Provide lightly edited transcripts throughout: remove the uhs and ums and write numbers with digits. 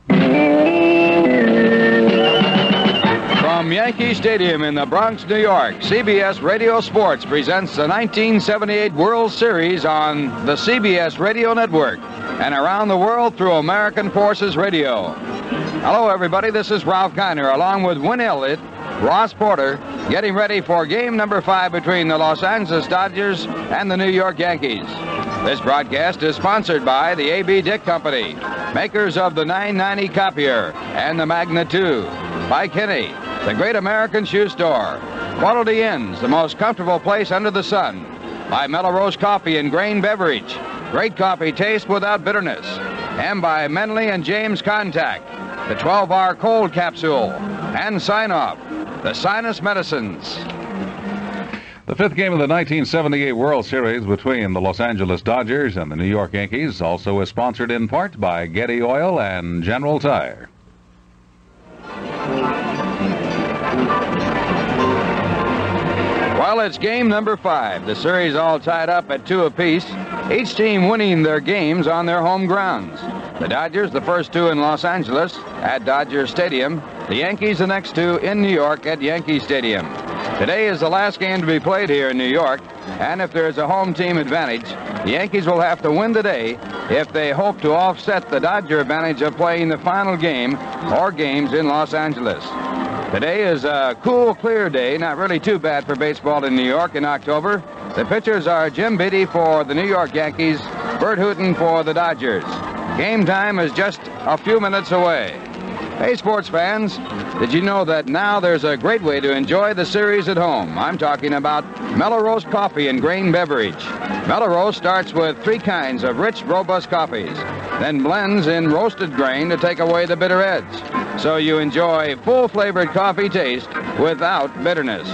From Yankee Stadium in the Bronx, New York, CBS Radio Sports presents the 1978 World Series on the CBS Radio Network and around the world through American Forces Radio. Hello, everybody. This is Ralph Kiner, along with Win Elliot, Ross Porter, getting ready for game number 5 between the Los Angeles Dodgers and the New York Yankees. This broadcast is sponsored by the A.B. Dick Company, makers of the 990 copier and the Magna 2, by Kinney, the Great American Shoe Store, Quality Inns, the most comfortable place under the sun, by Melrose Coffee and Grain Beverage, great coffee taste without bitterness, and by Menley and James Contact, the 12-hour cold capsule, and Sign Off, the sinus medicines. The 5th game of the 1978 World Series between the Los Angeles Dodgers and the New York Yankees also is sponsored in part by Getty Oil and General Tire. Well, it's game number 5. The series all tied up at 2 apiece, each team winning their games on their home grounds. The Dodgers, the first 2 in Los Angeles at Dodger Stadium. The Yankees, the next 2 in New York at Yankee Stadium. Today is the last game to be played here in New York, and if there's a home team advantage, the Yankees will have to win today if they hope to offset the Dodger advantage of playing the final game or games in Los Angeles. Today is a cool, clear day, not really too bad for baseball in New York in October. The pitchers are Jim Beattie for the New York Yankees, Bert Hooton for the Dodgers. Game time is just a few minutes away. Hey, sports fans, did you know that now there's a great way to enjoy the series at home? I'm talking about Melrose Coffee and Grain Beverage. Melrose starts with 3 kinds of rich, robust coffees, then blends in roasted grain to take away the bitter edge. So you enjoy full-flavored coffee taste without bitterness.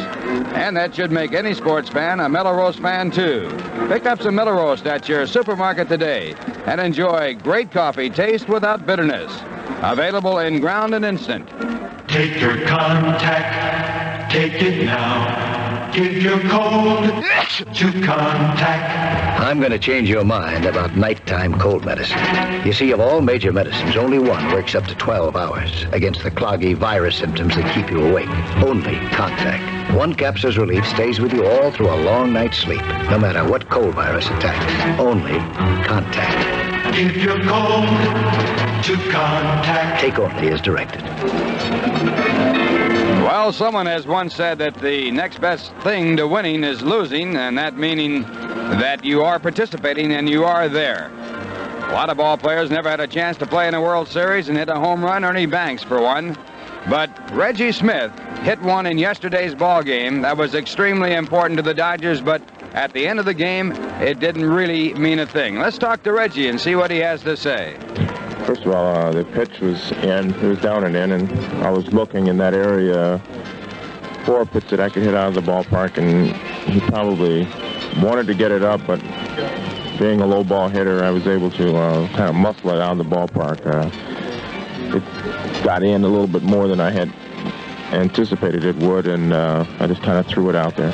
And that should make any sports fan a Melrose fan, too. Pick up some Melrose at your supermarket today and enjoy great coffee taste without bitterness. Available in ground and instant. Take your contact, take it now. Give your cold to Contact. I'm going to change your mind about nighttime cold medicine. You see, of all major medicines, only one works up to 12 hours against the cloggy virus symptoms that keep you awake. Only Contact. 1 capsule's relief stays with you all through a long night's sleep, no matter what cold virus attacks. Only Contact. Give your cold to Contact. Take only as directed. Well, someone has once said that the next best thing to winning is losing, and that meaning that you are participating and you are there. A lot of ball players never had a chance to play in a World Series and hit a home run, Ernie Banks for one. But Reggie Smith hit one in yesterday's ball game that was extremely important to the Dodgers, but at the end of the game, it didn't really mean a thing. Let's talk to Reggie and see what he has to say. First of all, the pitch was in. It was down and in, and I was looking in that area for a pitch that I could hit out of the ballpark, and he probably wanted to get it up, but being a low ball hitter, I was able to kind of muscle it out of the ballpark. It got in a little bit more than I had anticipated it would, and I just kind of threw it out there.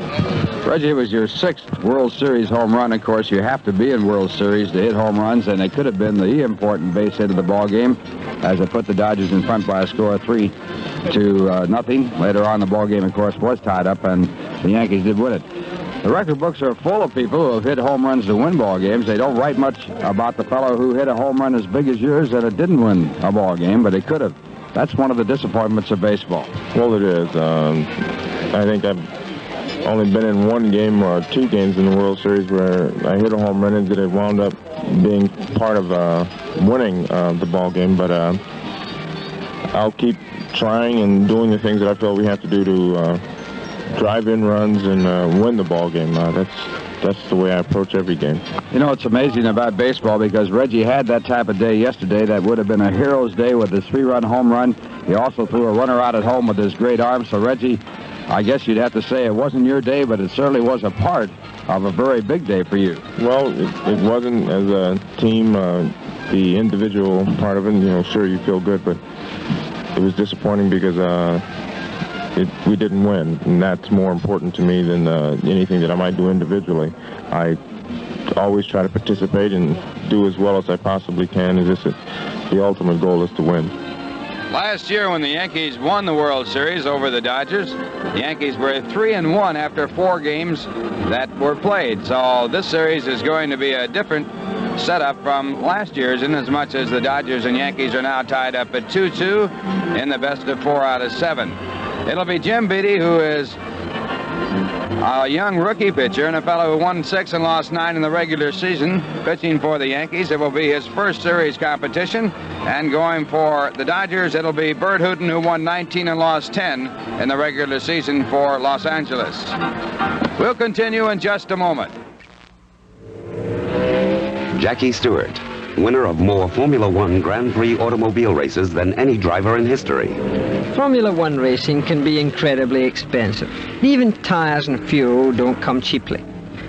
Reggie, it was your 6th World Series home run. Of course, you have to be in World Series to hit home runs, and it could have been the important base hit of the ball game as it put the Dodgers in front by a score of 3-0. Later on, the ball game, of course, was tied up, and the Yankees did win it. The record books are full of people who have hit home runs to win ball games. They don't write much about the fellow who hit a home run as big as yours and it didn't win a ball game, but it could have. That's one of the disappointments of baseball. Well, it is. I think I've only been in 1 game or 2 games in the World Series where I hit a home run and that it wound up being part of winning the ball game. But I'll keep trying and doing the things that I feel we have to do to drive in runs and win the ball game. That's the way I approach every game. You know, it's amazing about baseball because Reggie had that type of day yesterday that would have been a hero's day with his 3-run home run. He also threw a runner out at home with his great arm. So, Reggie, I guess you'd have to say it wasn't your day, but it certainly was a part of a very big day for you. Well, it wasn't as a team, the individual part of it. You know, sure, you feel good, but it was disappointing because we didn't win, and that's more important to me than anything that I might do individually. I always try to participate and do as well as I possibly can. It's just that the ultimate goal is to win. Last year when the Yankees won the World Series over the Dodgers, the Yankees were 3-1 after 4 games that were played. So this series is going to be a different setup from last year's, in as much as the Dodgers and Yankees are now tied up at 2-2 in the best of 4 out of 7. It'll be Jim Beattie, who is a young rookie pitcher and a fellow who won 6 and lost 9 in the regular season, pitching for the Yankees. It will be his first series competition. And going for the Dodgers, it'll be Bert Hooton, who won 19 and lost 10 in the regular season for Los Angeles. We'll continue in just a moment. Jackie Stewart, winner of more Formula One Grand Prix automobile races than any driver in history. Formula One racing can be incredibly expensive. Even tires and fuel don't come cheaply.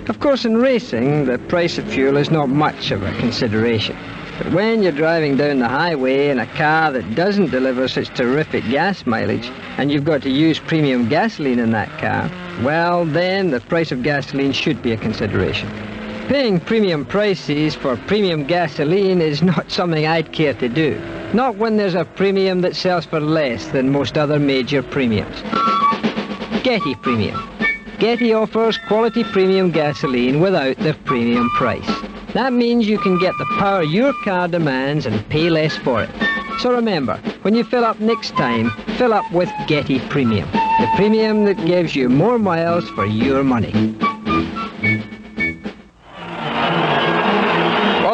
Of course, in racing, the price of fuel is not much of a consideration. But when you're driving down the highway in a car that doesn't deliver such terrific gas mileage, and you've got to use premium gasoline in that car, well, then the price of gasoline should be a consideration. Paying premium prices for premium gasoline is not something I'd care to do. Not when there's a premium that sells for less than most other major premiums. Getty Premium. Getty offers quality premium gasoline without the premium price. That means you can get the power your car demands and pay less for it. So remember, when you fill up next time, fill up with Getty Premium. The premium that gives you more miles for your money.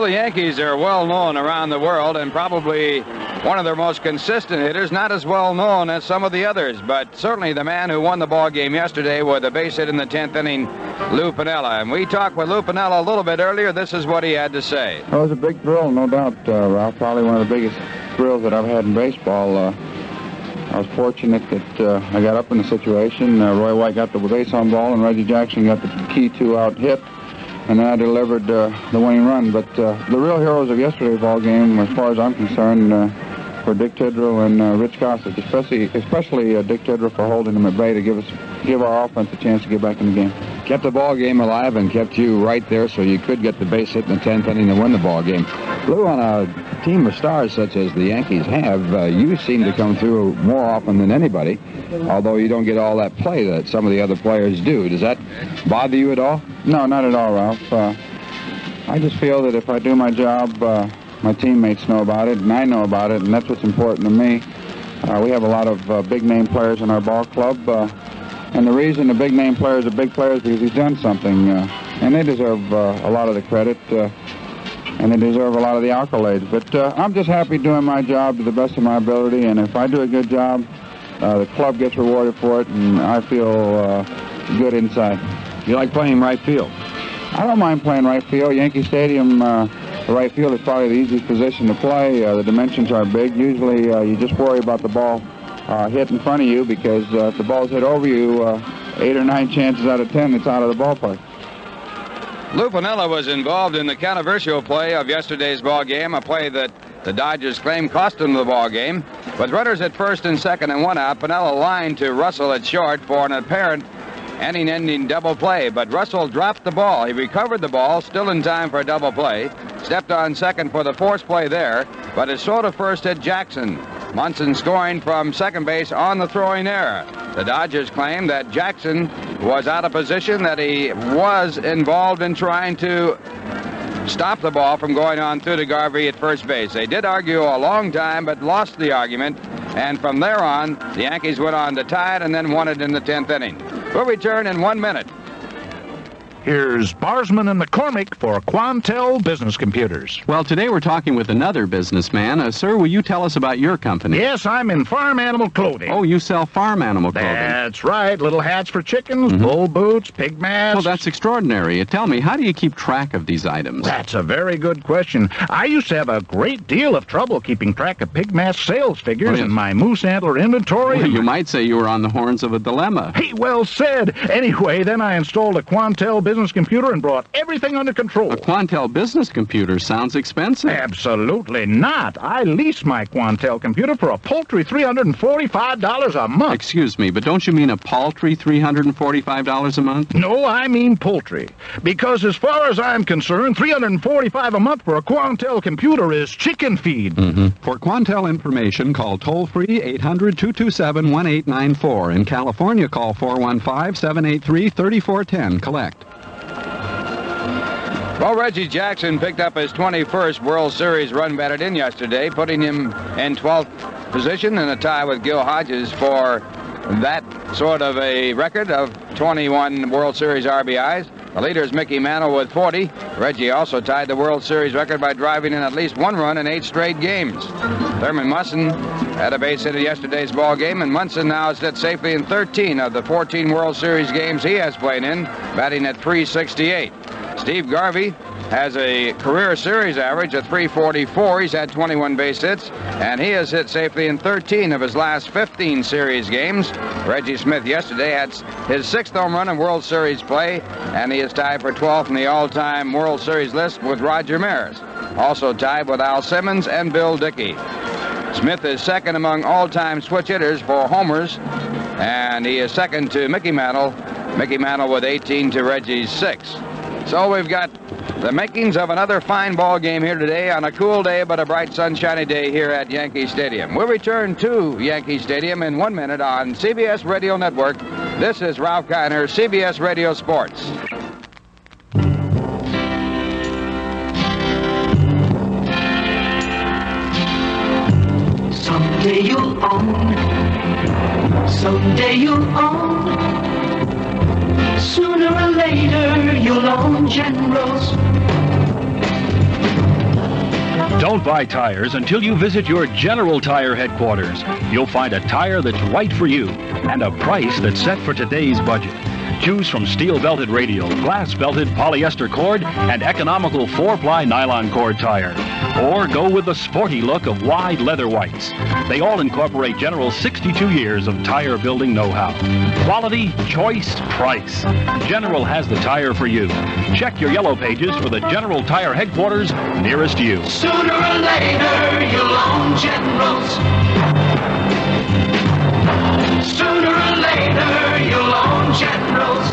The Yankees are well known around the world and probably one of their most consistent hitters, not as well known as some of the others, but certainly the man who won the ball game yesterday with a base hit in the 10th inning, Lou Piniella. And we talked with Lou Piniella a little bit earlier. This is what he had to say. Well, it was a big thrill, no doubt, Ralph. Probably one of the biggest thrills that I've had in baseball. I was fortunate that I got up in the situation. Roy White got the base on ball, and Reggie Jackson got the key 2-out hit. And then I delivered the winning run. But the real heroes of yesterday's ball game, as far as I'm concerned, were Dick Tidrow and Rich Gossett, especially Dick Tidrow for holding him at bay to give our offense a chance to get back in the game. Kept the ball game alive and kept you right there so you could get the base hit in the 10th inning to win the ball game. Lou, on a team of stars such as the Yankees have, you seem to come through more often than anybody, although you don't get all that play that some of the other players do. Does that bother you at all? No, not at all, Ralph. I just feel that if I do my job, my teammates know about it, and I know about it, and that's what's important to me. We have a lot of big-name players in our ball club, and the reason the big-name players are big players is because he's done something, and they deserve a lot of the credit, and they deserve a lot of the accolades. But I'm just happy doing my job to the best of my ability, and if I do a good job, the club gets rewarded for it, and I feel good inside. You like playing right field? I don't mind playing right field. Yankee Stadium, the right field is probably the easiest position to play. The dimensions are big. Usually you just worry about the ball hit in front of you, because if the ball's hit over you, 8 or 9 chances out of 10 it's out of the ballpark. Lou Piniella was involved in the controversial play of yesterday's ball game, a play that the Dodgers claim cost them the ball game. With runners at first and second and 1 out, Piniella lined to Russell at short for an apparent inning-ending double play, but Russell dropped the ball. He recovered the ball, still in time for a double play, stepped on second for the force play there, but his throw to first hit Jackson. Munson scoring from second base on the throwing error. The Dodgers claim that Jackson was out of position, that he was involved in trying to stop the ball from going on through to Garvey at first base. They did argue a long time, but lost the argument, and from there on, the Yankees went on to tie it and then won it in the 10th inning. We'll return in 1 minute. Here's Barsman and McCormick for Quantel Business Computers. Well, today we're talking with another businessman. Sir, will you tell us about your company? Yes, I'm in farm animal clothing. Oh, you sell farm animal clothing. That's right. Little hats for chickens, bull boots, pig masks. Well, that's extraordinary. Tell me, how do you keep track of these items? That's a very good question. I used to have a great deal of trouble keeping track of pig mask sales figures in my moose antler inventory. Well, you might say you were on the horns of a dilemma. Hey, well said. Anyway, then I installed a Quantel Business business computer and brought everything under control. A Quantel business computer sounds expensive. Absolutely not. I lease my Quantel computer for a paltry $345 a month. Excuse me, but don't you mean a paltry $345 a month? No, I mean poultry. Because as far as I'm concerned, $345 a month for a Quantel computer is chicken feed. For Quantel information, call toll-free 800-227-1894. In California, call 415-783-3410. Collect. Well, Reggie Jackson picked up his 21st World Series run batted in yesterday, putting him in 12th position in a tie with Gil Hodges for that sort of a record of 21 World Series RBIs. The leader is Mickey Mantle with 40. Reggie also tied the World Series record by driving in at least one run in 8 straight games. Thurman Munson had a base hit in yesterday's ball game, and Munson now is hit safely in 13 of the 14 World Series games he has played in, batting at .368. Steve Garvey has a career series average of .344. He's had 21 base hits, and he has hit safely in 13 of his last 15 series games. Reggie Smith yesterday had his 6th home run in World Series play, and he is tied for 12th in the all-time World Series list with Roger Maris, also tied with Al Simmons and Bill Dickey. Smith is second among all-time switch hitters for homers, and he is second to Mickey Mantle with 18 to Reggie's 6. So we've got the makings of another fine ball game here today on a cool day but a bright sunshiny day here at Yankee Stadium. We'll return to Yankee Stadium in 1 minute on CBS Radio Network. This is Ralph Kiner, CBS Radio Sports. Someday you'll own. Someday you'll own. Sooner or later, you'll own Generals. Don't buy tires until you visit your General Tire headquarters. You'll find a tire that's right for you and a price that's set for today's budget. Choose from steel-belted radial, glass-belted polyester cord, and economical 4-ply nylon cord tire. Or go with the sporty look of wide leather whites. They all incorporate General's 62 years of tire building know-how. Quality, choice, price. General has the tire for you. Check your yellow pages for the General Tire headquarters nearest you. Sooner or later, you'll own Generals. Sooner or later, you'll own Generals.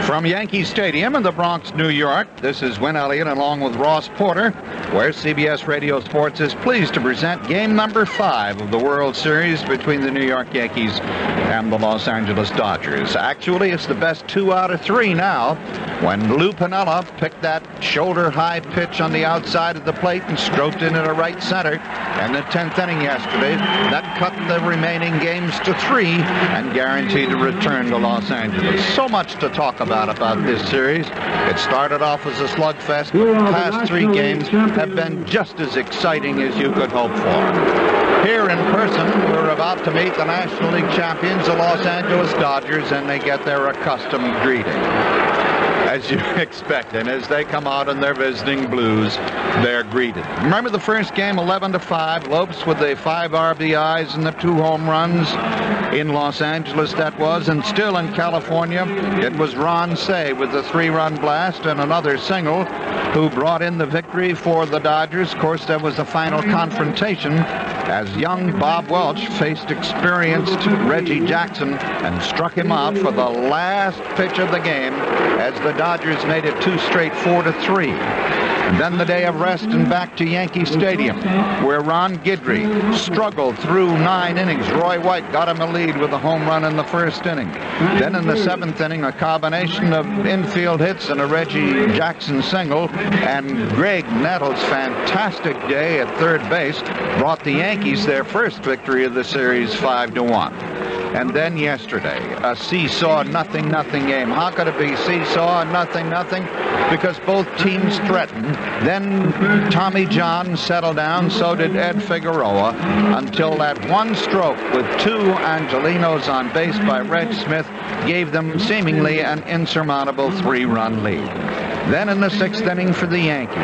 From Yankee Stadium in the Bronx, New York, this is Win Elliot along with Ross Porter, where CBS Radio Sports is pleased to present game number 5 of the World Series between the New York Yankees and the Los Angeles Dodgers. Actually, it's the best 2 out of 3 now, when Lou Piniella picked that shoulder-high pitch on the outside of the plate and stroked it into right center. And the 10th inning yesterday, that cut the remaining games to 3 and guaranteed a return to Los Angeles. So much to talk about this series. It started off as a slugfest, but the past 3 games have been just as exciting as you could hope for. Here in person, we're about to meet the National League champions, the Los Angeles Dodgers, and they get their accustomed greeting, as you expect. And as they come out in their visiting blues, they're greeted. Remember the first game, 11-5, Lopes with the 5 RBIs and the 2 home runs in Los Angeles, that was. And still in California, it was Ron Cey with the 3-run blast and another single who brought in the victory for the Dodgers. Of course, there was the final confrontation as young Bob Welch faced experienced Reggie Jackson and struck him out for the last pitch of the game as the Dodgers made it 2 straight 4-3. And then the day of rest and back to Yankee Stadium, where Ron Guidry struggled through 9 innings. Roy White got him a lead with a home run in the first inning. Then in the 7th inning, a combination of infield hits and a Reggie Jackson single, and Greg Nettles' fantastic day at third base brought the Yankees their first victory of the series, 5-1. And then yesterday, a seesaw, 0-0 game. How could it be seesaw, 0-0? Because both teams threatened. Then Tommy John settled down, so did Ed Figueroa, until that one stroke with 2 Angelinos on base by Reg Smith gave them seemingly an insurmountable 3-run lead. Then in the 6th inning for the Yankees,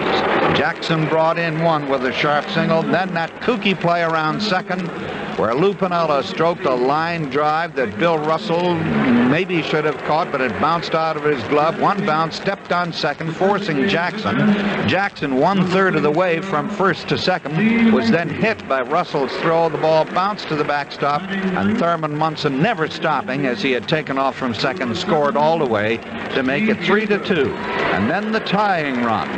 Jackson brought in 1 with a sharp single. Then that kooky play around second where Lou Piniella stroked a line drive that Bill Russell maybe should have caught, but it bounced out of his glove. One bounce, stepped on second, forcing Jackson. Jackson 1/3 of the way from first to second, was then hit by Russell's throw. The ball bounced to the backstop, and Thurman Munson, never stopping as he had taken off from second, scored all the way to make it 3-2. And then the tying run.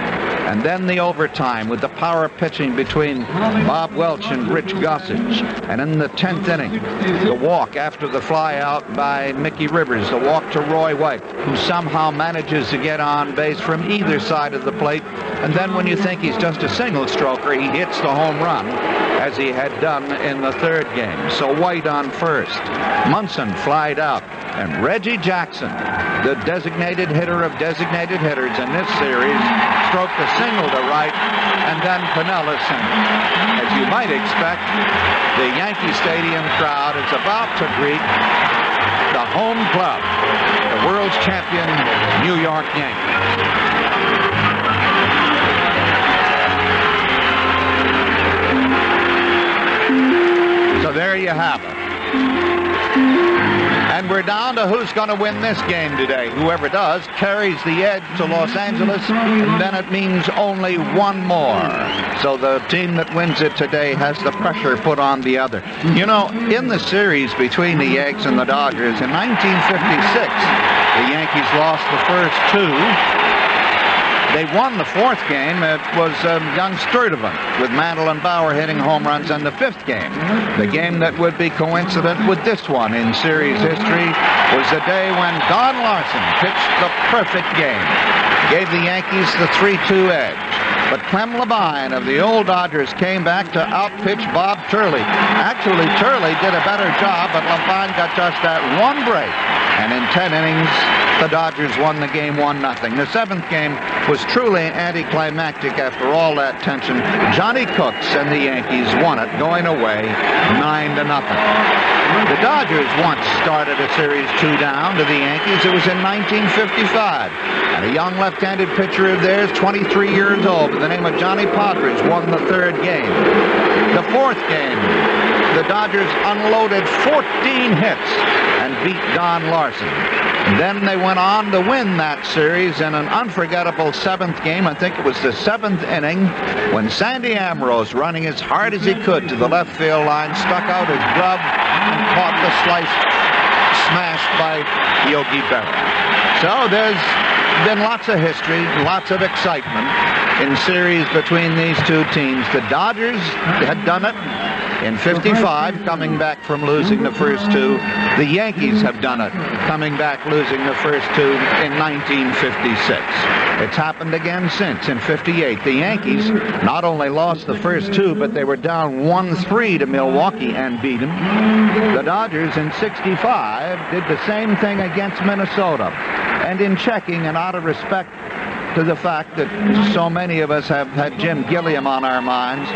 And then the overtime with the power pitching between Bob Welch and Rich Gossage. And in the 10th inning, the walk after the fly out by Mickey Rivers, the walk to Roy White, who somehow manages to get on base from either side of the plate. And then when you think he's just a single stroker, he hits the home run, as he had done in the third game. So White on first. Munson flied out. And Reggie Jackson, the designated hitter of designated hitters in this series, stroked a single to right, and then Piniella single. As you might expect, the Yankee Stadium crowd is about to greet the home club, the world's champion New York Yankees. So there you have it. And we're down to who's going to win this game today. Whoever does carries the edge to Los Angeles, and then it means only one more. So the team that wins it today has the pressure put on the other. You know, in the series between the Yanks and the Dodgers in 1956, the Yankees lost the first two. They won the fourth game. It was young Sturdivant with Mantle and Bauer hitting home runs in the fifth game. The game that would be coincident with this one in series history was the day when Don Larson pitched the perfect game, gave the Yankees the 3-2 edge. But Clem Labine of the old Dodgers came back to outpitch Bob Turley. Actually, Turley did a better job, but Labine got just that one break. And in 10 innings, the Dodgers won the game 1-0. The seventh game was truly anticlimactic after all that tension. Johnny Cooks and the Yankees won it, going away 9-0. The Dodgers once started a series 2 down to the Yankees. It was in 1955. And a young left-handed pitcher of theirs, 23 years old, by the name of Johnny Podgers, won the third game. The fourth game, the Dodgers unloaded 14 hits and beat Don Larson. Then they went on to win that series in an unforgettable seventh game. I think it was the seventh inning when Sandy Ambrose, running as hard as he could to the left field line, stuck out his glove and caught the slice smashed by Yogi Berra. So there's been lots of history, lots of excitement in series between these two teams. The Dodgers had done it in 55, coming back from losing the first two. The Yankees have done it, coming back losing the first two in 1956. It's happened again since. In 58, the Yankees not only lost the first two, but they were down 1-3 to Milwaukee and beat them. The Dodgers in 65 did the same thing against Minnesota. And in checking, and out of respect to the fact that so many of us have had Jim Gilliam on our minds,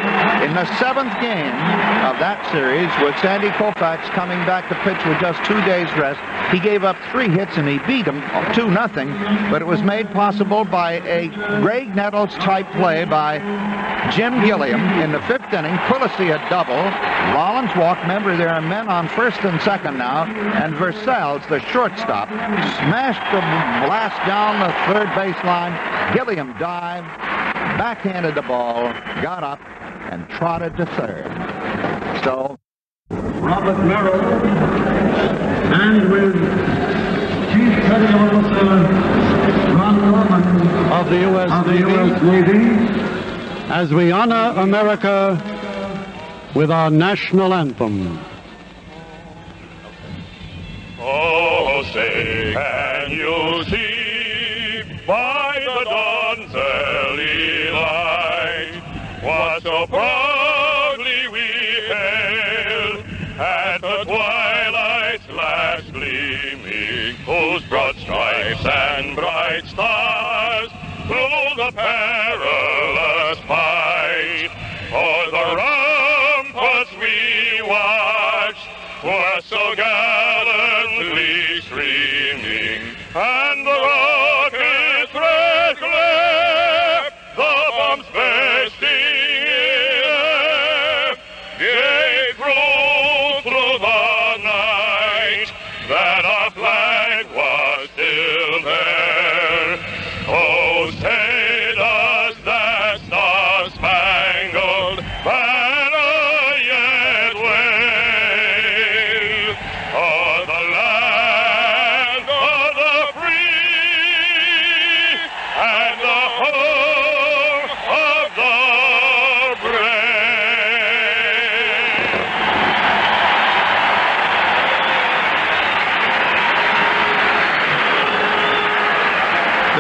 in the seventh game of that series, with Sandy Koufax coming back to pitch with just 2 days rest, he gave up 3 hits and he beat them 2-0, but it was made possible by a Greg Nettles type play by Jim Gilliam. In the fifth inning, Quillisi had doubled, Rollins walked. Remember, there are men on first and second now, and Versalles, the shortstop, smashed the blast down the third baseline. Gilliam dived, backhanded the ball, got up, and trotted to third. So, Robert Merrill, and with Chief Petty Officer Ron Norman of the U.S. Navy, as we honor America with our national anthem. Oh, say, can you see by the dawn's early light what so proudly we hailed at the twilight's last gleaming, whose broad stripes and bright stars through the perilous fight o'er the ramparts we watched were so gallantly streaming, and the rockets red left, the bombs bursting in air, gave proof say does that star-spangled banner yet wave? Oh, the land of the free and the home of the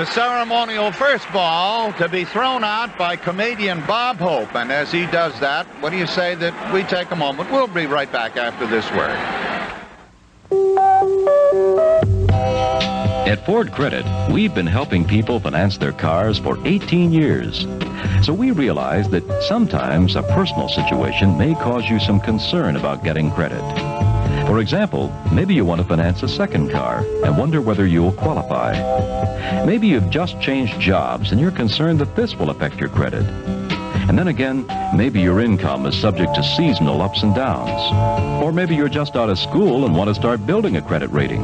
The ceremonial first ball to be thrown out by comedian Bob Hope. And as he does that, what do you say that we take a moment? We'll be right back after this word. At Ford Credit, we've been helping people finance their cars for 18 years. So we realize that sometimes a personal situation may cause you some concern about getting credit. For example, maybe you want to finance a second car and wonder whether you'll qualify. Maybe you've just changed jobs and you're concerned that this will affect your credit. And then again, maybe your income is subject to seasonal ups and downs. Or maybe you're just out of school and want to start building a credit rating.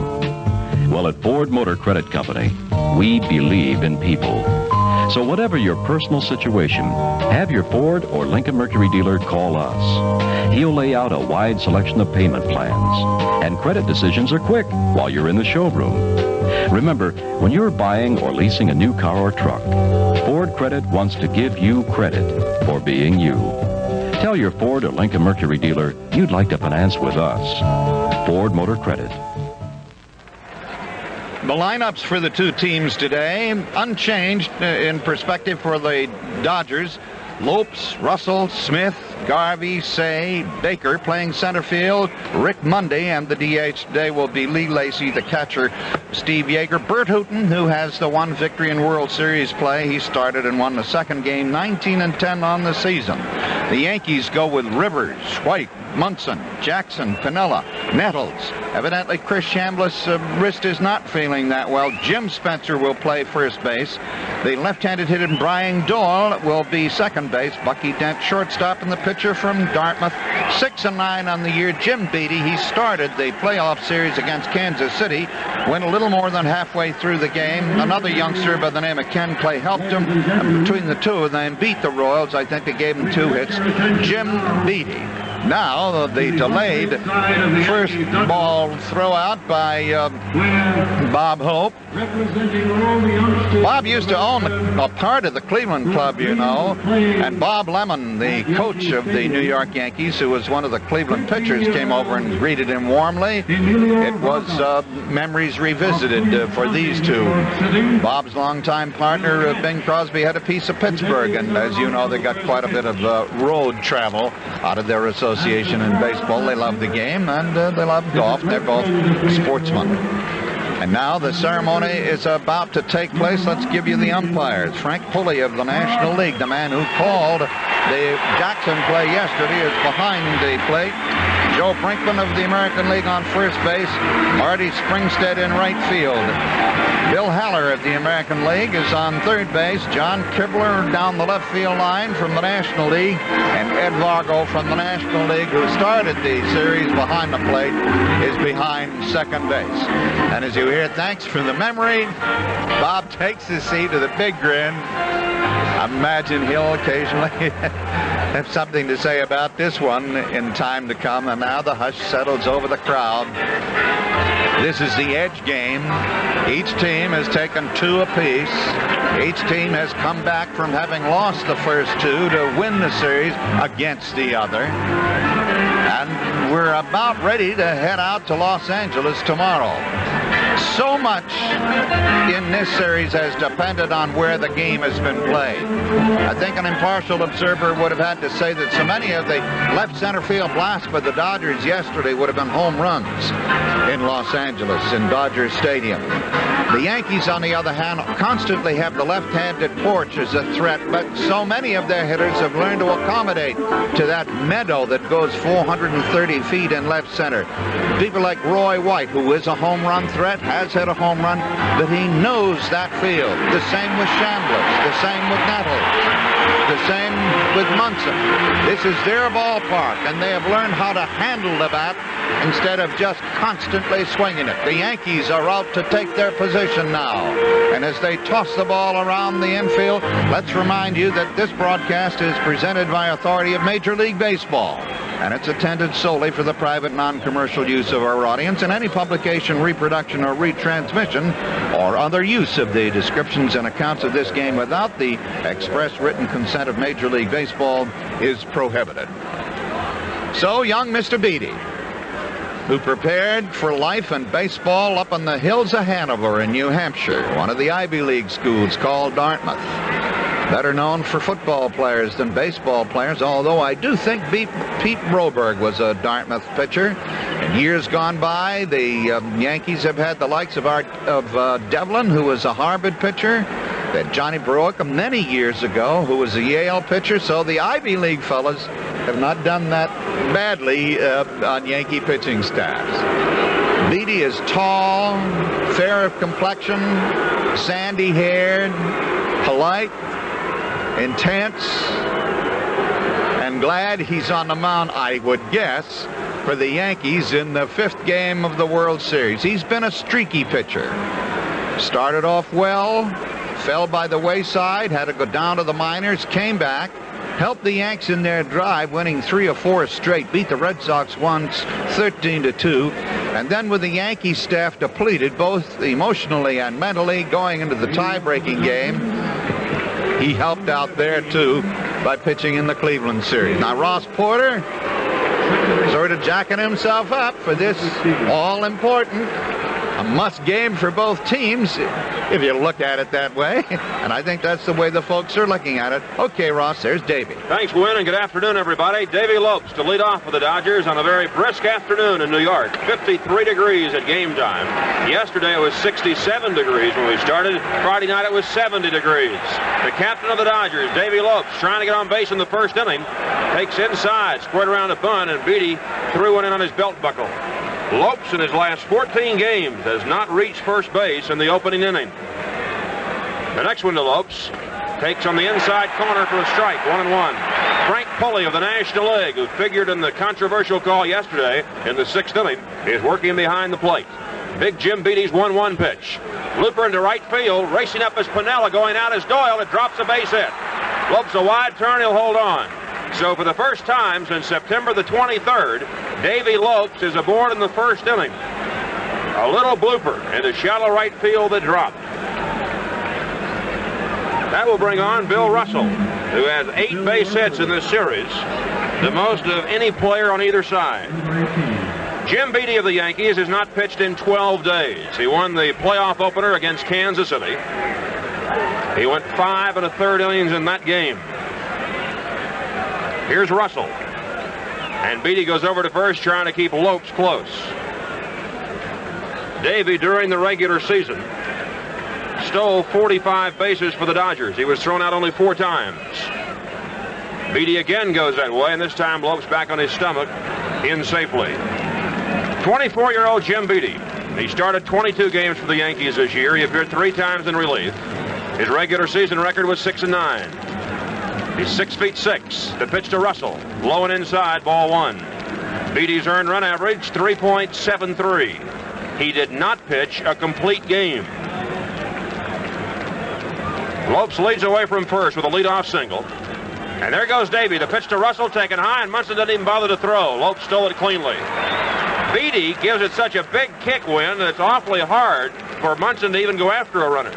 Well, at Ford Motor Credit Company, we believe in people. So whatever your personal situation, have your Ford or Lincoln Mercury dealer call us. He'll lay out a wide selection of payment plans. And credit decisions are quick while you're in the showroom. Remember, when you're buying or leasing a new car or truck, Ford Credit wants to give you credit for being you. Tell your Ford or Lincoln Mercury dealer you'd like to finance with us. Ford Motor Credit. The lineups for the two teams today, unchanged in perspective for the Dodgers. Lopes, Russell, Smith, Garvey, Say, Baker playing center field. Rick Mundy, and the DH today will be Lee Lacy, the catcher. Steve Yeager. Bert Hooton, who has the one victory in World Series play. He started and won the second game, 19-10 on the season. The Yankees go with Rivers, White, Munson, Jackson, Piniella, Nettles. Evidently, Chris Chambliss' wrist is not feeling that well. Jim Spencer will play first base. The left-handed hitter Brian Doyle will be second base. Bucky Dent, shortstop, and the pitcher from Dartmouth. 6-9 on the year. Jim Beattie, he started the playoff series against Kansas City. Went a little more than halfway through the game. Another youngster by the name of Ken Clay helped him. And between the two of them, beat the Royals. I think they gave him 2 hits. Jim Beattie. Now, the delayed first ball throw out by Bob Hope. Bob used to own a part of the Cleveland club, you know. And Bob Lemon, the coach of the New York Yankees, who was one of the Cleveland pitchers, came over and greeted him warmly. It was memories revisited for these two. Bob's longtime partner, Bing Crosby, had a piece of Pittsburgh. And as you know, they got quite a bit of road travel out of their association in baseball. They love the game and they love golf. They're both sportsmen. And now the ceremony is about to take place. Let's give you the umpires. Frank Pulley of the National League, the man who called the Jackson play yesterday, is behind the plate. Joe Brinkman of the American League on first base. Marty Springstead in right field. Bill Haller of the American League is on third base. John Kibler down the left field line from the National League. And Ed Vargo from the National League, who started the series behind the plate, is behind second base. And as you hear, thanks for the memory, Bob takes his seat with a big grin. I imagine he'll occasionally have something to say about this one in time to come. And now the hush settles over the crowd. This is the edge game. Each team has taken 2 apiece. Each team has come back from having lost the first 2 to win the series against the other. And we're about ready to head out to Los Angeles tomorrow. So much in this series has depended on where the game has been played. I think an impartial observer would have had to say that so many of the left center field blasts by the Dodgers yesterday would have been home runs in Los Angeles, in Dodger Stadium. The Yankees, on the other hand, constantly have the left-handed porch as a threat, but so many of their hitters have learned to accommodate to that meadow that goes 430 feet in left center. People like Roy White, who is a home run threat, has hit a home run, but he knows that field. The same with Chambliss, the same with Nettles, the same with Munson. This is their ballpark, and they have learned how to handle the bat instead of just constantly swinging it. The Yankees are out to take their position. position now. And as they toss the ball around the infield, let's remind you that this broadcast is presented by authority of Major League Baseball, and it's intended solely for the private, non-commercial use of our audience, and any publication, reproduction, or retransmission, or other use of the descriptions and accounts of this game without the express written consent of Major League Baseball is prohibited. So, young Mr. Beatty, who prepared for life and baseball up in the hills of Hanover in New Hampshire, one of the Ivy League schools called Dartmouth. Better known for football players than baseball players, although I do think Pete Broberg was a Dartmouth pitcher. In years gone by, the Yankees have had the likes of Devlin, who was a Harvard pitcher. They had Johnny Broeck many years ago, who was a Yale pitcher. So the Ivy League fellas have not done that badly on Yankee pitching staffs. Beatty is tall, fair of complexion, sandy-haired, polite, intense, and glad he's on the mound, I would guess, for the Yankees in the 5th game of the World Series. He's been a streaky pitcher. Started off well, fell by the wayside, had to go down to the minors, came back, helped the Yanks in their drive, winning 3 or 4 straight, beat the Red Sox once 13-2, and then with the Yankee staff depleted, both emotionally and mentally, going into the tie-breaking game, he helped out there, too, by pitching in the Cleveland series. Now, Ross Porter sort of jacking himself up for this all-important, a must game for both teams, if you look at it that way. And I think that's the way the folks are looking at it. Okay, Ross, there's Davey. Thanks, Win, and good afternoon, everybody. Davey Lopes to lead off for the Dodgers on a very brisk afternoon in New York. 53 degrees at game time. Yesterday it was 67 degrees when we started. Friday night it was 70 degrees. The captain of the Dodgers, Davey Lopes, trying to get on base in the first inning. Takes inside, squared around a bunt, and Beatty threw one in on his belt buckle. Lopes in his last 14 games has not reached first base in the opening inning. The next one to Lopes takes on the inside corner for a strike, 1-1. Frank Pulley of the National League, who figured in the controversial call yesterday in the 6th inning, is working behind the plate. Big Jim Beatty's 1-1 pitch. Looper into right field, racing up as Piniella, going out as Doyle. It drops a base hit. Lopes a wide turn, he'll hold on. So for the first time since September the 23rd, Davey Lopes is aboard in the first inning. A little blooper into shallow right field that dropped. That will bring on Bill Russell, who has 8 base hits in this series, the most of any player on either side. Jim Beatty of the Yankees has not pitched in 12 days. He won the playoff opener against Kansas City. He went 5 1/3 innings in that game. Here's Russell. And Beatty goes over to first, trying to keep Lopes close. Davey, during the regular season, stole 45 bases for the Dodgers. He was thrown out only 4 times. Beatty again goes that way, and this time Lopes back on his stomach, in safely. 24-year-old Jim Beatty. He started 22 games for the Yankees this year. He appeared 3 times in relief. His regular season record was 6-9. He's 6'6". The pitch to Russell. Low and inside, ball 1. Beatty's earned run average, 3.73. He did not pitch a complete game. Lopes leads away from first with a leadoff single. And there goes Davey. The pitch to Russell, taken high, and Munson doesn't even bother to throw. Lopes stole it cleanly. Beatty gives it such a big kick win that it's awfully hard for Munson to even go after a runner.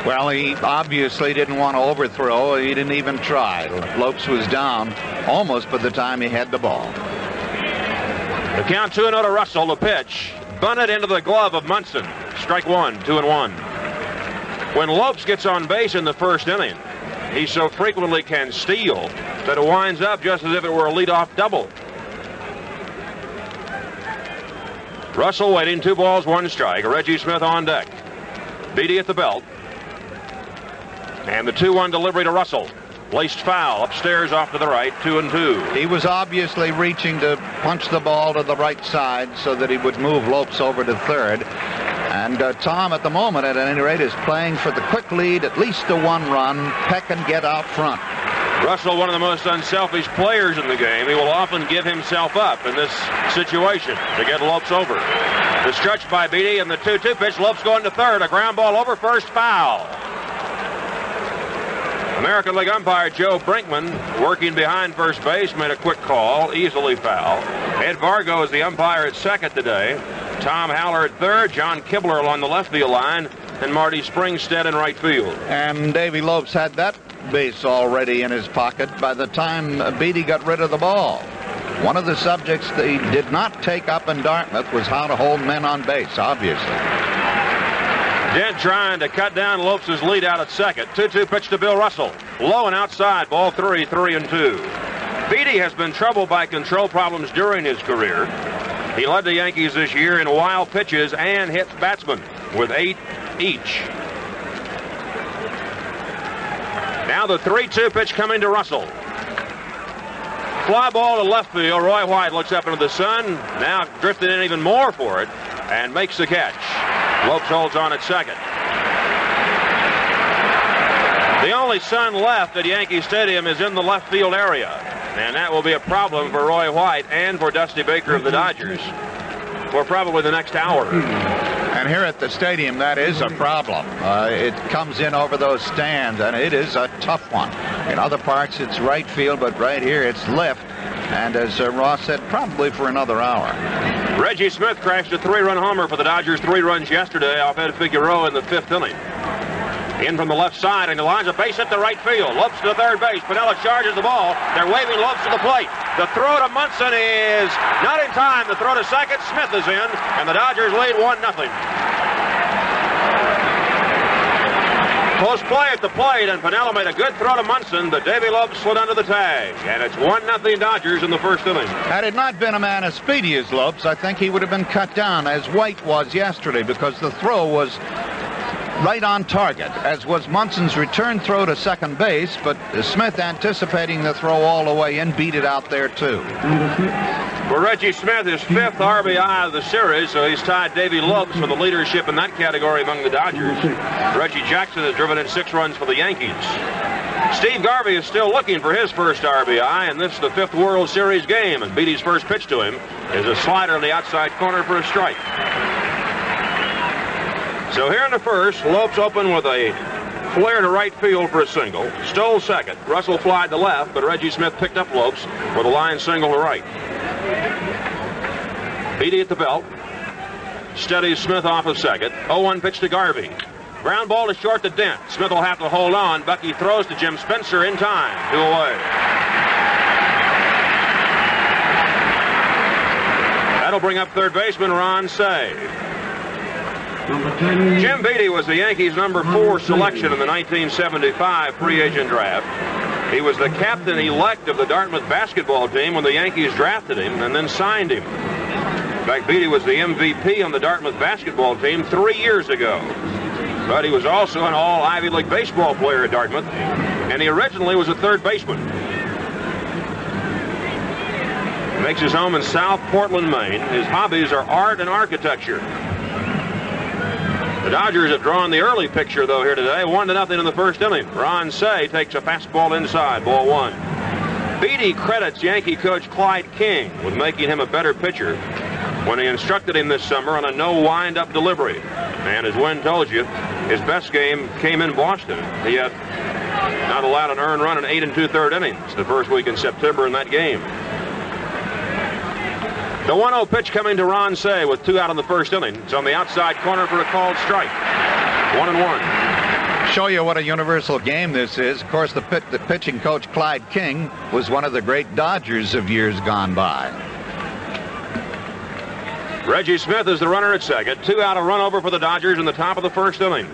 Well, he obviously didn't want to overthrow. He didn't even try. Lopes was down almost by the time he had the ball. The count 2-0 to Russell. The pitch bunted into the glove of Munson. Strike 1, 2-1. When Lopes gets on base in the first inning, he so frequently can steal that it winds up just as if it were a leadoff double. Russell waiting, 2 balls, 1 strike. Reggie Smith on deck. Beatty at the belt. And the 2-1 delivery to Russell. Laced foul upstairs off to the right, 2-2. He was obviously reaching to punch the ball to the right side so that he would move Lopes over to third. And Tom, at the moment, at any rate, is playing for the quick lead, at least a 1-run, peck and get out front. Russell, one of the most unselfish players in the game. He will often give himself up in this situation to get Lopes over. The stretch by Beatty and the 2-2 pitch. Lopes going to third. A ground ball over first, foul. American League umpire Joe Brinkman, working behind first base, made a quick call, easily foul. Ed Vargo is the umpire at second today. Tom Haller at third, John Kibler along the left field line, and Marty Springstead in right field. And Davy Lopes had that base already in his pocket by the time Beatty got rid of the ball. One of the subjects that he did not take up in Dartmouth was how to hold men on base, obviously. Dent trying to cut down Lopes' lead out at second. 2-2 pitch to Bill Russell. Low and outside, ball 3, 3-2. Beatty has been troubled by control problems during his career. He led the Yankees this year in wild pitches and hit batsmen with 8 each. Now the 3-2 pitch coming to Russell. Fly ball to left field. Roy White looks up into the sun. Now drifted in even more for it and makes the catch. Lopes holds on at second. The only sun left at Yankee Stadium is in the left field area, and that will be a problem for Roy White and for Dusty Baker of the Dodgers for probably the next hour. And here at the stadium, that is a problem. It comes in over those stands, and it is a tough one. In other parts, it's right field, but right here, it's left. And as Ross said, probably for another hour. Reggie Smith crashed a 3-run homer for the Dodgers, 3 runs yesterday off Ed Figueroa in the 5th inning. In from the left side, and he lines a base hit to right field. Lopes to the third base. Pinella charges the ball. They're waving Lopes to the plate. The throw to Munson is not in time. The throw to second. Smith is in, and the Dodgers lead 1-0. Close play at the plate, and Pinella made a good throw to Munson, but Davy Lopes slid under the tag, and it's 1-0 Dodgers in the first inning. Had it not been a man as speedy as Lopes, I think he would have been cut down as White was yesterday, because the throw was right on target, as was Munson's return throw to second base, but Smith, anticipating the throw all the way in, beat it out there too. For Reggie Smith, his 5th RBI of the series, so he's tied Davy Lopes for the leadership in that category among the Dodgers. Reggie Jackson has driven in 6 runs for the Yankees. Steve Garvey is still looking for his first RBI, and this is the 5th World Series game, and Beatty's first pitch to him is a slider in the outside corner for a strike. So here in the first, Lopes opened with a flare to right field for a single. Stole second. Russell flied to left, but Reggie Smith picked up Lopes with a line single to right. Beatty at the belt. Steadies Smith off of second. 0-1 pitch to Garvey. Ground ball to short to Dent. Smith will have to hold on. Bucky throws to Jim Spencer in time. 2 away. That'll bring up third baseman Ron Say. Jim Beatty was the Yankees' number 4 selection in the 1975 free agent draft. He was the captain-elect of the Dartmouth basketball team when the Yankees drafted him and then signed him. In fact, Beatty was the MVP on the Dartmouth basketball team 3 years ago. But he was also an all-Ivy League baseball player at Dartmouth, and he originally was a third baseman. He makes his home in South Portland, Maine. His hobbies are art and architecture. The Dodgers have drawn the early picture, though, here today. 1-0 in the first inning. Ron Say takes a fastball inside, ball 1. Beatty credits Yankee coach Clyde King with making him a better pitcher when he instructed him this summer on a no wind-up delivery. And as Wynn told you, his best game came in Boston. He had not allowed an earned run in 8 2/3 innings the first week in September in that game. The 1-0 pitch coming to Ron Say with 2 out in the first inning. It's on the outside corner for a called strike. 1-1. Show you what a universal game this is. Of course, the pitching coach Clyde King was one of the great Dodgers of years gone by. Reggie Smith is the runner at second. 2 out, a run over for the Dodgers in the top of the first inning.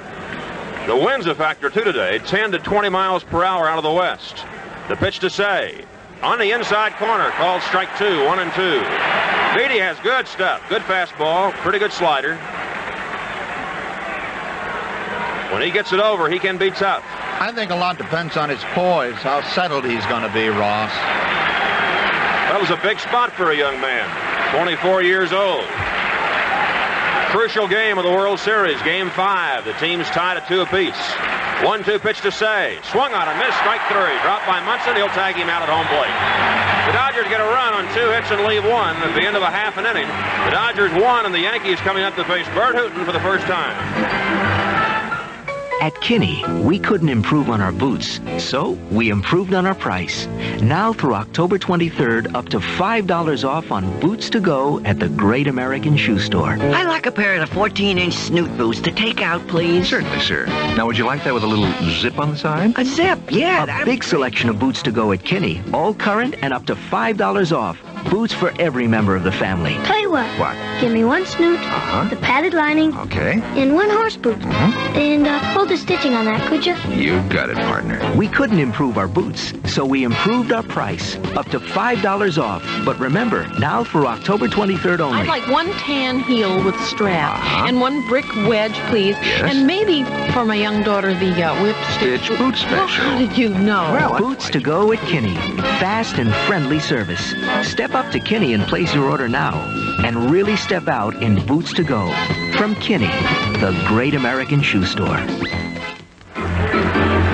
The wind's a factor too today. 10 to 20 miles per hour out of the west. The pitch to Say. On the inside corner, called strike 2, 1-2. Beatty has good stuff. Good fastball, pretty good slider. When he gets it over, he can be tough. I think a lot depends on his poise, how settled he's going to be, Ross. That was a big spot for a young man, 24 years old. Crucial game of the World Series, Game 5. The teams tied at 2 apiece. 1-2 pitch to Say. Swung on and missed. Strike 3. Dropped by Munson. He'll tag him out at home plate. The Dodgers get a run on 2 hits and leave 1 at the end of a half an inning. The Dodgers won, and the Yankees coming up to face Bert Hooton for the first time. At Kinney, we couldn't improve on our boots, so we improved on our price. Now through October 23rd, up to $5 off on boots to go at the Great American Shoe Store. I'd like a pair of the 14-inch snoot boots to take out, please. Certainly, sir. Now, would you like that with a little zip on the side? A zip, yeah. A big selection of boots to go at Kinney, all current and up to $5 off. Boots for every member of the family. Tell you what. What? Give me 1 snoot, the padded lining, Okay. and 1 horse boot. And hold the stitching on that, could you? You got it, partner. We couldn't improve our boots, so we improved our price, up to $5 off. But remember, now through October 23rd only. I'd like 1 tan heel with strap and 1 brick wedge, please. Yes. And maybe for my young daughter, the whip Stitch boot special. Well, how did you know? Well, Boots to go at Kinney. Fast and friendly service. Step up to Kinney and place your order now. And really step out in boots to go. From Kinney, the Great American Shoe Store.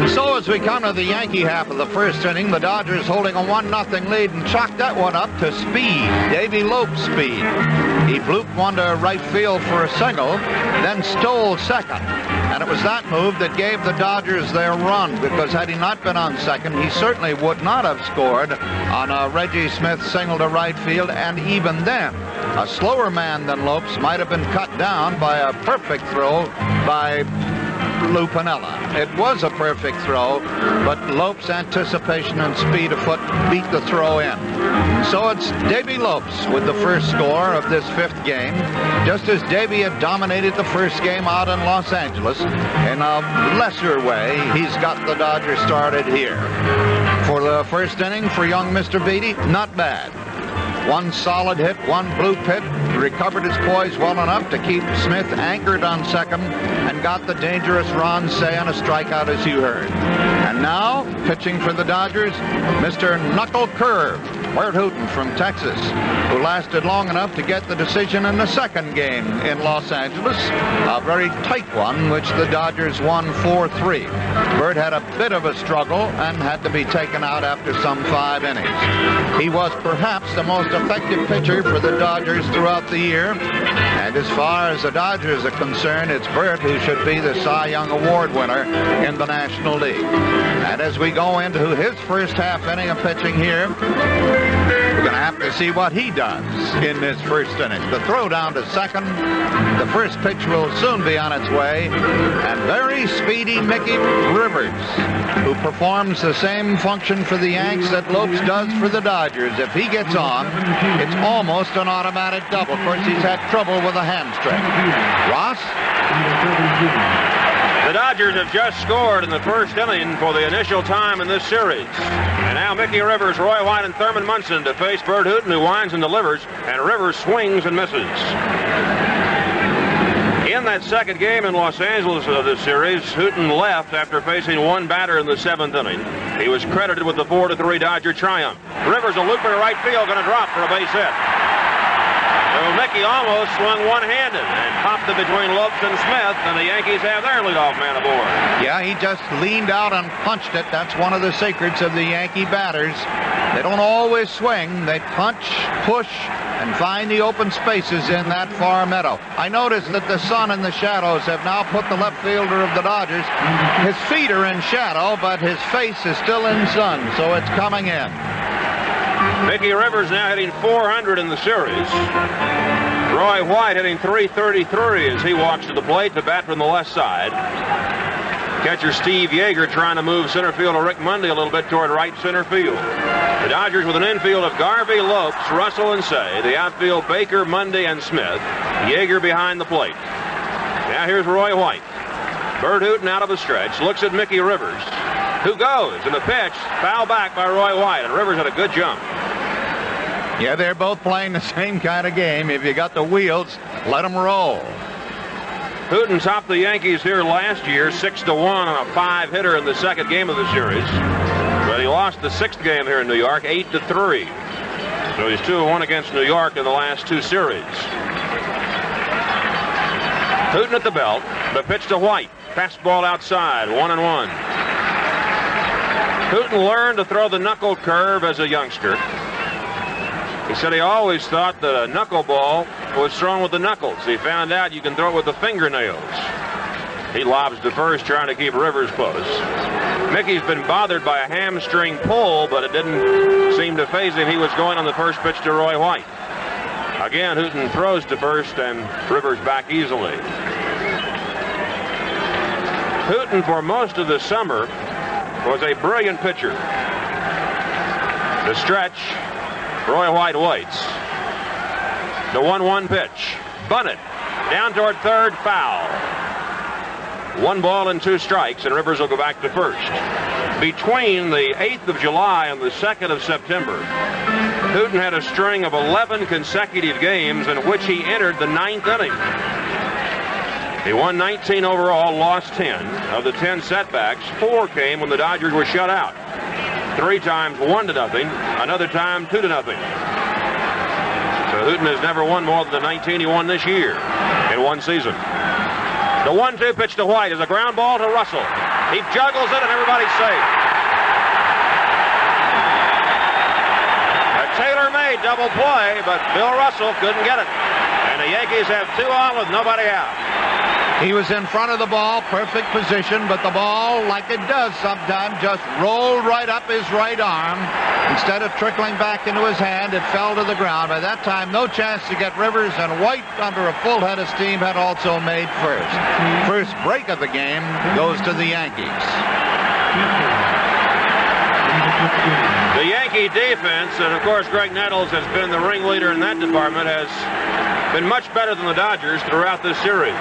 So as we come to the Yankee half of the first inning, the Dodgers holding a 1-0 lead and chalked that one up to speed, Davy Lopes' speed. He blooped one to right field for a single, then stole second. And it was that move that gave the Dodgers their run, because had he not been on second, he certainly would not have scored on a Reggie Smith single to right field, and even then, a slower man than Lopes might have been cut down by a perfect throw by Lou Piniella. It was a perfect throw, but Lopes' anticipation and speed of foot beat the throw in. So it's Davy Lopes with the first score of this 5th game, just as Davy had dominated the first game out in Los Angeles. In a lesser way, he's got the Dodgers started here. For the first inning for young Mr. Beatty, not bad. 1 solid hit, 1 blue pit, recovered his poise well enough to keep Smith anchored on second, and got the dangerous Ron Say on a strikeout, as you heard. And now, pitching for the Dodgers, Mr. Knuckle Curve, Bert Hooton from Texas, who lasted long enough to get the decision in the second game in Los Angeles, a very tight one, which the Dodgers won 4-3. Bert had a bit of a struggle and had to be taken out after some 5 innings. He was perhaps the most effective pitcher for the Dodgers throughout the year. And as far as the Dodgers are concerned, it's Bert who should be the Cy Young Award winner in the National League. And as we go into his first half inning of pitching here, we're going to have to see what he does in this first inning. The throw down to second. The first pitch will soon be on its way. And very speedy Mickey Rivers, who performs the same function for the Yanks that Lopes does for the Dodgers. If he gets on, it's almost an automatic double. Of course, he's had trouble with a hamstring. Ross? The Dodgers have just scored in the first inning for the initial time in this series. And now Mickey Rivers, Roy White, and Thurman Munson to face Bert Hooton, who winds and delivers, and Rivers swings and misses. In that second game in Los Angeles of this series, Hooton left after facing 1 batter in the 7th inning. He was credited with the 4-3 Dodger triumph. Rivers, a looper to right field, going to drop for a base hit. So Mickey almost swung one-handed and popped it between Lopes and Smith, and the Yankees have their leadoff man aboard. Yeah, he just leaned out and punched it. That's one of the secrets of the Yankee batters. They don't always swing. They punch, push, and find the open spaces in that far meadow. I noticed that the sun and the shadows have now put the left fielder of the Dodgers. His feet are in shadow, but his face is still in sun, so it's coming in. Mickey Rivers now hitting .400 in the series. Roy White hitting .333 as he walks to the plate to bat from the left side. Catcher Steve Yeager trying to move center fielder Rick Mundy a little bit toward right center field. The Dodgers with an infield of Garvey, Lopes, Russell, and Say. The outfield, Baker, Mundy, and Smith. Yeager behind the plate. Now here's Roy White. Bert Hooton out of the stretch. Looks at Mickey Rivers, who goes. And the pitch, foul back by Roy White. And Rivers had a good jump. Yeah, they're both playing the same kind of game. If you got the wheels, let them roll. Hooton topped the Yankees here last year, 6-1 on a 5-hitter in the second game of the series. But he lost the 6th game here in New York, 8-3. So he's 2-1 against New York in the last 2 series. Hooton at the belt. The pitch to White. Fastball outside, 1-1. Hooten learned to throw the knuckle curve as a youngster. He said he always thought that a knuckleball was thrown with the knuckles. He found out you can throw it with the fingernails. He lobs to first, trying to keep Rivers close. Mickey's been bothered by a hamstring pull, but it didn't seem to faze him. He was going on the first pitch to Roy White. Again, Hooten throws to first, and Rivers back easily. Hooten, for most of the summer, was a brilliant pitcher. The stretch, Roy White waits. The 1-1 pitch. Bunted. Down toward third, foul. 1 ball and 2 strikes, and Rivers will go back to first. Between the 8th of July and the 2nd of September, Hooten had a string of 11 consecutive games in which he entered the 9th inning. He won 19 overall, lost 10. Of the 10 setbacks, 4 came when the Dodgers were shut out. 3 times 1-0, another time 2-0. So Hooten has never won more than the 19 he won this year in one season. The 1-2 pitch to White is a ground ball to Russell. He juggles it and everybody's safe. A tailor-made double play, but Bill Russell couldn't get it. And the Yankees have 2 on with nobody out. He was in front of the ball, perfect position, but the ball, like it does sometimes, just rolled right up his right arm. Instead of trickling back into his hand, it fell to the ground. By that time, no chance to get Rivers, and White, under a full head of steam, had also made first. First break of the game goes to the Yankees. The Yankee defense, and of course Greg Nettles has been the ringleader in that department, has been much better than the Dodgers throughout this series.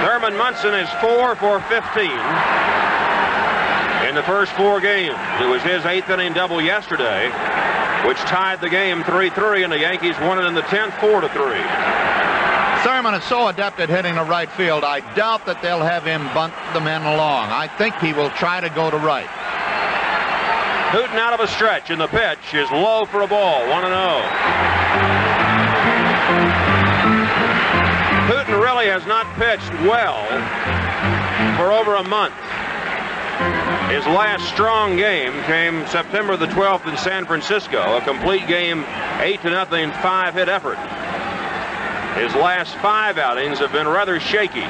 Thurman Munson is 4 for 15 in the first 4 games. It was his 8th inning double yesterday, which tied the game 3-3, and the Yankees won it in the 10th 4-3. Thurman is so adept at hitting to right field, I doubt that they'll have him bunt the men along. I think he will try to go to right. Hooten out of a stretch, and the pitch is low for a ball, 1-0. Hooten really has not pitched well for over a month. His last strong game came September the 12th in San Francisco, a complete game, 8-0, 5-hit effort. His last 5 outings have been rather shaky.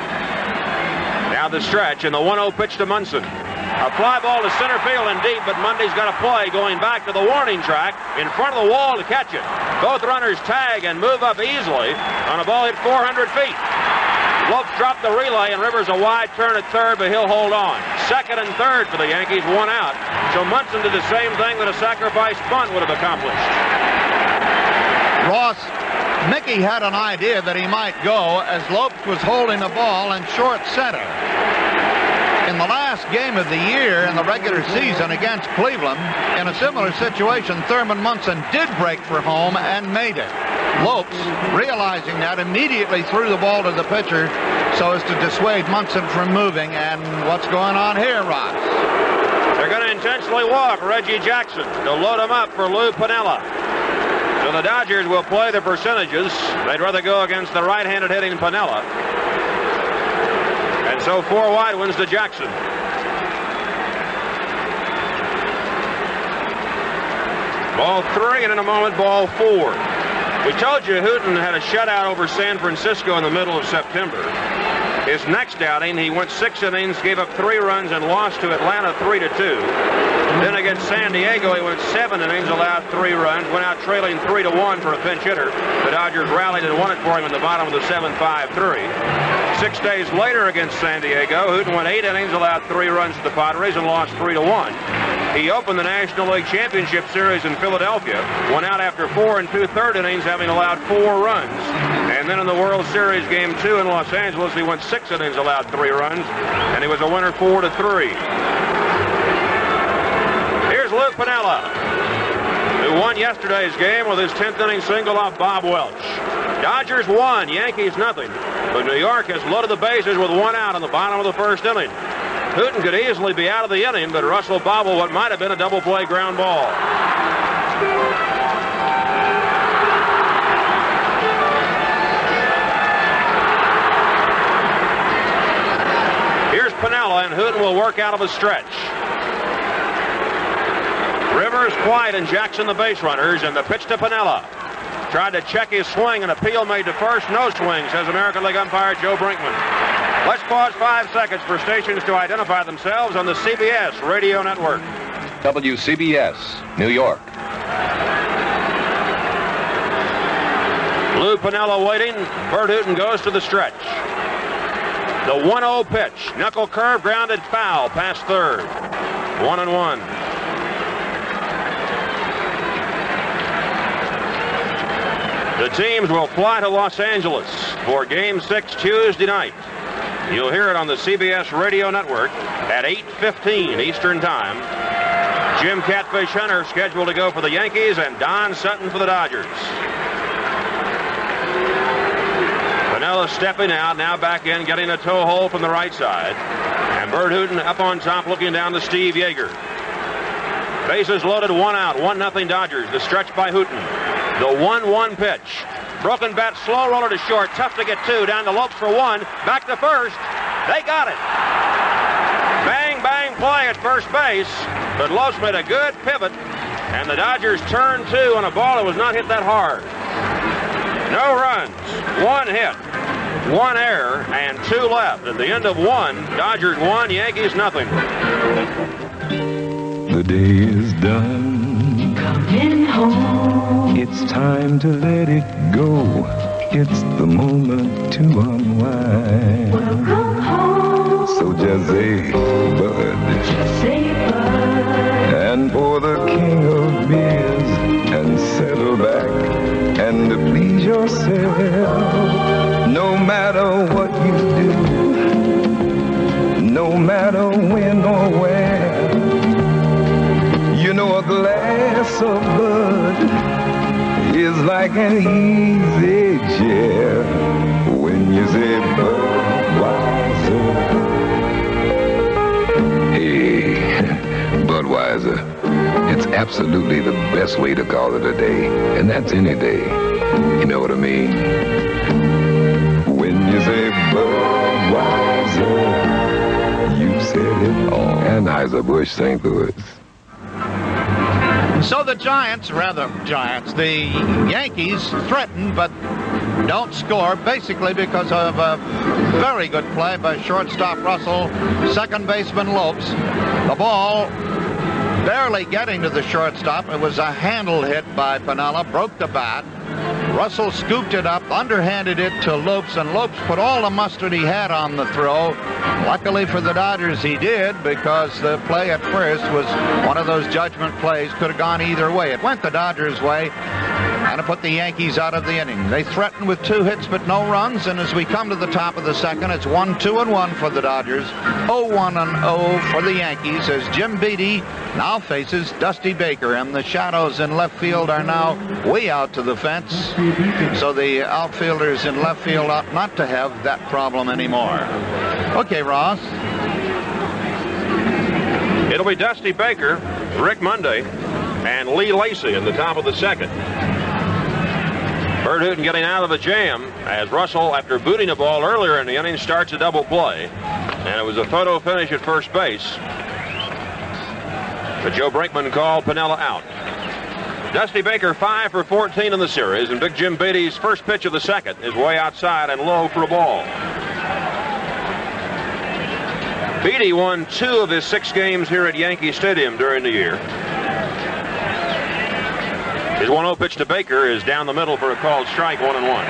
Now the stretch, and the 1-0 pitch to Munson. A fly ball to center field and deep, but Mundy's got a play going back to the warning track in front of the wall to catch it. Both runners tag and move up easily on a ball hit 400 feet. Lopes dropped the relay, and Rivers a wide turn at third, but he'll hold on. Second and third for the Yankees, 1 out. So Munson did the same thing that a sacrifice bunt would have accomplished. Ross, Mickey had an idea that he might go as Lopes was holding the ball in short center. In the last game of the year in the regular season against Cleveland, in a similar situation, Thurman Munson did break for home and made it. Lopes, realizing that, immediately threw the ball to the pitcher so as to dissuade Munson from moving. And what's going on here, Ross? They're going to intentionally walk Reggie Jackson to load him up for Lou Piniella. So the Dodgers will play the percentages. They'd rather go against the right-handed hitting Piniella. And so 4 wide wins to Jackson. Ball 3, and in a moment, ball 4. We told you Hooten had a shutout over San Francisco in the middle of September. His next outing, he went 6 innings, gave up 3 runs, and lost to Atlanta 3-2. Then against San Diego, he went 7 innings, allowed 3 runs, went out trailing 3-1 for a pinch hitter. The Dodgers rallied and won it for him in the bottom of the 7-5-3. 6 days later against San Diego, Hooten went 8 innings, allowed 3 runs to the Padres, and lost 3-1. He opened the National League Championship Series in Philadelphia, went out after 4 2/3 innings, having allowed 4 runs. And then in the World Series Game 2 in Los Angeles, he went 6 innings, allowed 3 runs, and he was a winner 4-3. Here's Lou Piniella, who won yesterday's game with his 10th inning single off Bob Welch. Dodgers 1, Yankees nothing. But New York has loaded the bases with 1 out in the bottom of the first inning. Hooten could easily be out of the inning, but Russell bobbled what might have been a double play ground ball. ball, and Hooten will work out of a stretch. Rivers, White, and Jackson the base runners, and the pitch to Piniella. Tried to check his swing, and appeal made to first. No swing, says American League umpire Joe Brinkman. Let's pause 5 seconds for stations to identify themselves on the CBS Radio Network. WCBS, New York. Lou Piniella waiting. Bert Hooten goes to the stretch. The 1-0 pitch. Knuckle curve, grounded foul past third. 1-1. The teams will fly to Los Angeles for Game 6 Tuesday night. You'll hear it on the CBS Radio Network at 8:15 Eastern Time. Jim Catfish Hunter scheduled to go for the Yankees and Don Sutton for the Dodgers. Piniella stepping out, now back in, getting a toe hold from the right side. And Bert Hooten up on top looking down to Steve Yeager. Bases loaded, 1 out, 1-0 Dodgers. The stretch by Hooten. The 1-1 pitch. Broken bat, slow roller to short. Tough to get 2. Down to Lopes for 1. Back to first. They got it. Bang, bang play at first base. But Lopes made a good pivot. And the Dodgers turned 2 on a ball that was not hit that hard. No runs. 1 hit. 1 error. And 2 left. At the end of 1, Dodgers 1, Yankees nothing. The day is done. Coming home. It's time to let it go. It's the moment to unwind. Welcome home. So just say bud. Just say bud. And pour the king of beers and settle back and please yourself. No matter what you do, no matter when or where. You know a glass of bud is like an easy chair when you say Budweiser. Hey, Budweiser, it's absolutely the best way to call it a day, and that's any day. You know what I mean? When you say Budweiser, you said it all. Anheuser-Busch St. Louis. So the the Yankees threaten but don't score, basically because of a very good play by shortstop Russell, second baseman Lopes. The ball barely getting to the shortstop. It was a handle hit by Piniella, broke the bat. Russell scooped it up, underhanded it to Lopes, and Lopes put all the mustard he had on the throw. Luckily for the Dodgers, he did, because the play at first was one of those judgment plays. Could have gone either way. It went the Dodgers' way, and it put the Yankees out of the inning. They threatened with 2 hits but no runs, and as we come to the top of the second, it's 1-2-1 for the Dodgers, 0-1-0 for the Yankees, as Jim Beattie now faces Dusty Baker, and the shadows in left field are now way out to the fence, so the outfielders in left field ought not to have that problem anymore. Okay, Ross. It'll be Dusty Baker, Rick Monday, and Lee Lacy in the top of the second. Bert Hooten getting out of the jam as Russell, after booting a ball earlier in the inning, starts a double play. And it was a photo finish at first base. But Joe Brinkman called Piniella out. Dusty Baker 5 for 14 in the series, and Big Jim Beattie's first pitch of the second is way outside and low for a ball. Beattie won 2 of his 6 games here at Yankee Stadium during the year. His 1-0 pitch to Baker is down the middle for a called strike, 1-1.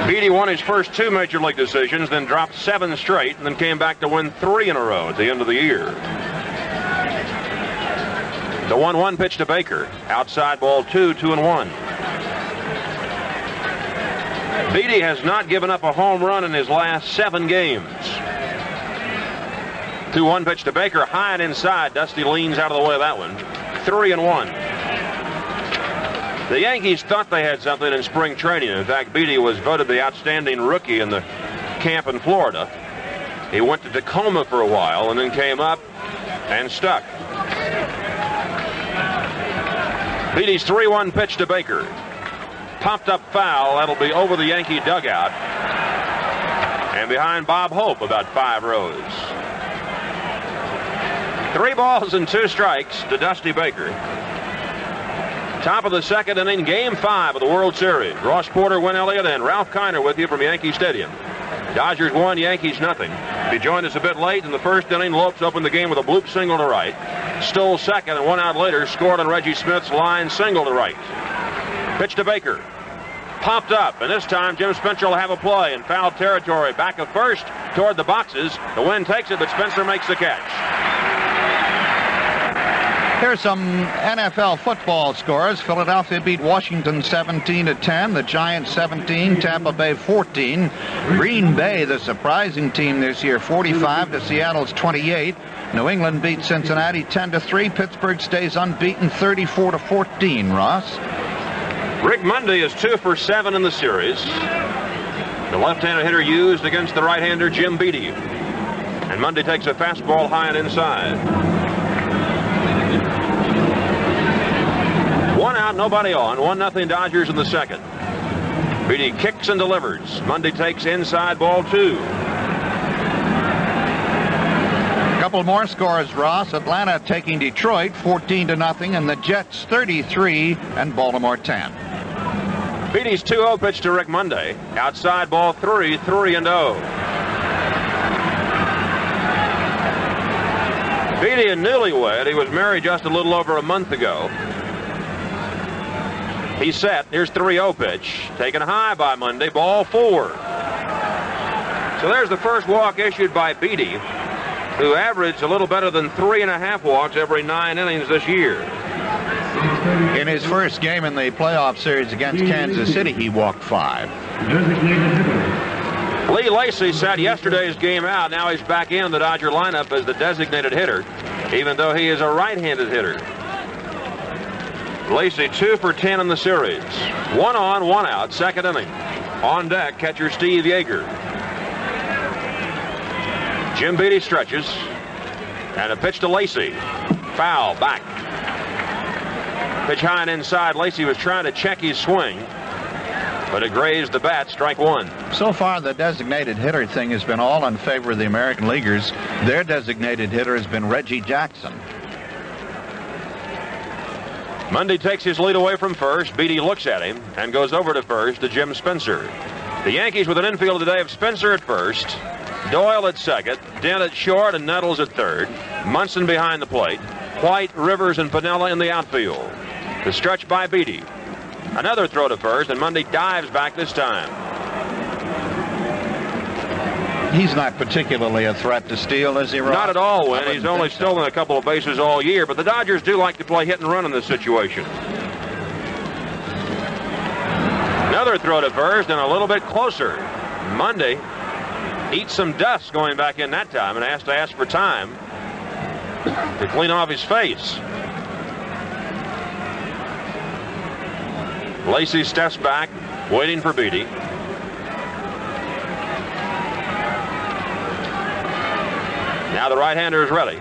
Beattie won his first 2 major league decisions, then dropped 7 straight, and then came back to win 3 in a row at the end of the year. The 1-1 pitch to Baker, outside ball 2, 2-1. Beattie has not given up a home run in his last 7 games. 2-1 pitch to Baker, high and inside. Dusty leans out of the way of that one. 3-1. The Yankees thought they had something in spring training. In fact, Beattie was voted the outstanding rookie in the camp in Florida. He went to Tacoma for a while and then came up and stuck. Beattie's 3-1 pitch to Baker. Popped up foul. That'll be over the Yankee dugout. And behind Bob Hope, about 5 rows. 3 balls and 2 strikes to Dusty Baker. Top of the second inning, Game 5 of the World Series. Ross Porter, Win Elliot, and Ralph Kiner with you from Yankee Stadium. Dodgers 1, Yankees nothing. If you joined us a bit late in the first inning, Lopes opened the game with a bloop single to right. Stole second, and 1 out later scored on Reggie Smith's line single to right. Pitch to Baker. Popped up, and this time Jim Spencer will have a play in foul territory. Back of first toward the boxes. The wind takes it, but Spencer makes the catch. Here's some NFL football scores. Philadelphia beat Washington 17-10. The Giants 17, Tampa Bay 14. Green Bay, the surprising team this year, 45 to Seattle's 28. New England beat Cincinnati 10-3. Pittsburgh stays unbeaten 34-14. Ross. Rick Monday is 2 for 7 in the series. The left-handed hitter used against the right-hander Jim Beattie. And Monday takes a fastball high and inside. 1 out, nobody on. 1-0 Dodgers in the second. Beattie kicks and delivers. Monday takes inside ball 2. Couple more scores, Ross. Atlanta taking Detroit 14-0, and the Jets 33 and Baltimore 10. Beattie's 2-0 pitch to Rick Monday. Outside ball 3, 3-0. Beattie, a newlywed. He was married just a little over a month ago. He's set. Here's 3-0 pitch. Taken high by Monday. Ball 4. So there's the first walk issued by Beattie, who averaged a little better than 3.5 walks every 9 innings this year. In his first game in the playoff series against Kansas City, he walked 5. Lee Lacy sat yesterday's game out. Now he's back in the Dodger lineup as the designated hitter, even though he is a right-handed hitter. Lacy 2 for 10 in the series. 1 on, 1 out, second inning. On deck, catcher Steve Yeager. Jim Beattie stretches. And a pitch to Lacy. Foul, back. Pitch high and inside. Lacy was trying to check his swing, but it grazed the bat, strike 1. So far, the designated hitter thing has been all in favor of the American Leaguers. Their designated hitter has been Reggie Jackson. Monday takes his lead away from first. Beattie looks at him and goes over to first to Jim Spencer. The Yankees with an infield today of Spencer at first, Doyle at second, Dent at short, and Nettles at third. Munson behind the plate. White, Rivers, and Piniella in the outfield. The stretch by Beattie. Another throw to first, and Monday dives back this time. He's not particularly a threat to steal, is he, Ross? Not at all, Win. He's only stolen a couple of bases all year, but the Dodgers do like to play hit and run in this situation. Another throw to first, and a little bit closer. Monday eats some dust going back in that time and has to ask for time to clean off his face. Lacy steps back, waiting for Beattie. Now the right-hander is ready.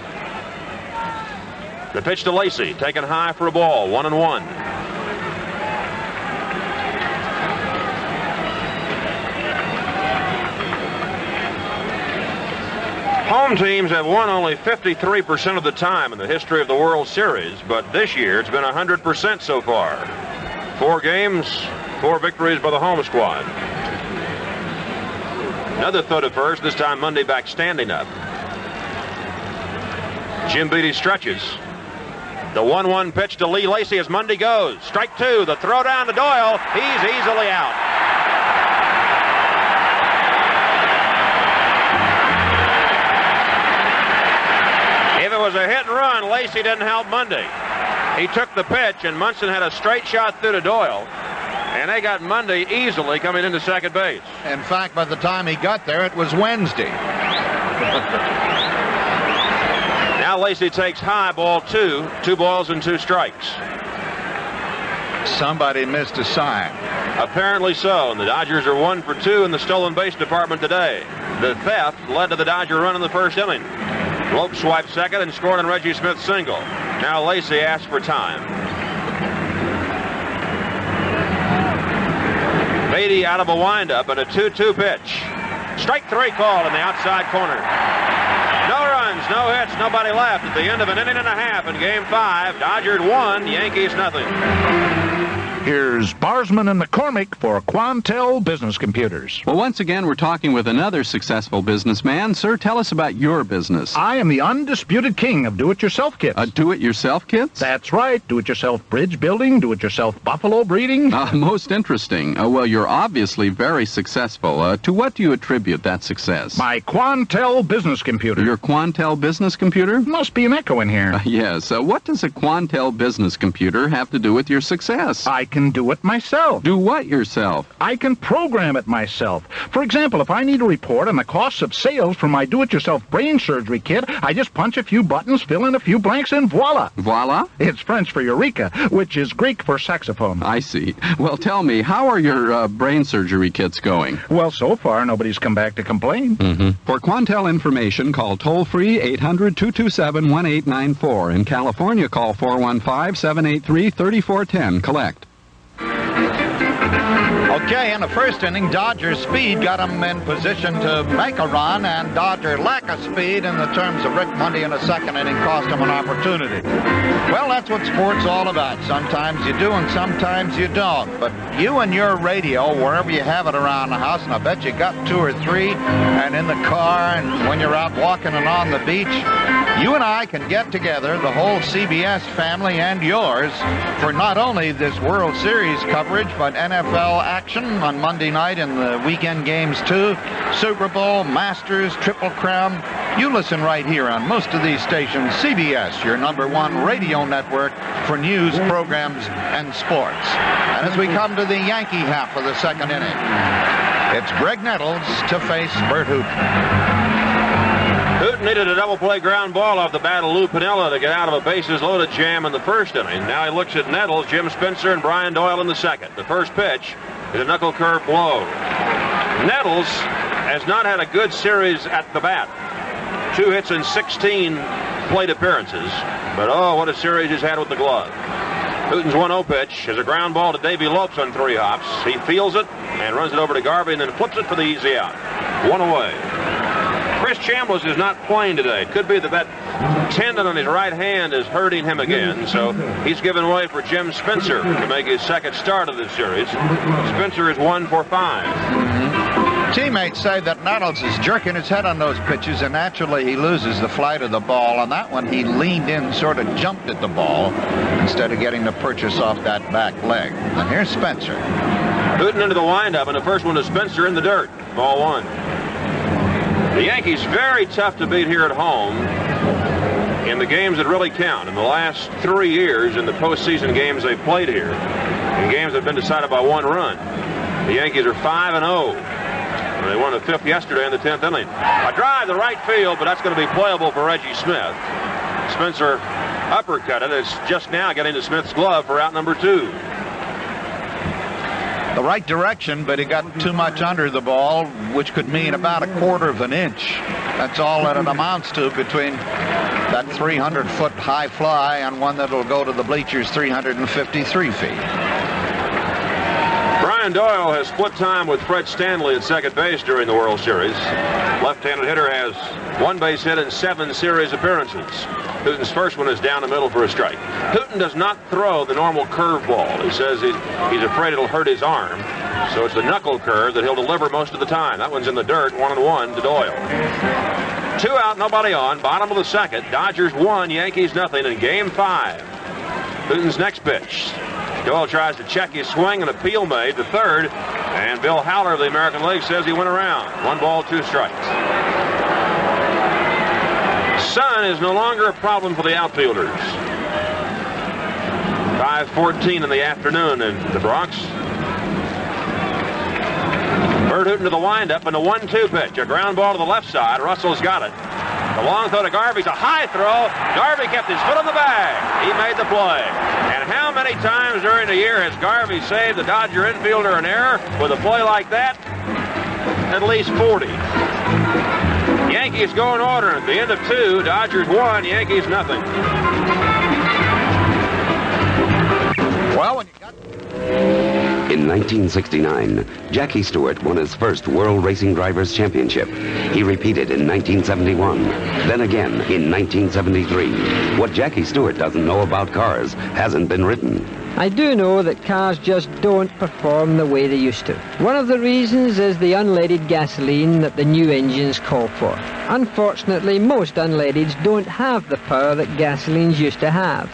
The pitch to Lacy, taken high for a ball, 1-1. Home teams have won only 53% of the time in the history of the World Series, but this year it's been 100% so far. 4 games, 4 victories by the home squad. Another throw to first, this time Monday back standing up. Jim Beattie stretches. The 1-1 pitch to Lee Lacy as Monday goes. Strike 2, the throw down to Doyle. He's easily out. If it was a hit and run, Lacy didn't help Monday. He took the pitch, and Munson had a straight shot through to Doyle. And they got Monday easily coming into second base. In fact, by the time he got there, it was Wednesday. Now Lacy takes high, ball 2, 2 balls and 2 strikes. Somebody missed a sign. Apparently so, and the Dodgers are 1 for 2 in the stolen base department today. The theft led to the Dodger run in the first inning. Lopes swiped second and scored on Reggie Smith's single. Now Lacy asks for time. Beattie out of a windup and a 2-2 pitch. Strike 3 called in the outside corner. No runs, no hits, nobody left at the end of an inning and a half in Game 5. Dodgers 1, Yankees nothing. Here's Barsman and McCormick for Quantel Business Computers. Well, once again, we're talking with another successful businessman. Sir, tell us about your business. I am the undisputed king of do-it-yourself kits. Do-it-yourself kits? That's right. Do-it-yourself bridge building, do-it-yourself buffalo breeding. Most interesting. Well, you're obviously very successful. To what do you attribute that success? My Quantel Business Computer. Your Quantel Business Computer? Must be an echo in here. Yes. What does a Quantel Business Computer have to do with your success? I can do it myself. Do what yourself? I can program it myself. For example, if I need a report on the costs of sales for my do-it-yourself brain surgery kit, I just punch a few buttons, fill in a few blanks, and voila. Voila? It's French for eureka, which is Greek for saxophone. I see. Well, tell me, how are your brain surgery kits going? Well, so far, nobody's come back to complain. For Quantel information, call toll-free 800-227-1894. In California, call 415-783-3410. Collect. Okay, in the first inning, Dodger speed got him in position to make a run, and Dodger lack of speed in the terms of Rick Mundy in the second inning cost him an opportunity. Well, that's what sport's all about. Sometimes you do and sometimes you don't. But you and your radio, wherever you have it around the house, and I bet you got 2 or 3, and in the car, and when you're out walking and on the beach, you and I can get together, the whole CBS family and yours, for not only this World Series coverage, but NFL action on Monday night and the weekend games too, Super Bowl, Masters, Triple Crown. You listen right here on most of these stations. CBS, your #1 radio network for news, programs, and sports. And as we come to the Yankee half of the second inning, it's Greg Nettles to face Bert Hooton. Hooton needed a double-play ground ball off the bat of Lou Piniella to get out of a bases-loaded jam in the first inning. Now he looks at Nettles, Jim Spencer, and Brian Doyle in the second. The first pitch is a knuckle curve blow. Nettles has not had a good series at the bat. 2 hits in 16 plate appearances. But, oh, what a series he's had with the glove. Hooton's 1-0 pitch is a ground ball to Davey Lopes on 3 hops. He feels it and runs it over to Garvey and then flips it for the easy out. 1 away. Chris Chambliss is not playing today. It could be that tendon on his right hand is hurting him again, so he's given way for Jim Spencer to make his second start of this series. Spencer is 1 for 5. Teammates say that Nettles is jerking his head on those pitches, and naturally he loses the flight of the ball. On that one, he leaned in, sort of jumped at the ball, instead of getting the purchase off that back leg. And here's Spencer. Hooton into the windup, and the first one to Spencer in the dirt. Ball 1. The Yankees very tough to beat here at home in the games that really count. In the last 3 years, in the postseason games they've played here, in games that have been decided by 1 run, the Yankees are 5-0. They won the 5th yesterday in the 10th inning. A drive to right field, but that's going to be playable for Reggie Smith. Spencer uppercutted. It's just now getting to Smith's glove for out number 2. The right direction, but he got too much under the ball, which could mean about 1/4 of an inch. That's all that it amounts to between that 300-foot high fly and one that will go to the bleachers 353 feet. Brian Doyle has split time with Fred Stanley at second base during the World Series. Left-handed hitter has 1 base hit in 7 series appearances. Hooton's first one is down the middle for a strike. Hooton does not throw the normal curveball. He says he's afraid it'll hurt his arm. So it's the knuckle curve that he'll deliver most of the time. That one's in the dirt, 1-1 to Doyle. 2 out, nobody on. Bottom of the second. Dodgers 1, Yankees nothing in Game 5. Hooton's next pitch. Doyle tries to check his swing, and appeal made, the third. And Bill Howler of the American League says he went around. 1 ball, 2 strikes. Sun is no longer a problem for the outfielders. 5:14 in the afternoon in the Bronx. Bert Hooton to the windup and a 1-2 pitch. A ground ball to the left side. Russell's got it. The long throw to Garvey's a high throw. Garvey kept his foot on the bag. He made the play. And how many times during the year has Garvey saved the Dodger infielder an error with a play like that? At least 40. Yankees go in order. At the end of 2, Dodgers 1, Yankees nothing. In 1969, Jackie Stewart won his first World Racing Drivers' Championship. He repeated in 1971, then again in 1973. What Jackie Stewart doesn't know about cars hasn't been written. I do know that cars just don't perform the way they used to. One of the reasons is the unleaded gasoline that the new engines call for. Unfortunately, most unleadeds don't have the power that gasolines used to have.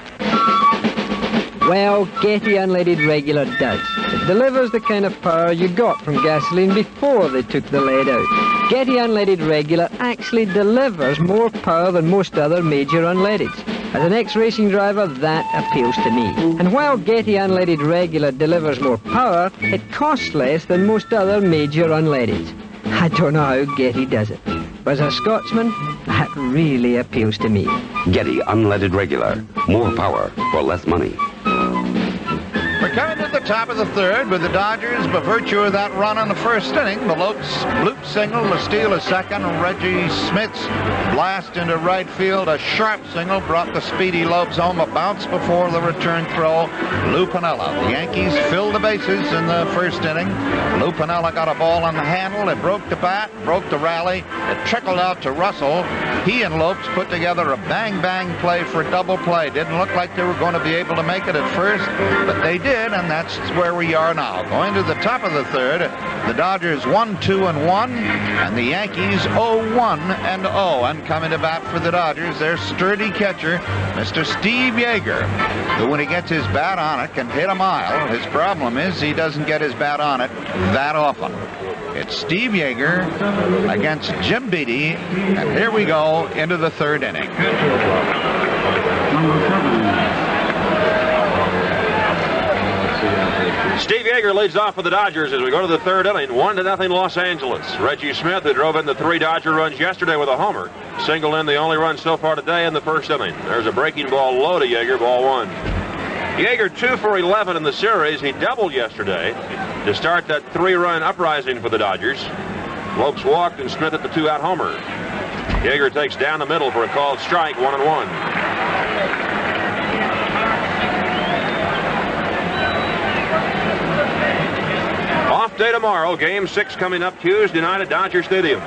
Well, Getty Unleaded Regular does. It delivers the kind of power you got from gasoline before they took the lead out. Getty Unleaded Regular actually delivers more power than most other major unleadeds. As an ex-racing driver, that appeals to me. And while Getty Unleaded Regular delivers more power, it costs less than most other major unleadeds. I don't know how Getty does it. But as a Scotsman, that really appeals to me. Getty Unleaded Regular. More power for less money. We're coming to the top of the third with the Dodgers, by virtue of that run in the first inning. The Lopes bloop single to steal a second. Reggie Smith's blast into right field. A sharp single brought the speedy Lopes home. A bounce before the return throw. Lou Piniella. The Yankees filled the bases in the first inning. Lou Piniella got a ball on the handle. It broke the bat, broke the rally. It trickled out to Russell. He and Lopes put together a bang-bang play for a double play. Didn't look like they were going to be able to make it at first, but they did. And that's where we are now. Going to the top of the third, the Dodgers 1-2-1, and the Yankees 0-1-0. And coming to bat for the Dodgers, their sturdy catcher, Mr. Steve Yeager, who when he gets his bat on it can hit a mile. His problem is he doesn't get his bat on it that often. It's Steve Yeager against Jim Beattie, and here we go into the third inning. Steve Yeager leads off for the Dodgers as we go to the third inning. 1-0 Los Angeles. Reggie Smith, who drove in the 3 Dodger runs yesterday with a homer, singled in the only run so far today in the first inning. There's a breaking ball low to Yeager, ball 1. Yeager 2 for 11 in the series. He doubled yesterday to start that 3-run uprising for the Dodgers. Lopes walked and Smith at the 2-out homer. Yeager takes down the middle for a called strike, 1-1. Off day tomorrow, Game 6 coming up Tuesday night at Dodger Stadium.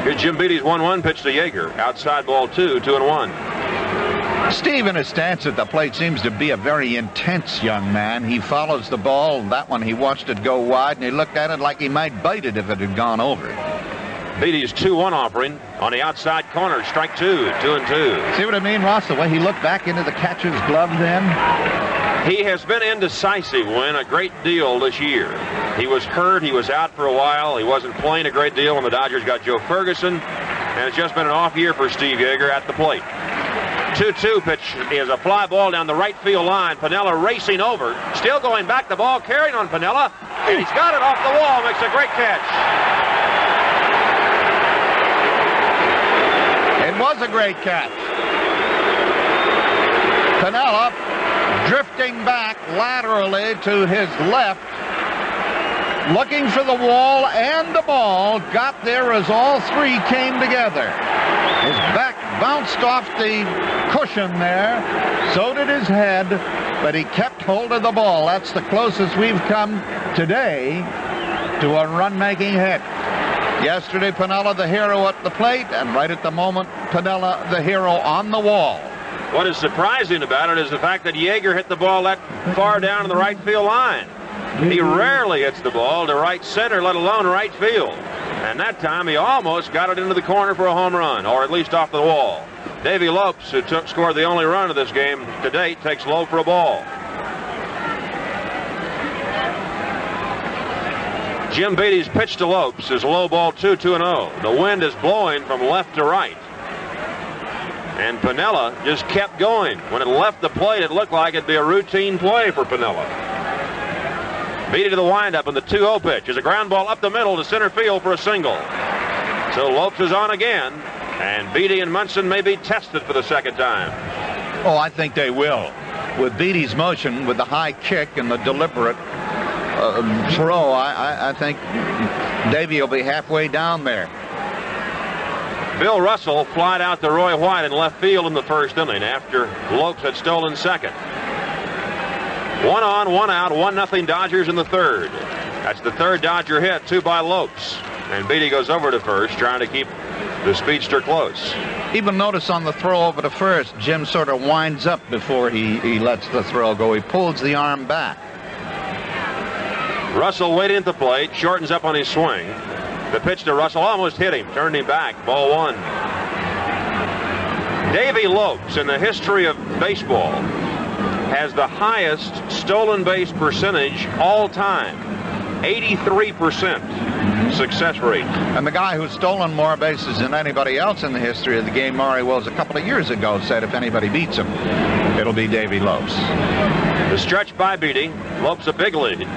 Here's Jim Beattie's 1-1 pitch to Yeager. Outside ball 2, 2-1. Steve in his stance at the plate seems to be a very intense young man. He follows the ball. That one he watched it go wide, and he looked at it like he might bite it if it had gone over. Beattie's 2-1 offering on the outside corner. Strike 2, 2-2. See what I mean, Ross? The way he looked back into the catcher's glove then? He has been indecisive, Win, a great deal this year. He was hurt. He was out for a while. He wasn't playing a great deal when the Dodgers got Joe Ferguson. And it's just been an off year for Steve Yeager at the plate. 2-2 pitch is a fly ball down the right field line. Piniella racing over. Still going back. The ball carrying on Piniella. And he's got it off the wall. Makes a great catch. It was a great catch. Piniella drifting back laterally to his left, looking for the wall and the ball, got there as all three came together. His back bounced off the cushion there, so did his head, but he kept hold of the ball. That's the closest we've come today to a run-making hit. Yesterday, Piniella the hero at the plate, and right at the moment, Piniella the hero on the wall. What is surprising about it is the fact that Yeager hit the ball that far down in the right field line. He rarely hits the ball to right center, let alone right field. And that time he almost got it into the corner for a home run, or at least off the wall. Davey Lopes, who scored the only run of this game to date, takes low for a ball. Jim Beattie's pitch to Lopes is low ball 2, 2-0. The wind is blowing from left to right. And Piniella just kept going. When it left the plate, it looked like it'd be a routine play for Piniella. Beattie to the windup, and the 2-0 pitch is a ground ball up the middle to center field for a single. So Lopes is on again, and Beattie and Munson may be tested for the second time. Oh, I think they will. With Beattie's motion, with the high kick and the deliberate throw, I think Davey will be halfway down there. Bill Russell flied out to Roy White in left field in the first inning after Lopes had stolen second. 1 on, 1 out, 1-0 Dodgers in the third. That's the third Dodger hit, 2 by Lopes. And Beatty goes over to first, trying to keep the speedster close. Even notice on the throw over to first, Jim sort of winds up before he lets the throw go. He pulls the arm back. Russell waiting at the plate, shortens up on his swing. The pitch to Russell almost hit him, turned him back, ball 1. Davy Lopes, in the history of baseball, has the highest stolen base percentage all time, 83% success rate. And the guy who's stolen more bases than anybody else in the history of the game, Maury Wills, a couple of years ago said if anybody beats him, it'll be Davy Lopes. The stretch by Beatty. Lopes a big lead.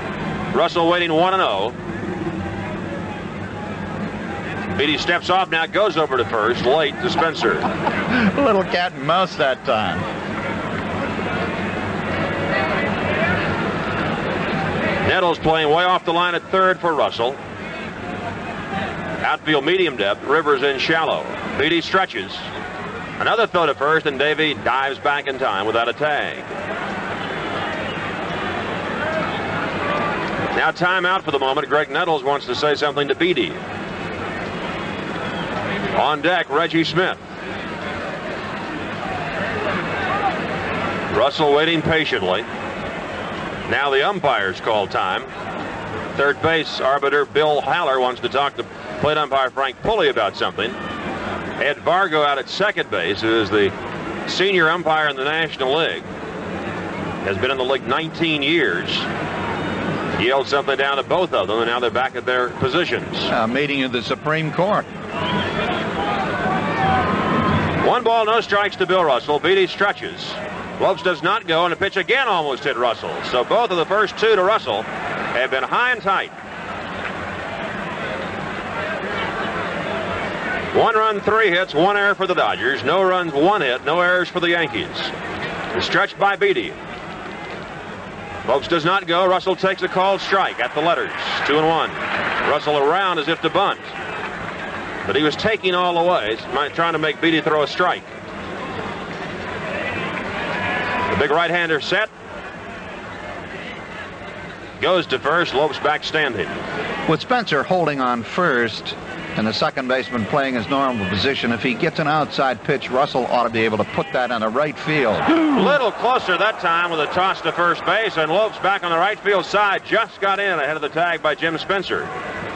Russell waiting 1-0. Beatty steps off now, goes over to first, late to Spencer. A little cat and mouse that time. Nettles playing way off the line at third for Russell. Outfield medium depth, Rivers in shallow. Beatty stretches. Another throw to first, and Davy dives back in time without a tag. Now timeout for the moment. Greg Nettles wants to say something to Beatty. On deck, Reggie Smith. Russell waiting patiently. Now the umpires call time. Third base arbiter Bill Haller wants to talk to plate umpire Frank Pulley about something. Ed Vargo out at second base, who is the senior umpire in the National League, has been in the league 19 years. Yelled something down to both of them, and now they're back at their positions. A meeting of the Supreme Court. 1 ball, no strikes to Bill Russell. Beatty stretches. Lopes does not go, and the pitch again almost hit Russell. So both of the first 2 to Russell have been high and tight. 1 run, 3 hits, 1 error for the Dodgers. No runs, 1 hit, no errors for the Yankees. The stretch by Beatty. Lopes does not go. Russell takes a called strike at the letters. 2-1. Russell around as if to bunt. But he was taking all the way, trying to make Beatty throw a strike. The big right-hander set. Goes to first. Lopes back standing. With Spencer holding on first and the second baseman playing his normal position, if he gets an outside pitch, Russell ought to be able to put that in the right field. A little closer that time with a toss to first base, and Lopes back on the right field side just got in ahead of the tag by Jim Spencer.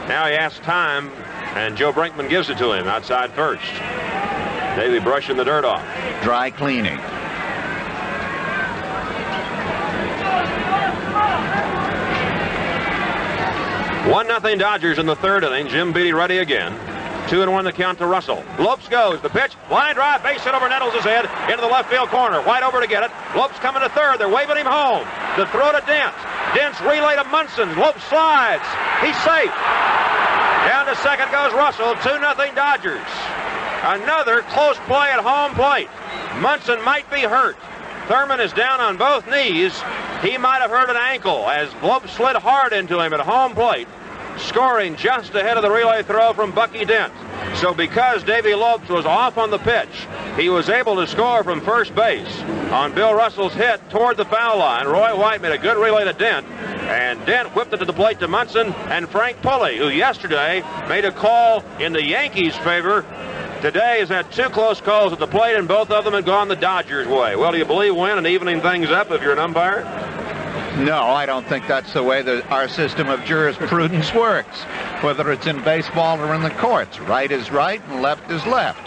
Now he asks time, and Joe Brinkman gives it to him outside first. Davey brushing the dirt off. Dry cleaning. One 1-0 Dodgers in the third inning. Jim Beatty ready again. 2-1 the count to Russell. Lopes goes. The pitch. Line drive. Base hit over Nettles' head. Into the left field corner. White over to get it. Lopes coming to third. They're waving him home. The throw to Dent. Dent's relay to Munson. Lopes slides. He's safe. Down to second goes Russell. 2-0 Dodgers. Another close play at home plate. Munson might be hurt. Thurman is down on both knees. He might have hurt an ankle as Lopes slid hard into him at home plate, scoring just ahead of the relay throw from Bucky Dent. So because Davy Lopes was off on the pitch, he was able to score from first base on Bill Russell's hit toward the foul line. Roy White made a good relay to Dent, and Dent whipped it to the plate to Munson and Frank Pulley, who yesterday made a call in the Yankees' favor. Today has had 2 close calls at the plate, and both of them have gone the Dodgers' way. Well, do you believe win and evening things up if you're an umpire? No, I don't think that's the way that our system of jurisprudence works, whether it's in baseball or in the courts. Right is right and left is left.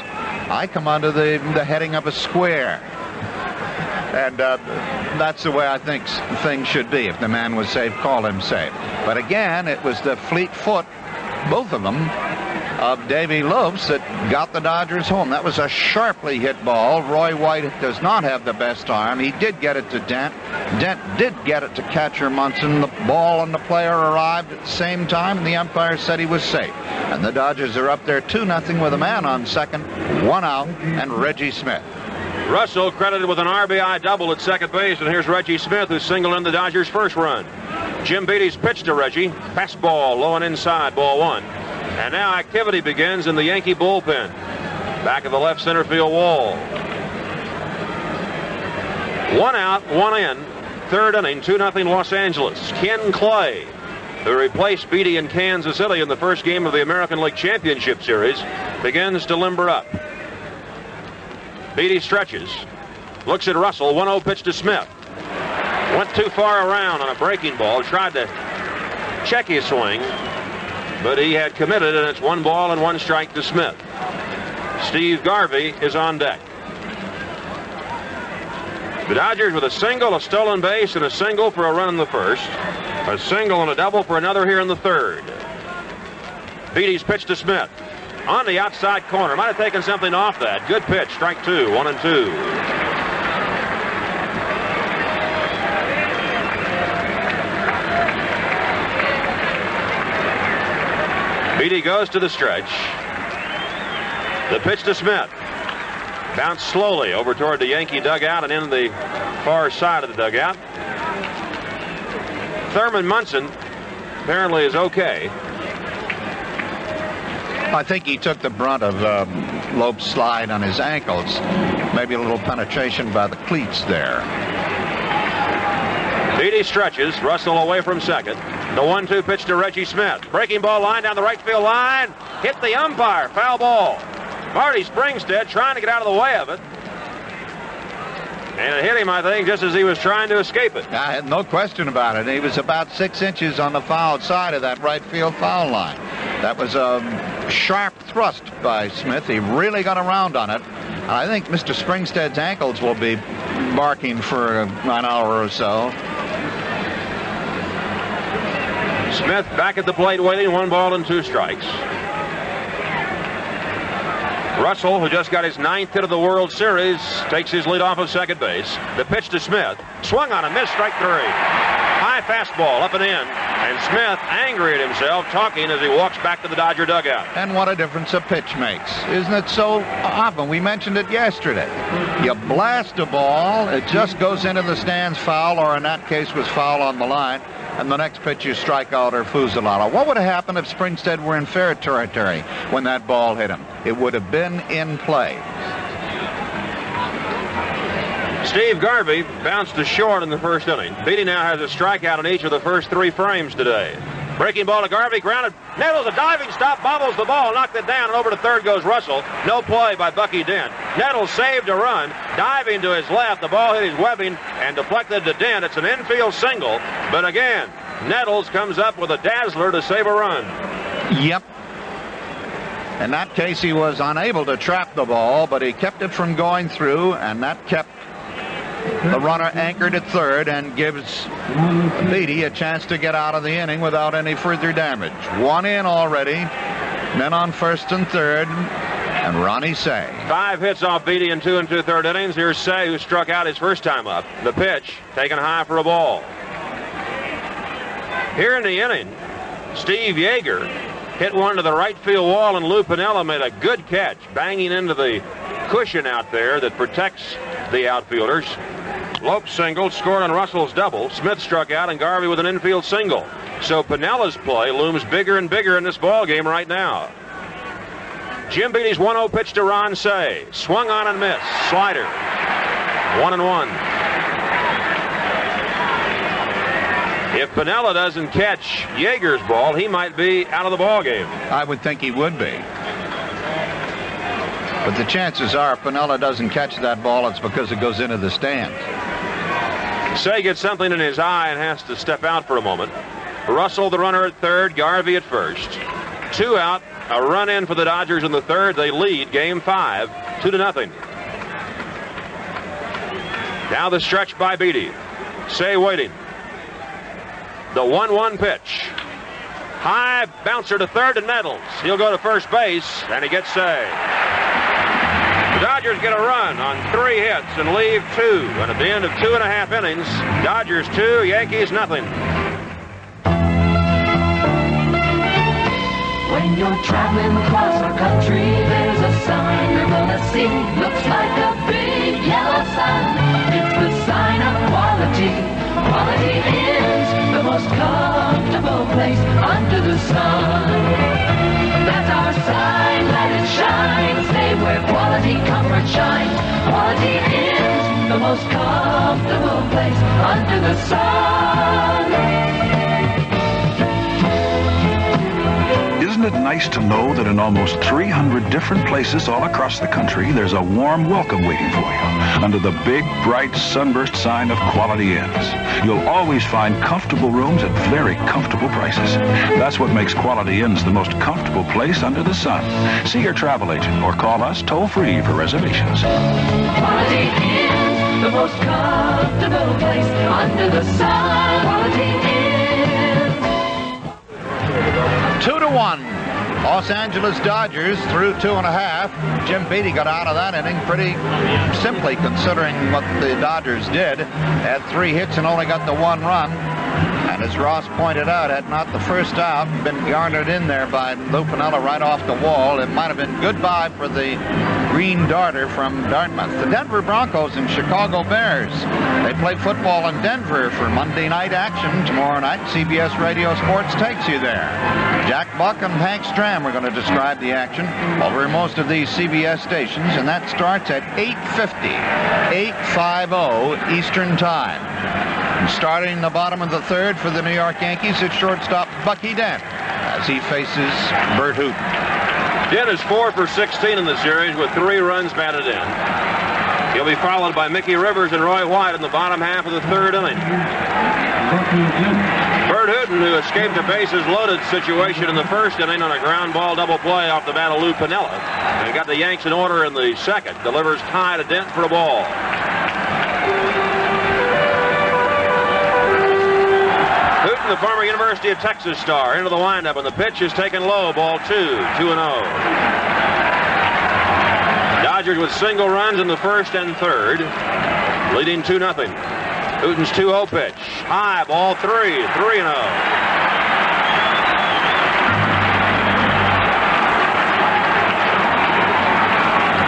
I come under the heading of a square. And that's the way I think things should be. If the man was safe, call him safe. But again, it was the fleet foot, both of them, of Davy Lopes that got the Dodgers home. That was a sharply hit ball. Roy White does not have the best arm. He did get it to Dent. Dent did get it to catcher Munson. The ball and the player arrived at the same time, and the umpire said he was safe. And the Dodgers are up there 2-0 with a man on second, 1 out, and Reggie Smith. Russell credited with an RBI double at second base, and here's Reggie Smith, who singled in the Dodgers' first run. Jim Beatty's pitch to Reggie. Fastball, low and inside, ball 1. And now activity begins in the Yankee bullpen. Back of the left center field wall. 1 out, 1 in. third inning, 2-0 Los Angeles. Ken Clay, who replaced Beatty in Kansas City in the first game of the American League Championship Series, begins to limber up. Beatty stretches, looks at Russell, 1-0 pitch to Smith. Went too far around on a breaking ball, tried to check his swing, but he had committed, and it's 1 ball and 1 strike to Smith. Steve Garvey is on deck. The Dodgers with a single, a stolen base, and a single for a run in the first. A single and a double for another here in the third. Beatty's pitch to Smith. On the outside corner. Might have taken something off that. Good pitch. Strike 2. 1-2. Beatty goes to the stretch. The pitch to Smith. Bounced slowly over toward the Yankee dugout and into the far side of the dugout. Thurman Munson apparently is okay. I think he took the brunt of Lope's slide on his ankles. Maybe a little penetration by the cleats there. Beatty stretches. Russell away from second. The 1-2 pitch to Reggie Smith. Breaking ball line down the right field line. Hit the umpire. Foul ball. Marty Springstead trying to get out of the way of it. And it hit him, I think, just as he was trying to escape it. I had no question about it. He was about 6 inches on the foul side of that right field foul line. That was a sharp thrust by Smith. He really got around on it. I think Mr. Springstead's ankles will be barking for an hour or so. Smith back at the plate waiting. 1 ball and 2 strikes. Russell, who just got his 9th hit of the World Series, takes his lead off of second base. The pitch to Smith. Swung on a miss, strike 3. High fastball up and in. And Smith angry at himself, talking as he walks back to the Dodger dugout. And what a difference a pitch makes. Isn't it so often? We mentioned it yesterday. You blast a ball, it just goes into the stands foul, or in that case was foul on the line. And the next pitch you strike out or Fusilala. What would have happened if Springstead were in fair territory when that ball hit him? It would have been in play. Steve Garvey bounced to short in the first inning. Beatty now has a strikeout in each of the first 3 frames today. Breaking ball to Garvey, grounded. Nettles, a diving stop, bobbles the ball, knocked it down, and over to third goes Russell. No play by Bucky Dent. Nettles saved a run, diving to his left. The ball hit his webbing and deflected to Dent. It's an infield single, but again, Nettles comes up with a dazzler to save a run. Yep. In that case, he was unable to trap the ball, but he kept it from going through, and that kept the runner anchored at third and gives Beatty a chance to get out of the inning without any further damage. 1 in already. Men on first and third. And Ronnie Say. 5 hits off Beatty in 2 2/3 innings. Here's Say, who struck out his first time up. The pitch taken high for a ball. Here in the inning, Steve Yeager hit one to the right field wall, and Lou Piniella made a good catch, banging into the cushion out there that protects the outfielders. Lope singled, scored on Russell's double. Smith struck out, and Garvey with an infield single. So Pinella's play looms bigger and bigger in this ball game right now. Jim Beatty's 1-0 pitch to Ron Say. Swung on and missed. Slider. 1-1. If Piniella doesn't catch Yeager's ball, he might be out of the ball game. I would think he would be. But the chances are if Piniella doesn't catch that ball, it's because it goes into the stand. Say gets something in his eye and has to step out for a moment. Russell, the runner, at third. Garvey at first. 2 out. A run in for the Dodgers in the third. They lead game 5, 2-0. Now the stretch by Beatty. Say waiting. The 1-1 pitch. High bouncer to third to Nettles. He'll go to first base, and he gets Say. The Dodgers get a run on 3 hits and leave 2. And at the end of 2.5 innings, Dodgers 2, Yankees nothing. When you're traveling across our country, there's a sign you're gonna see. Looks like a big yellow sign. It's the sign of quality. Quality is the most comfortable place under the sun. That's our sign, let it shine. Say where quality, comfort shine. Quality is the the most comfortable place under the sun. Isn't it nice to know that in almost 300 different places all across the country, there's a warm welcome waiting for you under the big, bright, sunburst sign of Quality Inns. You'll always find comfortable rooms at very comfortable prices. That's what makes Quality Inns the most comfortable place under the sun. See your travel agent or call us toll-free for reservations. Quality Inns, the most comfortable place under the sun. Quality Inns. 2-1. Los Angeles Dodgers through 2.5. Jim Beattie got out of that inning pretty simply, considering what the Dodgers did. Had 3 hits and only got the 1 run. And as Ross pointed out, had not the first out been garnered in there by Lou Piniella right off the wall, it might have been goodbye for the Green Darter from Dartmouth. The Denver Broncos and Chicago Bears. They play football in Denver for Monday night action tomorrow night. CBS Radio Sports takes you there. Jack Buck and Hank Stram are going to describe the action over most of these CBS stations, and that starts at 8:50 Eastern Time. And starting the bottom of the third for the New York Yankees, it's shortstop Bucky Dent as he faces Bert Hooton. Dent is 4 for 16 in the series with 3 runs batted in. He'll be followed by Mickey Rivers and Roy White in the bottom half of the third inning. Bert Hooton, who escaped a bases-loaded situation in the first inning on a ground ball double play off the bat of Lou Piniella, and got the Yanks in order in the second, delivers high to Dent for a ball. Hooton, the former University of Texas star, into the windup, and the pitch is taken low, ball 2-0. Dodgers with single runs in the first and third, leading 2-0. Hooton's 2-0 pitch. High, ball 3-0.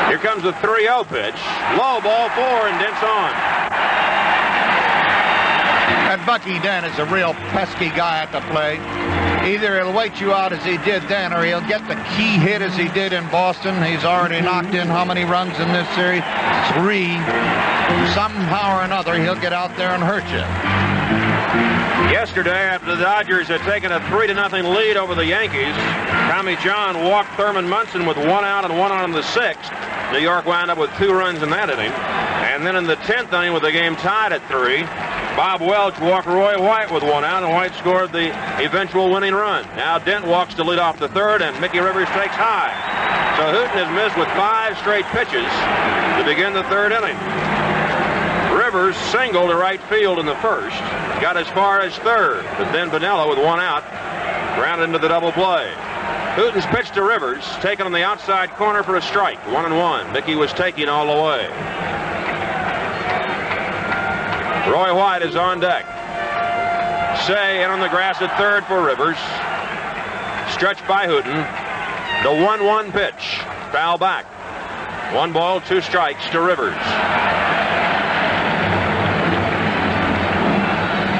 Here comes the 3-0 pitch. Low, ball 4, and Dent's on. And Bucky Dent is a real pesky guy at the plate. Either he'll wait you out as he did then, or he'll get the key hit as he did in Boston. He's already knocked in how many runs in this series? 3. Somehow or another, he'll get out there and hurt you. Yesterday, after the Dodgers had taken a 3-0 lead over the Yankees, Tommy John walked Thurman Munson with 1 out and 1 on in the 6th. New York wound up with 2 runs in that inning. And then in the 10th inning, with the game tied at 3, Bob Welch walked Roy White with 1 out, and White scored the eventual winning run. Now Dent walks to lead off the third, and Mickey Rivers takes high. So Hooton has missed with 5 straight pitches to begin the third inning. Rivers singled to right field in the first, got as far as third, but then Piniella with 1 out grounded into the double play. Hooton's pitch to Rivers, taken on the outside corner for a strike, 1-1. Mickey was taking all the way. Roy White is on deck. Say in on the grass at third for Rivers. Stretched by Hooton. The 1-1 pitch. Foul back. 1 ball, 2 strikes to Rivers.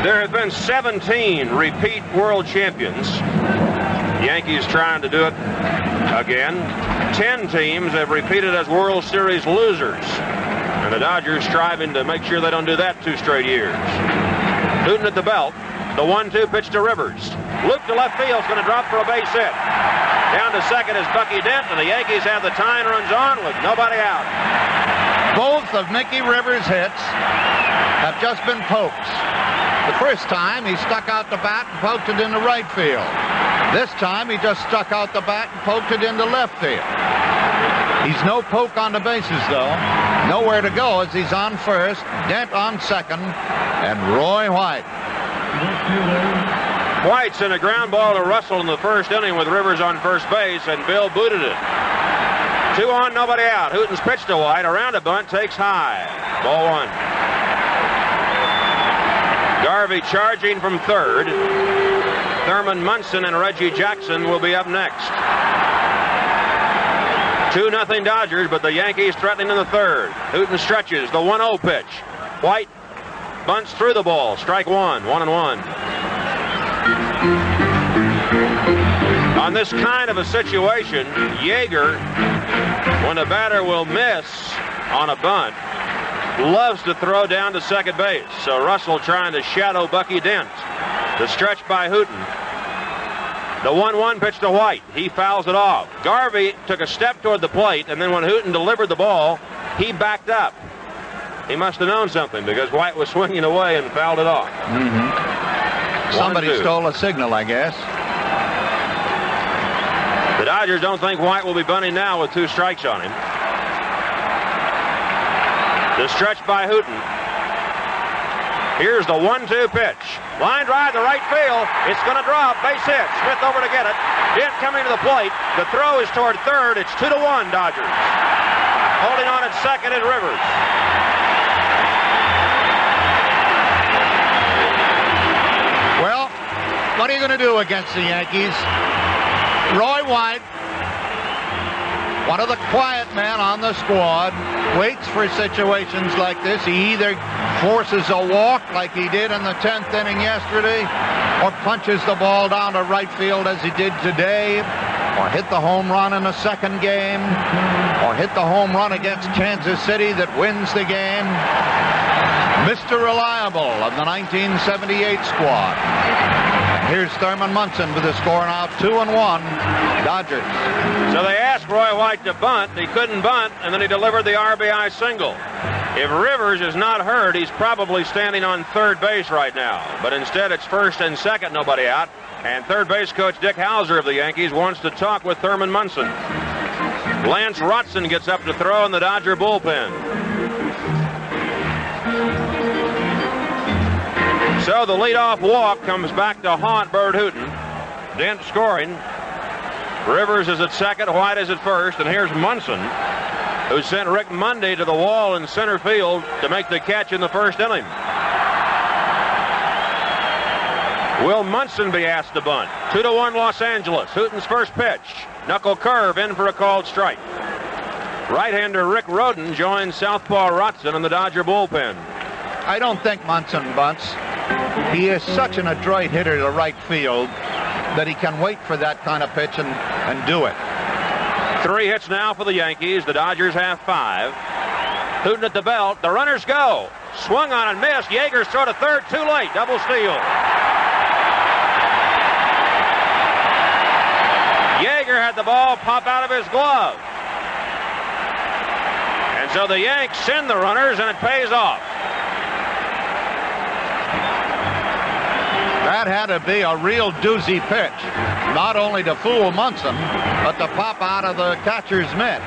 There have been 17 repeat world champions. Yankees trying to do it again. 10 teams have repeated as World Series losers. And the Dodgers striving to make sure they don't do that 2 straight years. Hooton at the belt. The 1-2 pitch to Rivers. Loop to left field. Is going to drop for a base hit. Down to second is Bucky Dent, and the Yankees have the tying runs on with nobody out. Both of Mickey Rivers' hits have just been pokes. The first time, he stuck out the bat and poked it into right field. This time, he just stuck out the bat and poked it into left field. He's no poke on the bases, though. Nowhere to go as he's on first, Dent on second, and Roy White. White sent a ground ball to Russell in the first inning with Rivers on first base, and Bill booted it. 2 on, nobody out. Hooton's pitch to White. Around a bunt, takes high. Ball 1. Garvey charging from third. Thurman Munson and Reggie Jackson will be up next. 2-0 Dodgers, but the Yankees threatening in the third. Hooton stretches the 1-0 pitch. White bunts through the ball. Strike 1, 1-1. On this kind of a situation, Yeager, when the batter will miss on a bunt, loves to throw down to second base. So Russell trying to shadow Bucky Dent. The stretch by Hooten. The 1-1 pitch to White. He fouls it off. Garvey took a step toward the plate, and then when Hooten delivered the ball, he backed up. He must have known something because White was swinging away and fouled it off. Somebody stole a signal, I guess. The Dodgers don't think White will be bunting now with 2 strikes on him. The stretch by Hooten. Here's the 1-2 pitch. Line drive to right field. It's going to drop. Base hit. Smith over to get it. Dent coming to the plate. The throw is toward third. It's 2-1 Dodgers. Holding on at second is Rivers. Well, what are you going to do against the Yankees? Roy White, one of the quiet men on the squad, waits for situations like this. He either forces a walk like he did in the 10th inning yesterday, or punches the ball down to right field as he did today, or hit the home run in the second game, or hit the home run against Kansas City that wins the game. Mr. Reliable of the 1978 squad. Here's Thurman Munson with the score now, 2-1, Dodgers. So they asked Roy White to bunt. He couldn't bunt, and then he delivered the RBI single. If Rivers is not hurt, he's probably standing on third base right now. But instead, it's first and second, nobody out. And third base coach Dick Hauser of the Yankees wants to talk with Thurman Munson. Lance Rotson gets up to throw in the Dodger bullpen. So the leadoff walk comes back to haunt Bert Hooten. Dent scoring. Rivers is at second, White is at first, and here's Munson, who sent Rick Monday to the wall in center field to make the catch in the first inning. Will Munson be asked to bunt? 2-1 Los Angeles. Hooten's first pitch. Knuckle curve in for a called strike. Right-hander Rick Roden joins southpaw Rotson in the Dodger bullpen. I don't think Munson bunts. He is such an adroit hitter to right field that he can wait for that kind of pitch and do it. 3 hits now for the Yankees. The Dodgers have 5. Hooten at the belt. The runners go. Swung on and missed. Yeager's throw to third. Too late. Double steal. Yeager had the ball pop out of his glove. And so the Yanks send the runners, and it pays off. That had to be a real doozy pitch, not only to fool Munson, but to pop out of the catcher's mitt.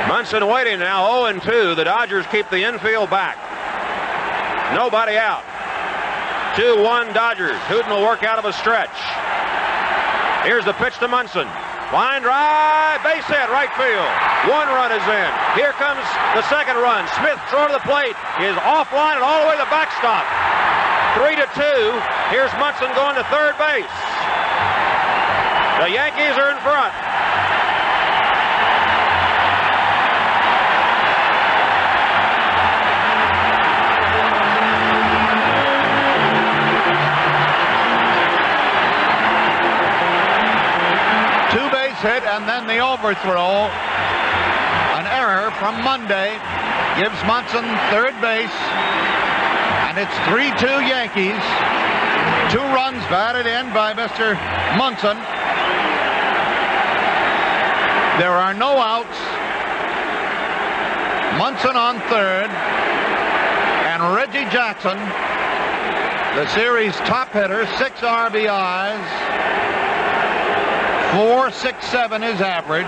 Munson waiting now, 0-2. The Dodgers keep the infield back. Nobody out. 2-1 Dodgers. Hooten will work out of a stretch. Here's the pitch to Munson. Line drive, base hit, right field. 1 run is in. Here comes the second run. Smith, throw to the plate, is offline and all the way to the backstop. 3-2. Here's Munson going to third base. The Yankees are in front. Hit and then the overthrow. An error from Monday gives Munson third base, and it's 3-2 Yankees. 2 runs batted in by Mr. Munson. There are no outs. Munson on third, and Reggie Jackson, the series top hitter, 6 RBIs. 4.67 is average.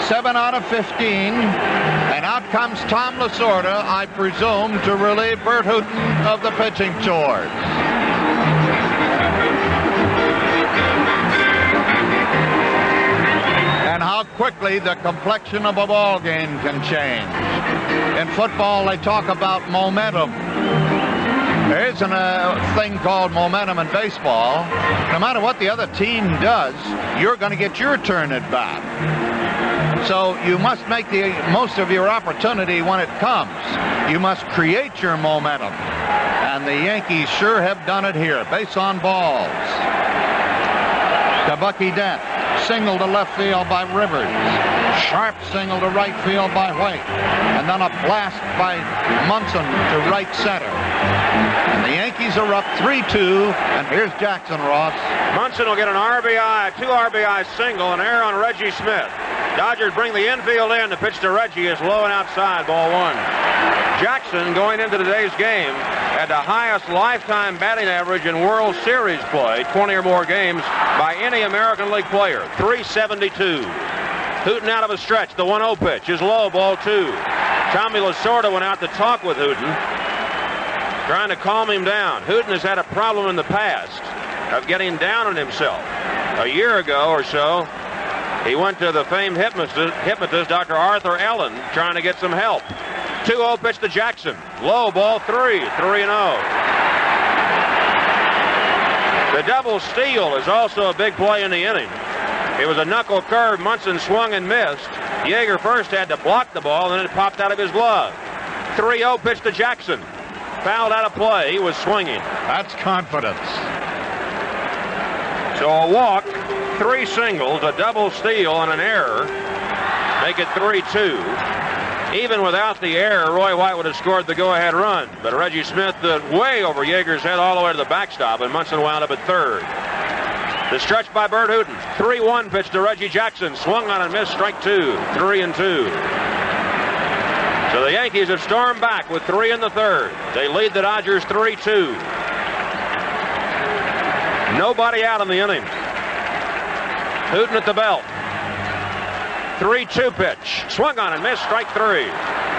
7 out of 15. And out comes Tom Lasorda, I presume, to relieve Bert Hooten of the pitching chores. And how quickly the complexion of a ball game can change. In football, they talk about momentum. There isn't a thing called momentum in baseball. No matter what the other team does, you're going to get your turn at bat. So you must make the most of your opportunity when it comes. You must create your momentum. And the Yankees sure have done it here. Base on balls. To Bucky Dent. Single to left field by Rivers. Sharp single to right field by White. And then a blast by Munson to right center. And the Yankees are up 3-2. And here's Jackson, Ross. Munson will get an RBI, 2 RBI single, an error on Reggie Smith. Dodgers bring the infield in. The pitch to Reggie is low and outside, ball 1. Jackson, going into today's game, had the highest lifetime batting average in World Series play, 20 or more games, by any American League player, 372. Hooten out of a stretch. The 1-0 pitch is low, ball 2. Tommy Lasorda went out to talk with Hooten, trying to calm him down. Hooten has had a problem in the past of getting down on himself. A year ago or so, he went to the famed hypnotist Dr. Arthur Ellen, trying to get some help. 2-0 pitch to Jackson. Low, ball 3, 3-0. The double steal is also a big play in the inning. It was a knuckle curve. Munson swung and missed. Yeager first had to block the ball, and then it popped out of his glove. 3-0 pitch to Jackson. Fouled out of play. He was swinging. That's confidence. So a walk, 3 singles, a double steal, and an error make it 3-2. Even without the error, Roy White would have scored the go-ahead run. But Reggie Smith way over Yeager's head all the way to the backstop, and Munson wound up at third. The stretch by Bert Hooten. 3-1 pitch to Reggie Jackson. Swung on and missed, strike 2. 3-2. So the Yankees have stormed back with 3 in the third. They lead the Dodgers 3-2. Nobody out in the inning. Hooten at the belt. 3-2 pitch. Swung on and missed, strike 3.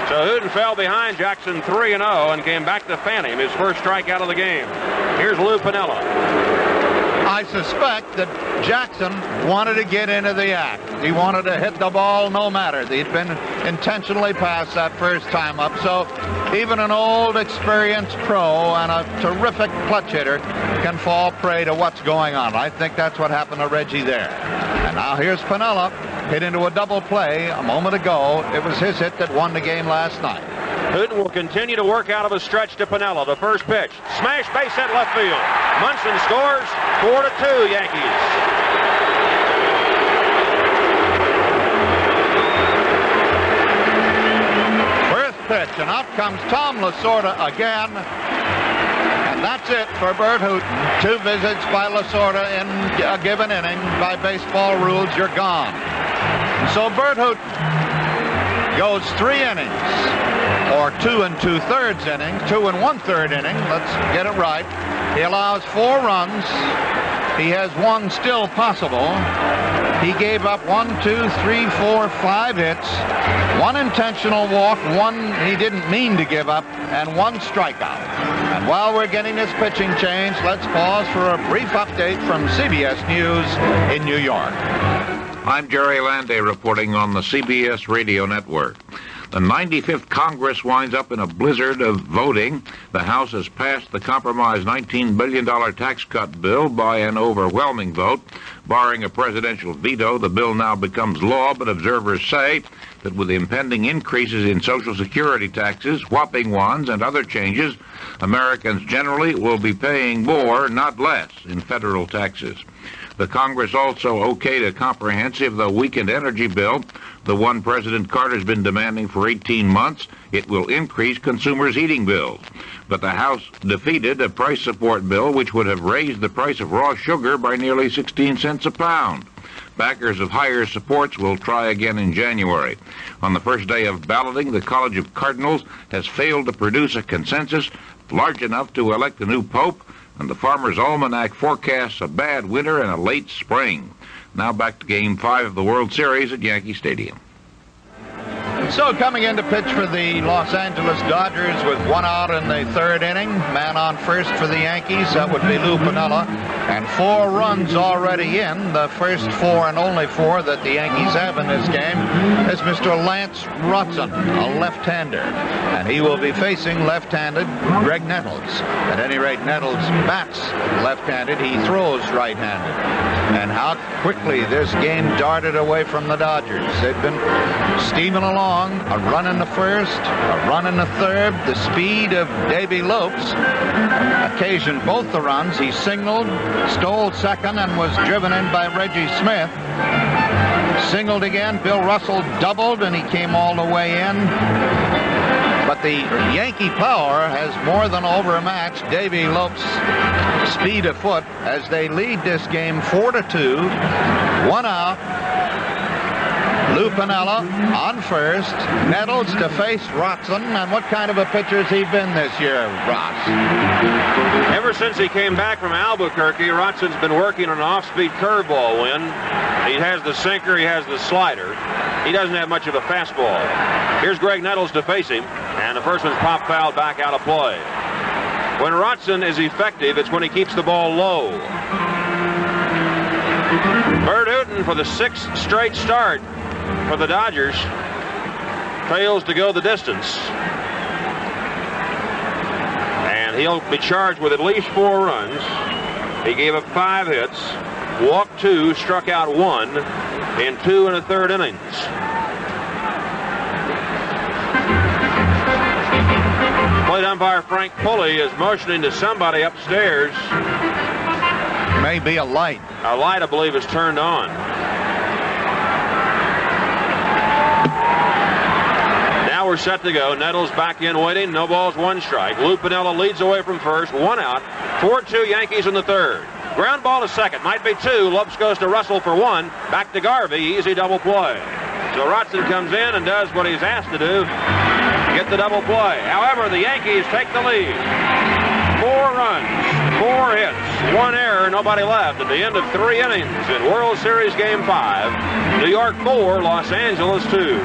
So Hooten fell behind Jackson 3-0 and came back to fan him, his first strikeout of the game. Here's Lou Piniella. I suspect that Jackson wanted to get into the act. He wanted to hit the ball no matter. He'd been intentionally past that first time up. So even an old, experienced pro and a terrific clutch hitter can fall prey to what's going on. I think that's what happened to Reggie there. And now here's Piniella, hit into a double play a moment ago. It was his hit that won the game last night. Hooten will continue to work out of a stretch to Piniella. The first pitch. Smash base hit left field. Munson scores. 4-2 Yankees. First pitch, and out comes Tom Lasorda again. And that's it for Bert Hooten. 2 visits by Lasorda in a given inning. By baseball rules, you're gone. So Bert Hooten goes 3 innings, or 2 2/3 innings, 2 1/3 inning. Let's get it right. He allows 4 runs. He has 1 still possible. He gave up 1, 2, 3, 4, 5 hits, 1 intentional walk, 1 he didn't mean to give up, and 1 strikeout. And while we're getting this pitching change, let's pause for a brief update from CBS News in New York. I'm Jerry Landay reporting on the CBS Radio Network. The 95th Congress winds up in a blizzard of voting. The House has passed the compromise $19 billion tax cut bill by an overwhelming vote. Barring a presidential veto, the bill now becomes law, but observers say that with impending increases in Social Security taxes, whopping ones, and other changes, Americans generally will be paying more, not less, in federal taxes. The Congress also okayed a comprehensive, though weakened, energy bill, the one President Carter's been demanding for 18 months. It will increase consumers' heating bills. But the House defeated a price support bill which would have raised the price of raw sugar by nearly 16 cents a pound. Backers of higher supports will try again in January. On the first day of balloting, the College of Cardinals has failed to produce a consensus large enough to elect a new pope, and the Farmer's Almanac forecasts a bad winter and a late spring. Now back to Game 5 of the World Series at Yankee Stadium. So coming in to pitch for the Los Angeles Dodgers with 1 out in the 3rd inning. Man on first for the Yankees, that would be Lou Piniella. And 4 runs already in. The first 4 and only 4 that the Yankees have in this game is Mr. Lance Rotson, a left-hander. And he will be facing left-handed Greg Nettles. At any rate, Nettles bats left-handed. He throws right-handed. And how quickly this game darted away from the Dodgers. They've been steaming along. A run in the first, a run in the third. The speed of Davy Lopes occasioned both the runs. He singled, stole second, and was driven in by Reggie Smith. singled again. Bill Russell doubled, and he came all the way in. But the Yankee power has more than overmatched Davy Lopes' speed of foot as they lead this game 4-2. 1 out. Lou Piniella on first. Nettles to face Rotson. And what kind of a pitcher has he been this year, Ross? Ever since he came back from Albuquerque, Rotson's been working on an off-speed curveball win. He has the sinker, he has the slider. He doesn't have much of a fastball. Here's Greg Nettles to face him, and the first one's pop fouled back out of play. When Rotson is effective, it's when he keeps the ball low. Bert Hooton, for the 6th straight start for the Dodgers, fails to go the distance. And he'll be charged with at least 4 runs. He gave up 5 hits, walked 2, struck out 1 in 2 1/3 innings. Plate umpire Frank Pulley is motioning to somebody upstairs. Maybe a light. A light, I believe, is turned on. Now we're set to go. Nettles back in waiting. No balls, 1 strike. Lou Piniella leads away from first. 1 out. 4-2 Yankees in the 3rd. Ground ball to second. Might be 2. Lopes goes to Russell for 1. Back to Garvey. Easy double play. So Rotson comes in and does what he's asked to do. Get the double play. However, the Yankees take the lead. 4 runs, 4 hits, 1 error, nobody left at the end of 3 innings in World Series Game 5. New York 4, Los Angeles 2.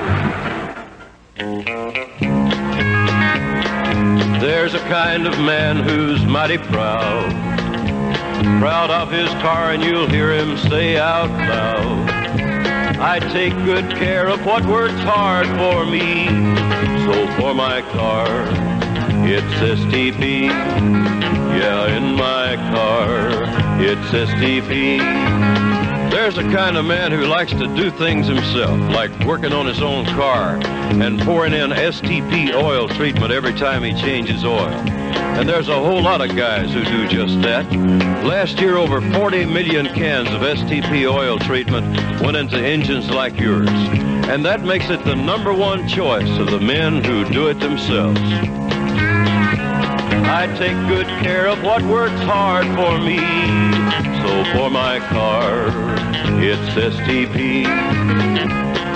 There's a kind of man who's mighty proud of his car, and you'll hear him say out loud, I take good care of what works hard for me. So for my car, it's STP. Yeah, in my car, it's STP. There's a kind of man who likes to do things himself, like working on his own car and pouring in STP oil treatment every time he changes oil. And there's a whole lot of guys who do just that. Last year, over 40 million cans of STP oil treatment went into engines like yours. And that makes it the #1 choice of the men who do it themselves. I take good care of what works hard for me. So for my car, it's STP.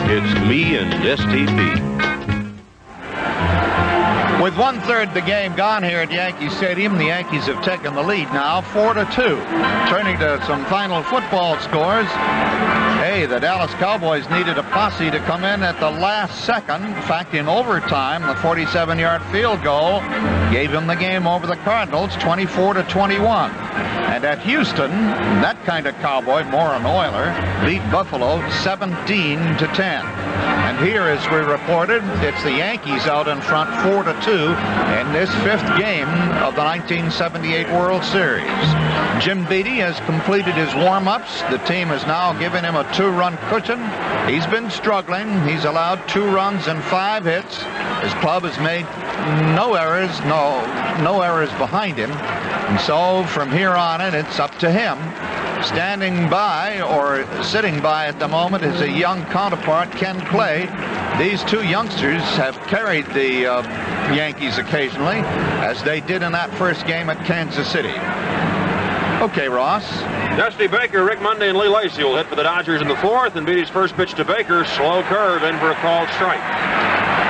It's me and STP. With 1/3 the game gone here at Yankee Stadium, the Yankees have taken the lead now, 4-2. Turning to some final football scores. Hey, the Dallas Cowboys needed a posse to come in at the last second. In fact, in overtime, the 47-yard field goal gave them the game over the Cardinals, 24-21. And at Houston, that kind of Cowboy, more an Oiler, beat Buffalo 17-10. And here, as we reported, it's the Yankees out in front 4-2 in this 5th game of the 1978 World Series. Jim Beattie has completed his warm-ups. The team has now given him a 2-run cushion. He's been struggling. He's allowed 2 runs and 5 hits. His club has made no errors, no errors behind him. And so from here on in, it's up to him. Standing by, or sitting by at the moment, is a young counterpart, Ken Clay. These 2 youngsters have carried the Yankees occasionally, as they did in that first game at Kansas City. Okay, Ross. Dusty Baker, Rick Monday, and Lee Lacy will hit for the Dodgers in the 4th, and Beattie's first pitch to Baker, slow curve in for a called strike.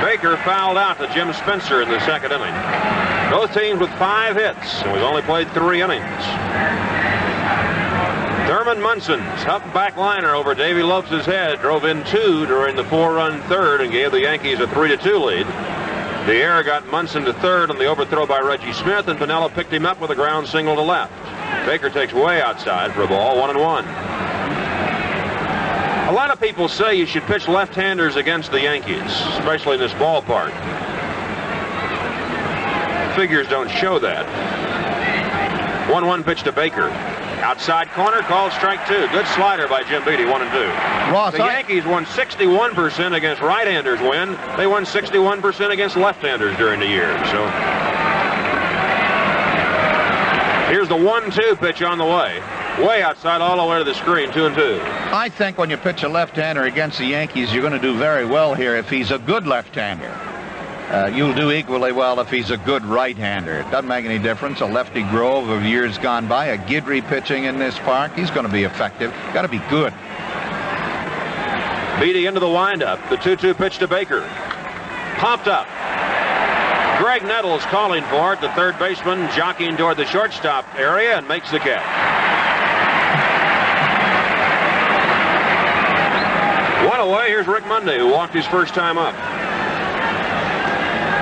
Baker fouled out to Jim Spencer in the 2nd inning. Both teams with 5 hits, and we've only played 3 innings. Thurman Munson's up back liner over Davy Lopes' head drove in 2 during the 4-run 3rd and gave the Yankees a 3-2 lead. The error got Munson to 3rd on the overthrow by Reggie Smith, and Piniella picked him up with a ground single to left. Baker takes way outside for a ball, 1-1. A lot of people say you should pitch left-handers against the Yankees, especially in this ballpark. Figures don't show that. 1-1 pitch to Baker. Outside corner, called strike 2. Good slider by Jim Beattie, 1-2. Ross, the Yankees won 61% against right-handers when they won 61% against left-handers during the year. So here's the 1-2 pitch on the way. Way outside, all the way to the screen, 2-2. I think when you pitch a left-hander against the Yankees, you're going to do very well here if he's a good left-hander. You'll do equally well if he's a good right-hander. It doesn't make any difference. A lefty Grove of years gone by, a Guidry pitching in this park, he's going to be effective. Got to be good. Beatty into the windup. The 2-2 pitch to Baker. Popped up. Greg Nettles calling for it. The third baseman jockeying toward the shortstop area and makes the catch. One away. Here's Rick Monday, who walked his first time up.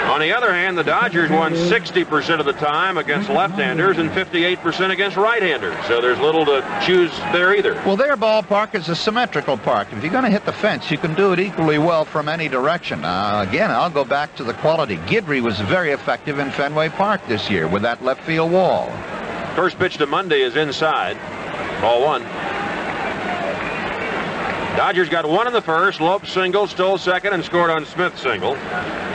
On the other hand, the Dodgers won 60% of the time against left-handers and 58% against right-handers. So there's little to choose there either. Well, their ballpark is a symmetrical park. If you're going to hit the fence, you can do it equally well from any direction. Again, I'll go back to the quality. Guidry was very effective in Fenway Park this year with that left field wall. First pitch to Monday is inside. Ball one. Dodgers got one in the first. Lopes single, stole second, and scored on Smith's single.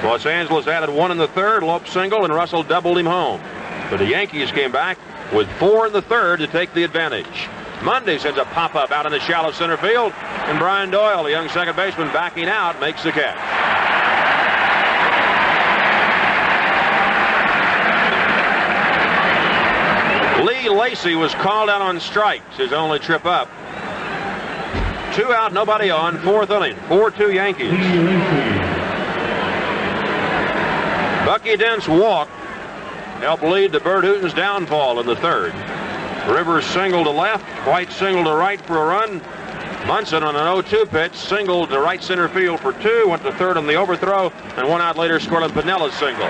Los Angeles added one in the third. Lopes single, and Russell doubled him home. But the Yankees came back with 4 in the third to take the advantage. Monday sends a pop-up out in the shallow center field, and Brian Doyle, the young second baseman, backing out, makes the catch. Lee Lacy was called out on strikes, his only trip up. 2 out, nobody on, 4th inning. 4-2 Yankees. Bucky Dent's walk helped lead to Bert Hooton's downfall in the third. Rivers single to left, White single to right for a run. Munson on an 0-2 pitch, single to right center field for 2, went to third on the overthrow, and 1 out later scored on Pinella's single.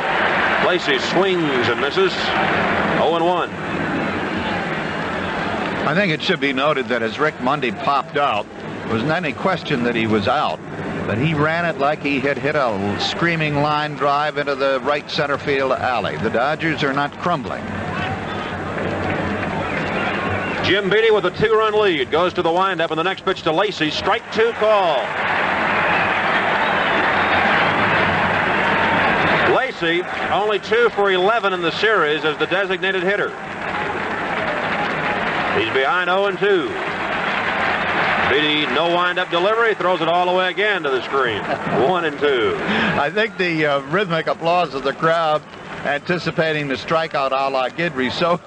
Lacy swings and misses. 0-1. I think it should be noted that as Rick Monday popped out, there wasn't any question that he was out, but he ran it like he had hit a screaming line drive into the right center field alley. The Dodgers are not crumbling. Jim Beatty with a 2-run lead goes to the windup, and the next pitch to Lacy. Strike 2 call. Lacy only 2 for 11 in the series as the designated hitter. He's behind 0-2. Beatty, no windup delivery, throws it all the way again to the screen. 1-2. I think the rhythmic applause of the crowd anticipating the strikeout a la Guidry so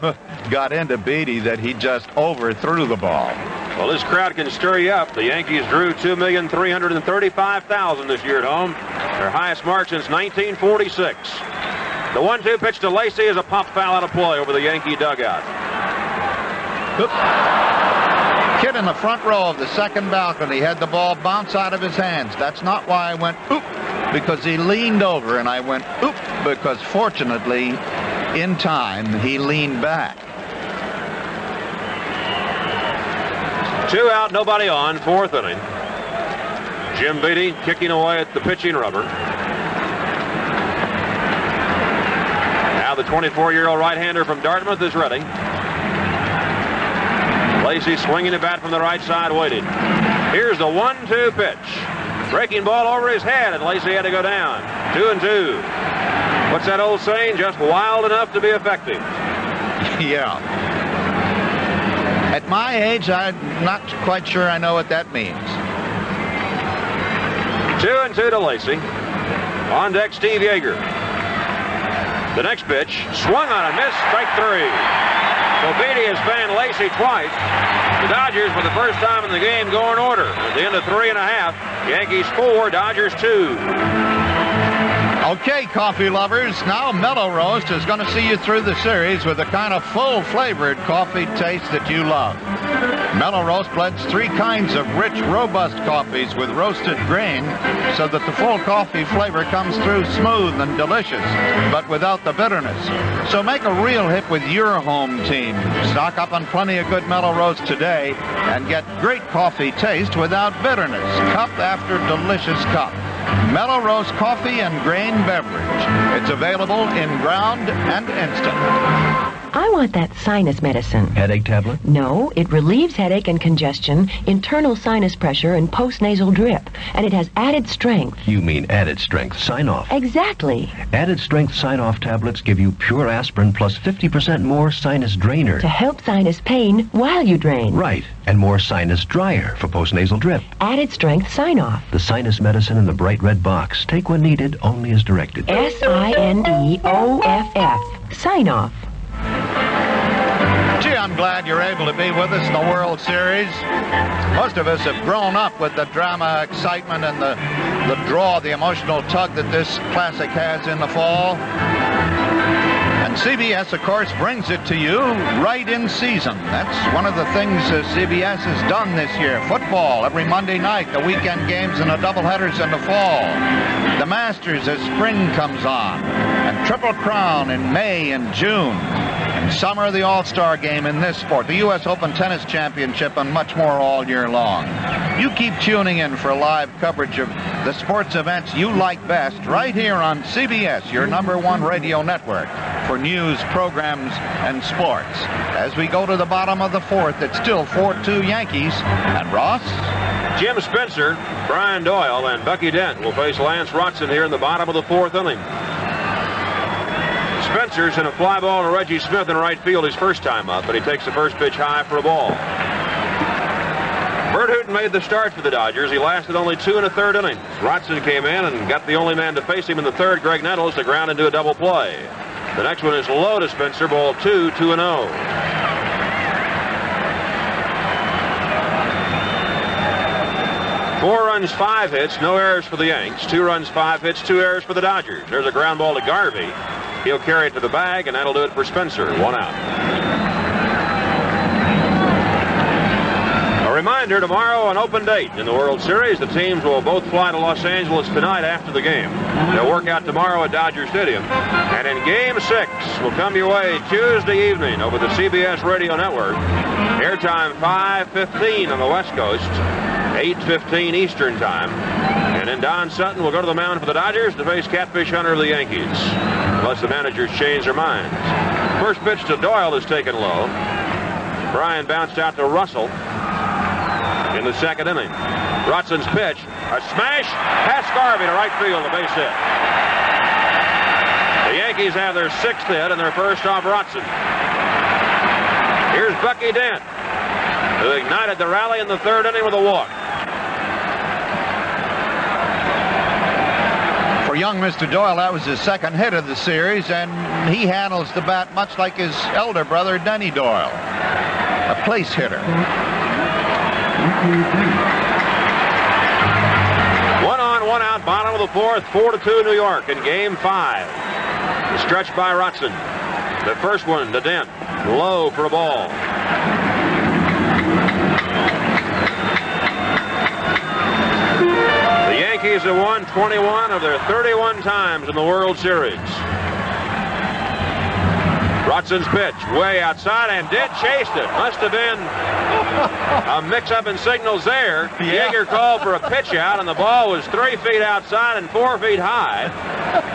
got into Beatty that he just overthrew the ball. Well, this crowd can stir you up. The Yankees drew 2,335,000 this year at home, their highest mark since 1946. The 1-2 pitch to Lacy is a pop foul out of play over the Yankee dugout. Oop. Kid in the front row of the second balcony had the ball bounce out of his hands. That's not why I went oop, because he leaned over, and I went oop because fortunately in time he leaned back. 2 out, nobody on, 4th inning. Jim Beatty kicking away at the pitching rubber. Now the 24-year-old right-hander from Dartmouth is ready. Lacy swinging the bat from the right side, waiting. Here's the 1-2 pitch. Breaking ball over his head, and Lacy had to go down. 2-2. What's that old saying? Just wild enough to be effective. Yeah. At my age, I'm not quite sure I know what that means. 2-2 to Lacy. On deck, Steve Yeager. The next pitch, swung on and missed, strike 3. So Beatty has fanned Lacy twice. The Dodgers, for the first time in the game, go in order. At the end of 3.5, Yankees 4, Dodgers 2. Okay, coffee lovers, now Mellow Roast is going to see you through the series with the kind of full-flavored coffee taste that you love. Mellow Roast blends 3 kinds of rich, robust coffees with roasted grain so that the full coffee flavor comes through smooth and delicious, but without the bitterness. So make a real hit with your home team. Stock up on plenty of good Mellow Roast today and get great coffee taste without bitterness, cup after delicious cup. Mellow Roast coffee and grain beverage. It's available in ground and instant. I want that sinus medicine. Headache tablet? No, it relieves headache and congestion, internal sinus pressure, and postnasal drip. And it has added strength. You mean added strength sign-off. Exactly. Added strength sign-off tablets give you pure aspirin plus 50% more sinus drainer. To help sinus pain while you drain. Right. And more sinus dryer for postnasal drip. Added strength sign-off. The sinus medicine in the bright red box. Take when needed, only as directed. SINEOFF. Sign-off. Gee, I'm glad you're able to be with us in the World Series. Most of us have grown up with the drama, excitement, and the draw, the emotional tug that this classic has in the fall. And CBS, of course, brings it to you right in season. That's one of the things CBS has done this year. Football every Monday night, the weekend games and the doubleheaders in the fall. The Masters as spring comes on. And Triple Crown in May and June. And summer, the All-Star Game in this sport. The U.S. Open Tennis Championship and much more all year long. You keep tuning in for live coverage of the sports events you like best right here on CBS, your #1 radio network for news, programs, and sports. As we go to the bottom of the fourth, it's still 4-2 Yankees. And Ross? Jim Spencer, Brian Doyle, and Bucky Dent will face Lance Rotson here in the bottom of the fourth inning. Spencer's in a fly ball to Reggie Smith in right field his first time up, but he takes the first pitch high for a ball. Bert Hooton made the start for the Dodgers. He lasted only 2 1/3 innings. Rotson came in and got the only man to face him in the third, Greg Nettles, to ground into a double play. The next one is low to Spencer, ball 2, 2-0. Four runs, 5 hits, no errors for the Yanks. 2 runs, 5 hits, 2 errors for the Dodgers. There's a ground ball to Garvey. He'll carry it to the bag, and that'll do it for Spencer. 1 out. A reminder, tomorrow an open date in the World Series. The teams will both fly to Los Angeles tonight after the game. They'll work out tomorrow at Dodger Stadium. And in Game 6 will come your way Tuesday evening over the CBS Radio Network. Airtime 5:15 on the West Coast, 8:15 Eastern Time. And then Don Sutton will go to the mound for the Dodgers to face Catfish Hunter of the Yankees, unless the managers change their minds. First pitch to Doyle is taken low. Bryan bounced out to Russell in the second inning. Rotson's pitch, a smash, past Garvey to right field, a base hit. The Yankees have their 6th hit and their first off Rotson. Here's Bucky Dent, who ignited the rally in the third inning with a walk. For young Mr. Doyle, that was his 2nd hit of the series, and he handles the bat much like his elder brother, Denny Doyle, a place hitter. 1 on, 1 out, bottom of the fourth, 4-2 New York in Game 5. The stretch by Rotson. The first one to Dent, low for a ball. The Yankees have won 21 of their 31 times in the World Series. Rotson's pitch way outside, and Dent chased it. Must have been a mix-up in signals there. Yeah. Yeager called for a pitch out, and the ball was 3 feet outside and 4 feet high.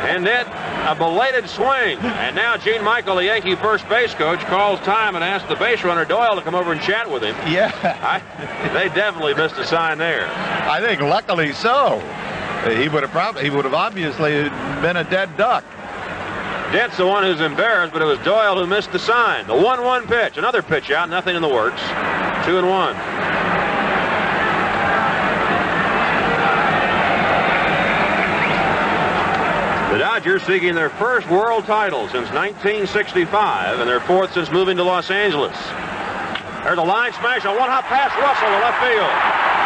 And then a belated swing. And now Gene Michael, the Yankee first base coach, calls time and asks the base runner Doyle to come over and chat with him. Yeah. They definitely missed a sign there. I think luckily so. He would have obviously been a dead duck. Dent's the one who's embarrassed, but it was Doyle who missed the sign. The 1-1 pitch. Another pitch out, nothing in the works. 2-1. The Dodgers seeking their first world title since 1965 and their 4th since moving to Los Angeles. There's a line smash, a one-hop pass, Russell to left field.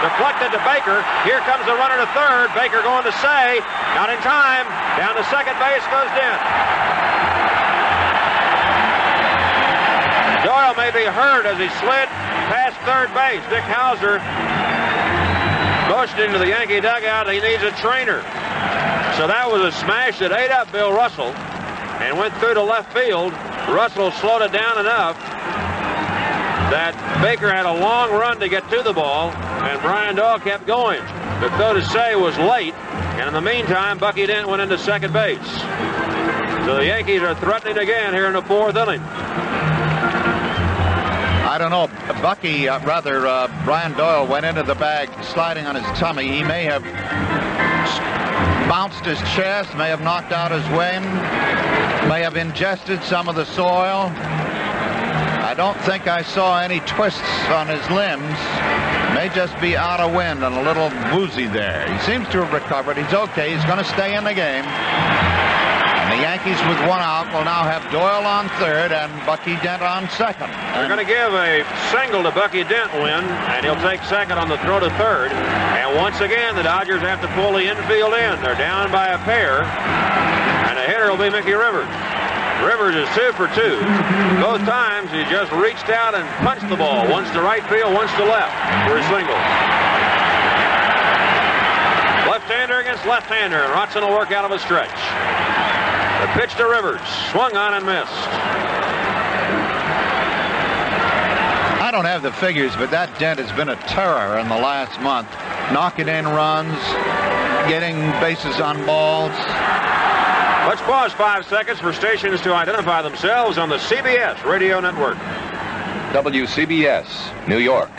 Deflected to Baker. Here comes the runner to third. Baker going to say, not in time. Down to second base goes Dent. Doyle may be hurt as he slid past third base. Dick Hauser motioned into the Yankee dugout. He needs a trainer. So that was a smash that ate up Bill Russell and went through to left field. Russell slowed it down enough that Baker had a long run to get to the ball, and Brian Doyle kept going. But though to say was late, and in the meantime, Bucky Dent went into second base. So the Yankees are threatening again here in the 4th inning. I don't know. Brian Doyle went into the bag sliding on his tummy. He may have bounced his chest, may have knocked out his wind, may have ingested some of the soil. I don't think I saw any twists on his limbs. May just be out of wind and a little woozy there. He seems to have recovered. He's okay. He's going to stay in the game. And the Yankees, with one out, will now have Doyle on third and Bucky Dent on second. They're going to give a single to Bucky Dent, Win, and he'll take second on the throw to third. And once again, the Dodgers have to pull the infield in. They're down by a pair, and the hitter will be Mickey Rivers. Rivers is 2 for 2. Both times he just reached out and punched the ball. Once to right field, once to left for a single. Left-hander against left-hander, and Rotson will work out of a stretch. The pitch to Rivers, swung on and missed. I don't have the figures, but that Dent has been a terror in the last month. Knocking in runs, getting bases on balls. Let's pause 5 seconds for stations to identify themselves on the CBS Radio Network. WCBS, New York.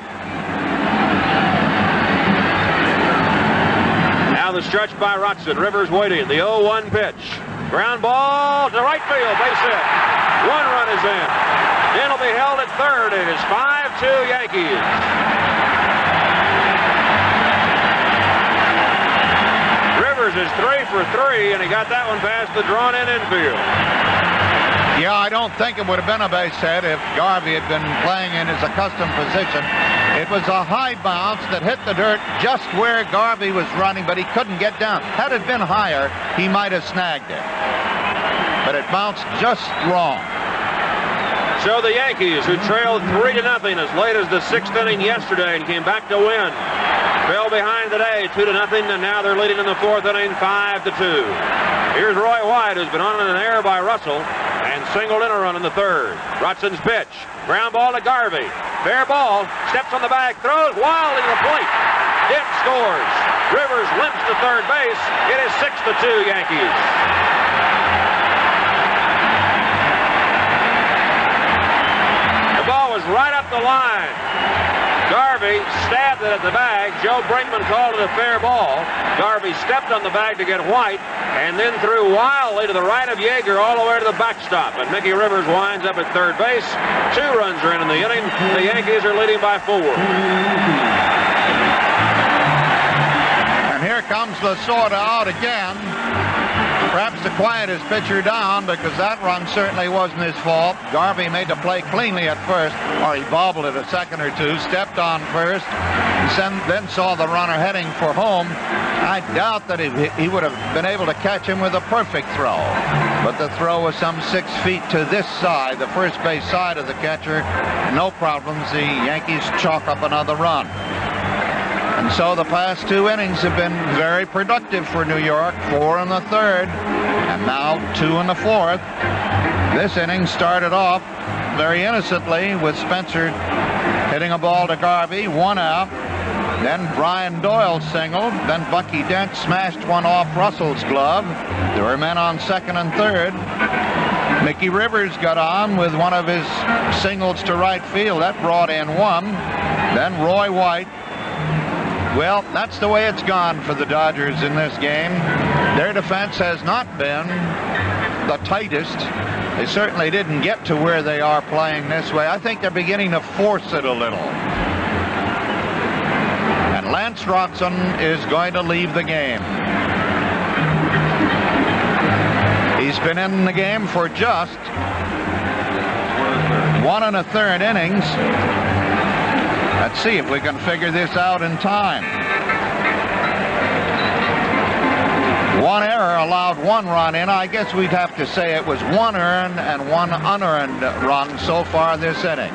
Now the stretch by Rotson. Rivers waiting. The 0-1 pitch. Ground ball to right field. Base hit. 1 run is in. Then will be held at third. It is 5-2 Yankees. Rivers is 3 for 3, and he got that one past the drawn-in infield. Yeah, I don't think it would have been a base hit if Garvey had been playing in his accustomed position. It was a high bounce that hit the dirt just where Garvey was running, but he couldn't get down. Had it been higher, he might have snagged it. But it bounced just wrong. So the Yankees, who trailed 3-0 as late as the 6th inning yesterday and came back to win, fell behind today 2-0, and now they're leading in the 4th inning 5-2. Here's Roy White, who's been on an error by Russell and singled in a run in the 3rd. Rutson's pitch. Ground ball to Garvey. Fair ball. Steps on the bag. Throws wildly to the plate. Dent scores. Rivers limps to third base. It is 6-2 Yankees. The ball was right up the line. Garvey stabbed it at the bag. Joe Brinkman called it a fair ball. Garvey stepped on the bag to get White and then threw wildly to the right of Yeager all the way to the backstop. And Mickey Rivers winds up at third base. 2 runs are in the inning. The Yankees are leading by 4. And here comes Lasorda out again. Perhaps the quietest pitcher down, because that run certainly wasn't his fault. Garvey made the play cleanly at first, or he bobbled it a second or two, stepped on first, and then saw the runner heading for home. I doubt that he would have been able to catch him with a perfect throw. But the throw was some 6 feet to this side, the first base side of the catcher. No problems. The Yankees chalk up another run. And so the past 2 innings have been very productive for New York. 4 in the 3rd, and now 2 in the 4th. This inning started off very innocently with Spencer hitting a ball to Garvey, 1 out. Then Brian Doyle singled. Then Bucky Dent smashed one off Russell's glove. There were men on 2nd and 3rd. Mickey Rivers got on with one of his singles to right field. That brought in 1. Then Roy White. Well, that's the way it's gone for the Dodgers in this game. Their defense has not been the tightest. They certainly didn't get to where they are playing this way. I think they're beginning to force it a little. And Lance Rotson is going to leave the game. He's been in the game for just 1 1/3 innings. Let's see if we can figure this out in time. 1 error allowed 1 run in. I guess we'd have to say it was 1 earned and 1 unearned run so far this inning.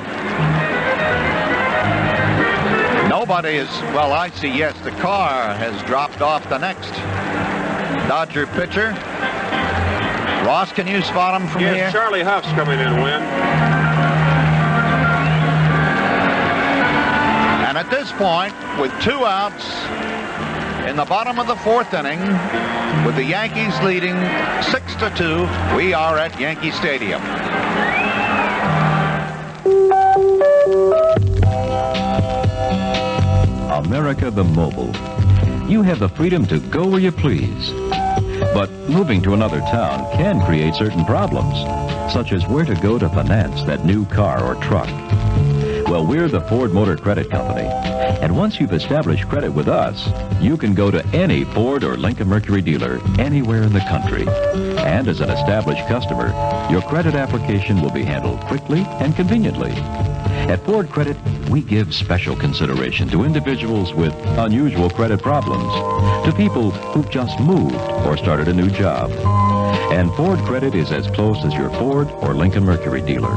Nobody is, well, I see, yes, the car has dropped off the next Dodger pitcher. Ross, can you spot him from here? Yes, Charlie Huff's coming in, Win. And at this point, with 2 outs in the bottom of the 4th inning, with the Yankees leading 6-2, we are at Yankee Stadium. America the Mobile. You have the freedom to go where you please. But moving to another town can create certain problems, such as where to go to finance that new car or truck. Well, we're the Ford Motor Credit Company. And once you've established credit with us, you can go to any Ford or Lincoln Mercury dealer anywhere in the country. And as an established customer, your credit application will be handled quickly and conveniently. At Ford Credit, we give special consideration to individuals with unusual credit problems, to people who've just moved or started a new job. And Ford Credit is as close as your Ford or Lincoln Mercury dealer.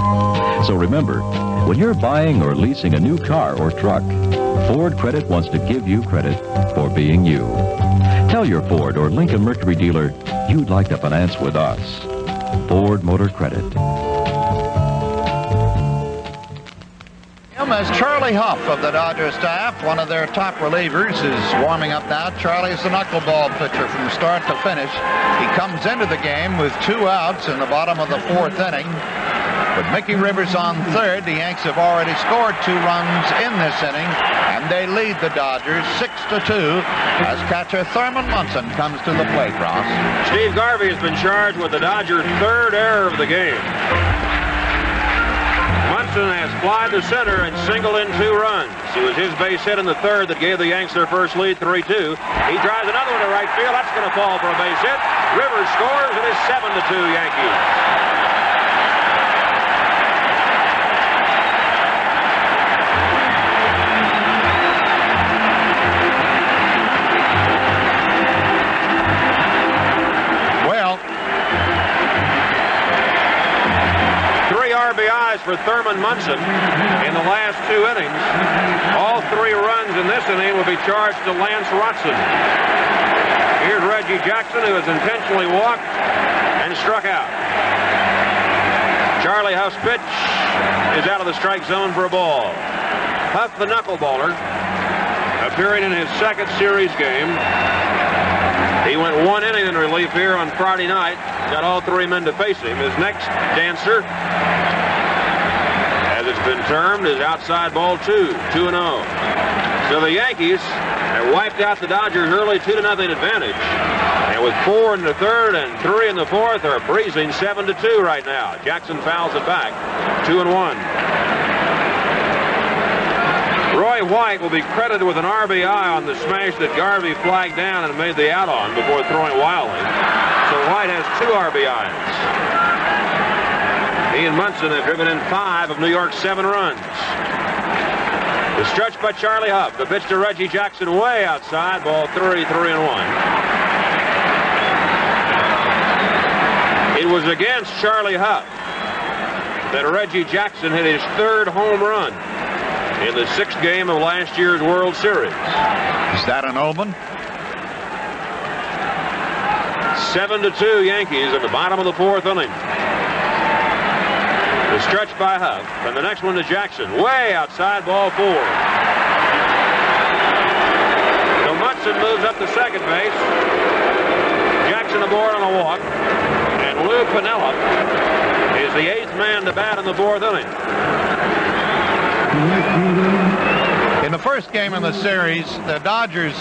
So remember, when you're buying or leasing a new car or truck, Ford Credit wants to give you credit for being you. Tell your Ford or Lincoln Mercury dealer you'd like to finance with us. Ford Motor Credit. As Charlie Huff of the Dodgers staff, one of their top relievers, is warming up now. Charlie's the knuckleball pitcher from start to finish. He comes into the game with 2 outs in the bottom of the 4th inning. With Mickey Rivers on third, the Yanks have already scored 2 runs in this inning, and they lead the Dodgers 6-2 as catcher Thurman Munson comes to the plate, Ross. Steve Garvey has been charged with the Dodgers' 3rd error of the game. Munson has flied to center and singled in 2 runs. It was his base hit in the 3rd that gave the Yanks their first lead, 3-2. He drives another one to right field. That's going to fall for a base hit. Rivers scores. It is 7-2 Yankees. RBIs for Thurman Munson in the last 2 innings. All 3 runs in this inning will be charged to Lance Rotson. Here's Reggie Jackson, who has intentionally walked and struck out. Charlie Huff's pitch is out of the strike zone for a ball. Huff, the knuckleballer, appearing in his 2nd series game. He went 1 inning in relief here on Friday night. Got all 3 men to face him. His next dancer, as it's been termed, is outside ball 2, 2-0. So the Yankees have wiped out the Dodgers' early 2-0 advantage. And with 4 in the 3rd and 3 in the 4th, are breezing 7-2 right now. Jackson fouls it back, 2-1. Roy White will be credited with an RBI on the smash that Garvey flagged down and made the out on before throwing wildly. So White has 2 RBIs. He and Munson have driven in 5 of New York's 7 runs. The stretch by Charlie Huff. The pitch to Reggie Jackson way outside. Ball 3, 3-1. It was against Charlie Huff that Reggie Jackson hit his 3rd home run in the 6th game of last year's World Series. Is that an omen? 7-2 Yankees in the bottom of the 4th inning. The stretch by Huff, and the next one to Jackson, way outside, ball 4. So Munson moves up to second base. Jackson aboard on a walk, and Lou Piniella is the 8th man to bat in the 4th inning. In the first game in the series, the Dodgers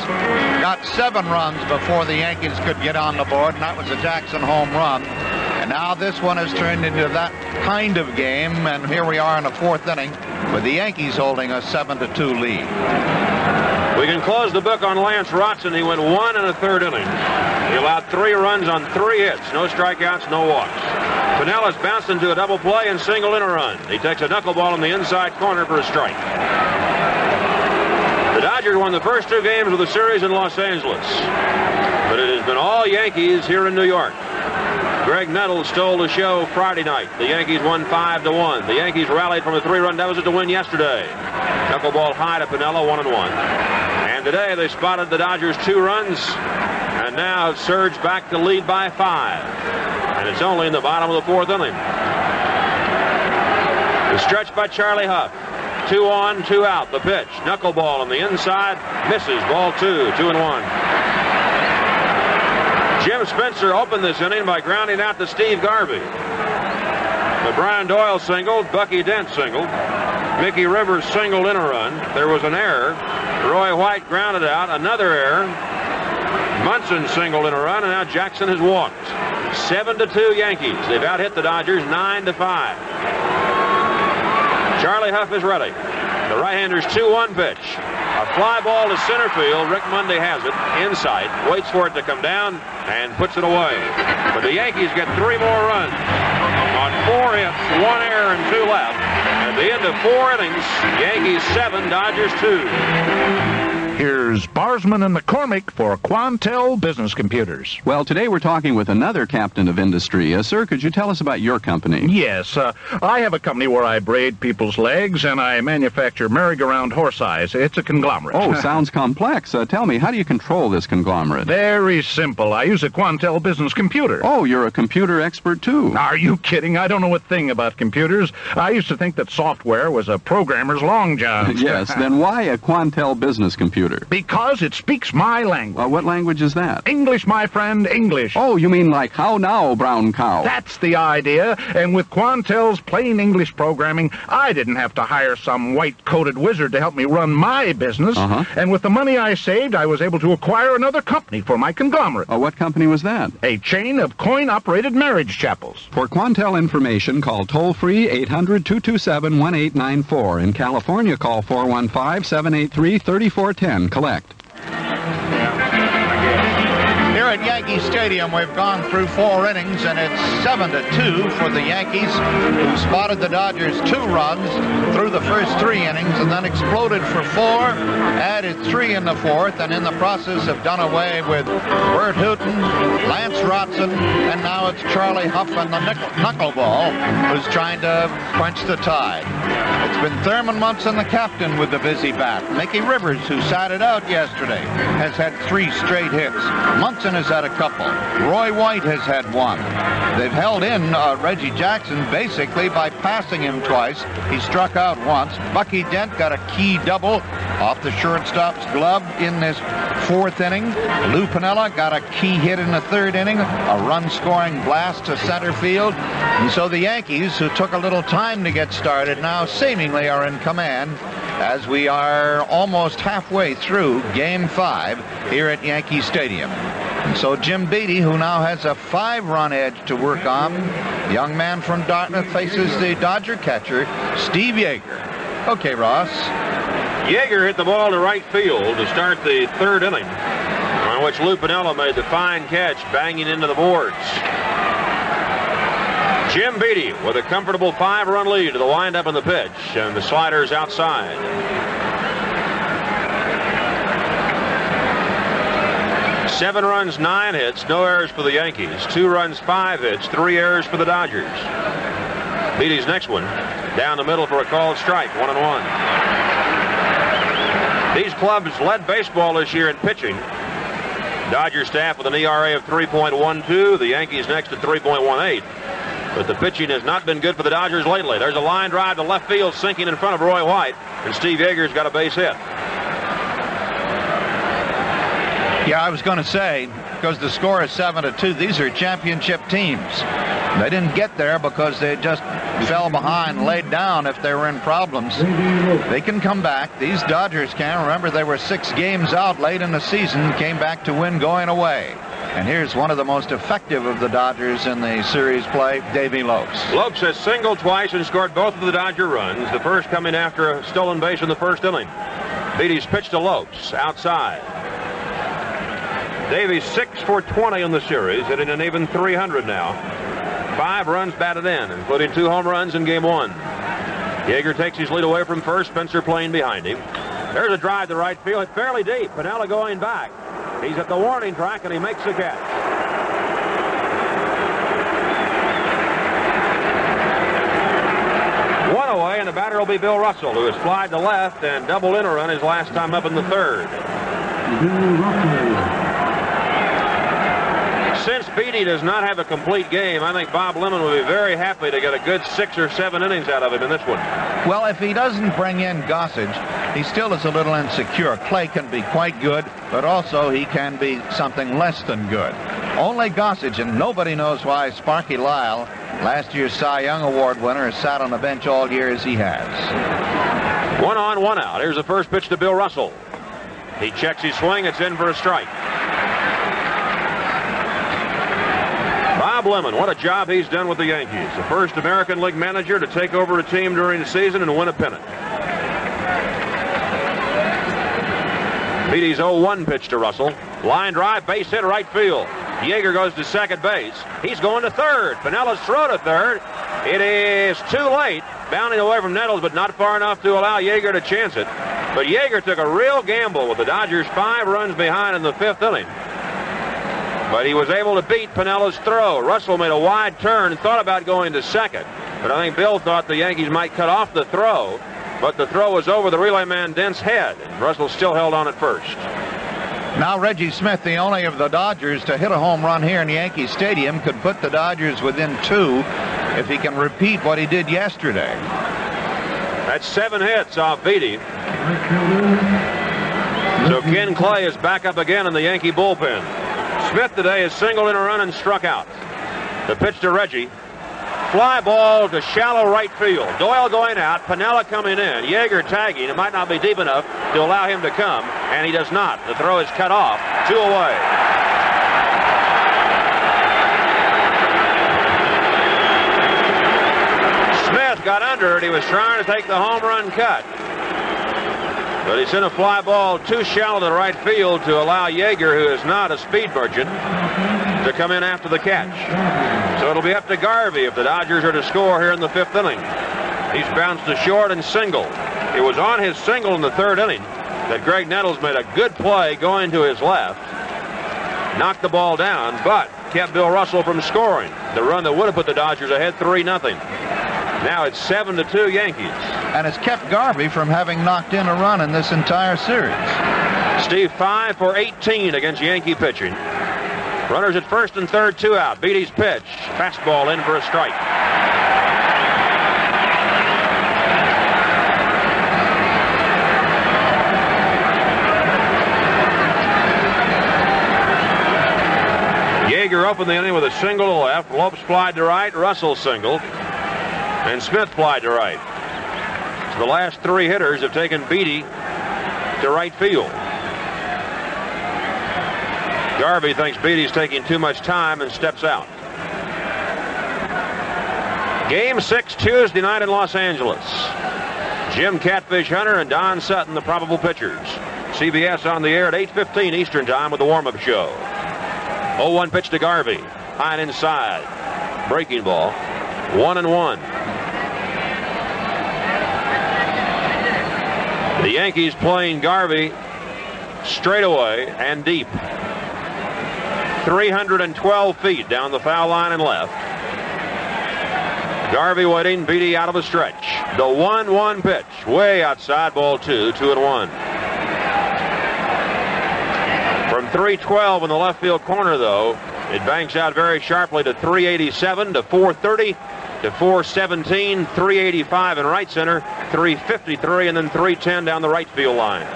got 7 runs before the Yankees could get on the board, and that was a Jackson home run. And now this one has turned into that kind of game, and here we are in the 4th inning with the Yankees holding a 7-2 lead. We can close the book on Lance Rotson. He went 1 1/3 innings. He allowed 3 runs on 3 hits, no strikeouts, no walks. Pinella's bounced into a double play and singled in a run. He takes a knuckleball in the inside corner for a strike. The Dodgers won the first 2 games of the series in Los Angeles, but it has been all Yankees here in New York. Greg Nettles stole the show Friday night. The Yankees won 5-1. The Yankees rallied from a 3-run deficit to win yesterday. Knuckleball high to Piniella, 1-1. And today they spotted the Dodgers 2 runs and now have surged back to lead by 5. And it's only in the bottom of the 4th inning. The stretch by Charlie Huff. 2 on, 2 out. The pitch. Knuckleball on the inside. Misses. Ball 2, 2-1. Jim Spencer opened this inning by grounding out to Steve Garvey. But Brian Doyle singled. Bucky Dent singled. Mickey Rivers singled in a run. There was an error. Roy White grounded out. Another error. Munson singled in a run, and now Jackson has walked. 7-2 Yankees. They've out-hit the Dodgers 9-5. Charlie Huff is ready. The right-hander's 2-1 pitch. A fly ball to center field. Rick Monday has it inside, waits for it to come down, and puts it away. But the Yankees get 3 more runs on 4 hits, 1 error, and 2 left. At the end of 4 innings, Yankees 7, Dodgers 2. Here's Barsman and McCormick for Quantel Business Computers. Well, today we're talking with another captain of industry. Sir, could you tell us about your company? Yes, I have a company where I braid people's legs and I manufacture merry-go-round horse eyes. It's a conglomerate. Oh, sounds complex. Tell me, how do you control this conglomerate? Very simple. I use a Quantel Business Computer. Oh, you're a computer expert, too. Are you kidding? I don't know a thing about computers. I used to think that software was a programmer's long john. Yes, then why a Quantel Business Computer? Because it speaks my language. What language is that? English, my friend, English. Oh, you mean like how now, brown cow? That's the idea. And with Quantel's plain English programming, I didn't have to hire some white-coated wizard to help me run my business. And with the money I saved, I was able to acquire another company for my conglomerate. What company was that? A chain of coin-operated marriage chapels. For Quantel information, call toll-free 800-227-1894. In California, call 415-783-3410. Collect. Here at Yankee Stadium, we've gone through 4 innings, and it's 7-2 for the Yankees, who spotted the Dodgers 2 runs through the first 3 innings and then exploded for 4, added 3 in the 4th, and in the process have done away with Bert Hooton, Lance Rotson, and now it's Charlie Huff and the knuckleball who's trying to quench the tide. It's been Thurman Munson, the captain, with the busy bat. Mickey Rivers, who sat it out yesterday, has had 3 straight hits. Munson has had a couple. Roy White has had 1. They've held in Reggie Jackson basically by passing him twice. He struck out once. Bucky Dent got a key double off the shortstop's glove in this 4th inning. Lou Piniella got a key hit in the 3rd inning, a run-scoring blast to center field. And so the Yankees, who took a little time to get started, now seemingly are in command as we are almost halfway through Game 5 here at Yankee Stadium. And so Jim Beattie, who now has a 5-run edge to work on, the young man from Dartmouth, faces the Dodger catcher, Steve Yeager. Okay, Ross. Yeager hit the ball to right field to start the 3rd inning, on which Lou Piniella made the fine catch, banging into the boards. Jim Beattie with a comfortable 5-run lead to the windup and the pitch, and the slider's outside. Seven runs, 9 hits, no errors for the Yankees. 2 runs, 5 hits, 3 errors for the Dodgers. Beattie's next one, down the middle for a called strike, 1-1. These clubs led baseball this year in pitching. Dodgers staff with an ERA of 3.12, the Yankees next at 3.18. But the pitching has not been good for the Dodgers lately. There's a line drive to left field, sinking in front of Roy White, and Steve Yeager's got a base hit. Yeah, I was going to say, because the score is 7-2, these are championship teams. They didn't get there because they just fell behind, laid down if they were in problems. They can come back. These Dodgers can. Remember, they were 6 games out late in the season, came back to win going away. And here's one of the most effective of the Dodgers in the series play, Davey Lopes. Lopes has singled twice and scored both of the Dodger runs, the first coming after a stolen base in the 1st inning. Beattie's pitch to Lopes, outside. Davey's 6 for 20 in the series, hitting an even 300 now. 5 runs batted in, including 2 home runs in Game 1. Yeager takes his lead away from first, Spencer playing behind him. There's a drive to right field. It's fairly deep. Piniella going back. He's at the warning track, and he makes the catch. One away, and the batter will be Bill Russell, who has flied to left and doubled in a run his last time up in the 3rd. Since Beattie does not have a complete game, I think Bob Lemon will be very happy to get a good 6 or 7 innings out of him in this one. Well, if he doesn't bring in Gossage, he still is a little insecure. Clay can be quite good, but also he can be something less than good. Only Gossage, and nobody knows why Sparky Lyle, last year's Cy Young Award winner, has sat on the bench all year as he has. 1 on, 1 out. Here's the first pitch to Bill Russell. He checks his swing. It's in for a strike. Bob Lemon, what a job he's done with the Yankees. The first American League manager to take over a team during the season and win a pennant. Beatty's 0-1 pitch to Russell. Line drive, base hit, right field. Yeager goes to second base. He's going to third. Pinella's throw to third. It is too late. Bounding away from Nettles, but not far enough to allow Yeager to chance it. But Yeager took a real gamble with the Dodgers 5 runs behind in the 5th inning. But he was able to beat Pinella's throw. Russell made a wide turn and thought about going to second. But I think Bill thought the Yankees might cut off the throw. But the throw was over the relay man Dent's head. Russell still held on at first. Now Reggie Smith, the only of the Dodgers to hit a home run here in Yankee Stadium, could put the Dodgers within 2 if he can repeat what he did yesterday. That's 7 hits off Beatty. So Ken Clay is back up again in the Yankee bullpen. Smith today has singled in a run and struck out. The pitch to Reggie. Fly ball to shallow right field. Doyle going out, Pinella coming in. Yeager tagging. It might not be deep enough to allow him to come, and he does not. The throw is cut off. 2 away. Smith got under it. He was trying to take the home run cut. But he sent a fly ball too shallow to right field to allow Yeager, who is not a speed merchant, to come in after the catch. So it'll be up to Garvey if the Dodgers are to score here in the 5th inning. He's bounced to short and singled. It was on his single in the 3rd inning that Greg Nettles made a good play going to his left, knocked the ball down, but kept Bill Russell from scoring. The run that would have put the Dodgers ahead 3-0. Now it's 7-2 Yankees. And it's kept Garvey from having knocked in a run in this entire series. Steve 5 for 18 against Yankee pitching. Runners at first and third, 2 out. Beatty's pitch. Fastball in for a strike. Yeager opened the inning with a single to left. Lopes flied to right. Russell singled. And Smith flied to right. So the last 3 hitters have taken Beatty to right field. Garvey thinks Beatty's taking too much time and steps out. Game 6 Tuesday night in Los Angeles. Jim Catfish Hunter and Don Sutton, the probable pitchers. CBS on the air at 8:15 Eastern Time with the warm-up show. 0-1 pitch to Garvey. High and inside. Breaking ball. 1-1. The Yankees playing Garvey straight away and deep. 312 feet down the foul line and left. Garvey waiting, Beatty out of a stretch. The 1-1 pitch, way outside, ball 2, 2-1. From 312 in the left field corner, though, it banks out very sharply to 387, to 430, to 417, 385 in right center, 353, and then 310 down the right field line.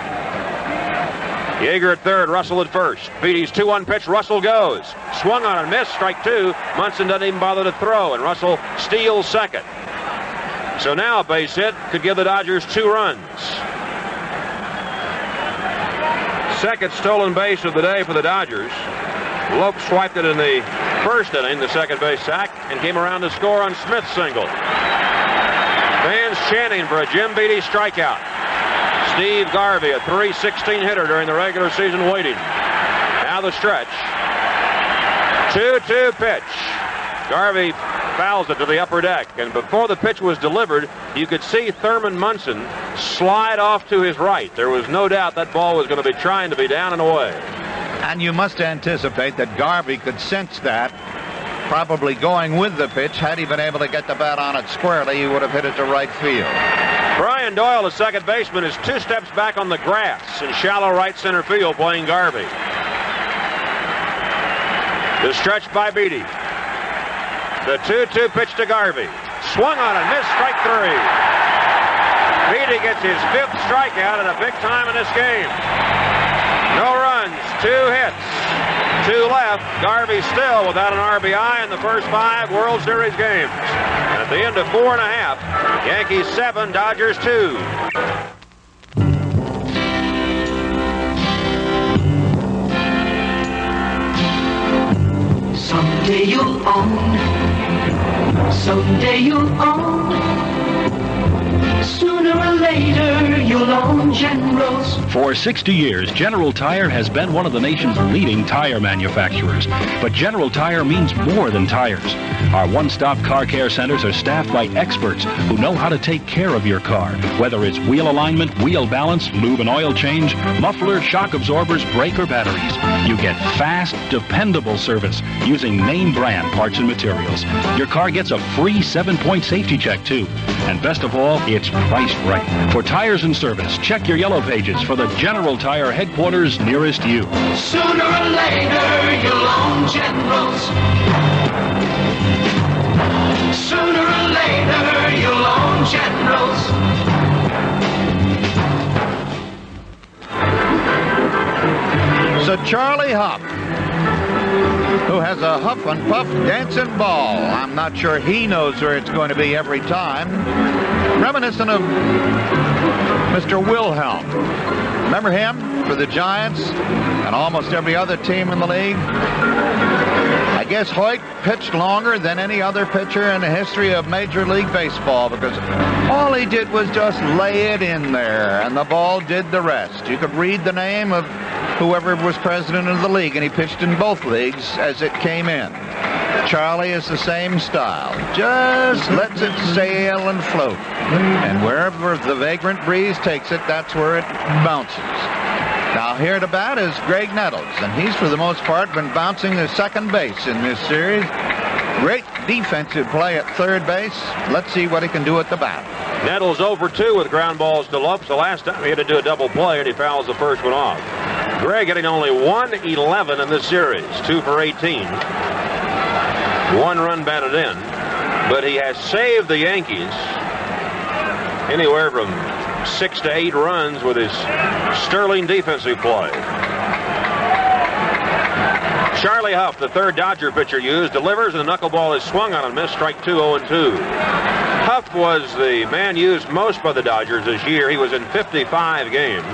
Yeager at third, Russell at first. Beatty's 2-1 pitch, Russell goes. Swung on and missed, strike 2. Munson doesn't even bother to throw, and Russell steals second. So now a base hit could give the Dodgers 2 runs. Second stolen base of the day for the Dodgers. Lopes swiped it in the 1st inning, the second base sack, and came around to score on Smith's single. Fans chanting for a Jim Beatty strikeout. Steve Garvey, a .316 hitter during the regular season, waiting. Now the stretch. 2-2 pitch. Garvey fouls it to the upper deck, and before the pitch was delivered, you could see Thurman Munson slide off to his right. There was no doubt that ball was going to be trying to be down and away. And you must anticipate that Garvey could sense that, probably going with the pitch. Had he been able to get the bat on it squarely, he would have hit it to right field. Brian Doyle, the second baseman, is 2 steps back on the grass in shallow right center field playing Garvey. The stretch by Beatty. The 2-2 pitch to Garvey. Swung on and missed, strike 3. Beatty gets his 5th strikeout at a big time in this game. No runs, 2 hits, 2 left. Garvey still without an RBI in the first 5 World Series games. And at the end of 4.5, Yankees 7, Dodgers 2. Someday you'll own. Someday you'll own. Sooner or later you'll own General's. For 60 years, General Tire has been one of the nation's leading tire manufacturers. But General Tire means more than tires. Our one-stop car care centers are staffed by experts who know how to take care of your car. Whether it's wheel alignment, wheel balance, lube and oil change, muffler, shock absorbers, brake, or batteries. You get fast, dependable service using name brand parts and materials. Your car gets a free 7-point safety check, too. And best of all, it's priced right. For tires and service, check your yellow pages for the General Tire headquarters nearest you. Sooner or later you'll own General's. Sooner or later you'll own General's. So Charlie Huff, who has a huff and puff dancing ball. I'm not sure he knows where it's going to be every time. Reminiscent of Mr. Wilhelm. Remember him for the Giants and almost every other team in the league? I guess Hoyt pitched longer than any other pitcher in the history of Major League Baseball because all he did was just lay it in there, and the ball did the rest. You could read the name of whoever was president of the league, and he pitched in both leagues as it came in. Charlie is the same style. Just lets it sail and float. And wherever the vagrant breeze takes it, that's where it bounces. Now here to bat is Greg Nettles, and he's for the most part been bouncing to second base in this series. Great defensive play at third base. Let's see what he can do at the bat. Nettles 0 for 2 with ground balls to Lopes. The last time he had to do a double play, and he fouls the first one off. Greg hitting only 111 in this series, 2 for 18. 1 run batted in, but he has saved the Yankees anywhere from 6 to 8 runs with his sterling defensive play. Charlie Huff, the third Dodger pitcher used, delivers, and the knuckleball is swung on and missed. Strike 2, 0-2. Huff was the man used most by the Dodgers this year. He was in 55 games.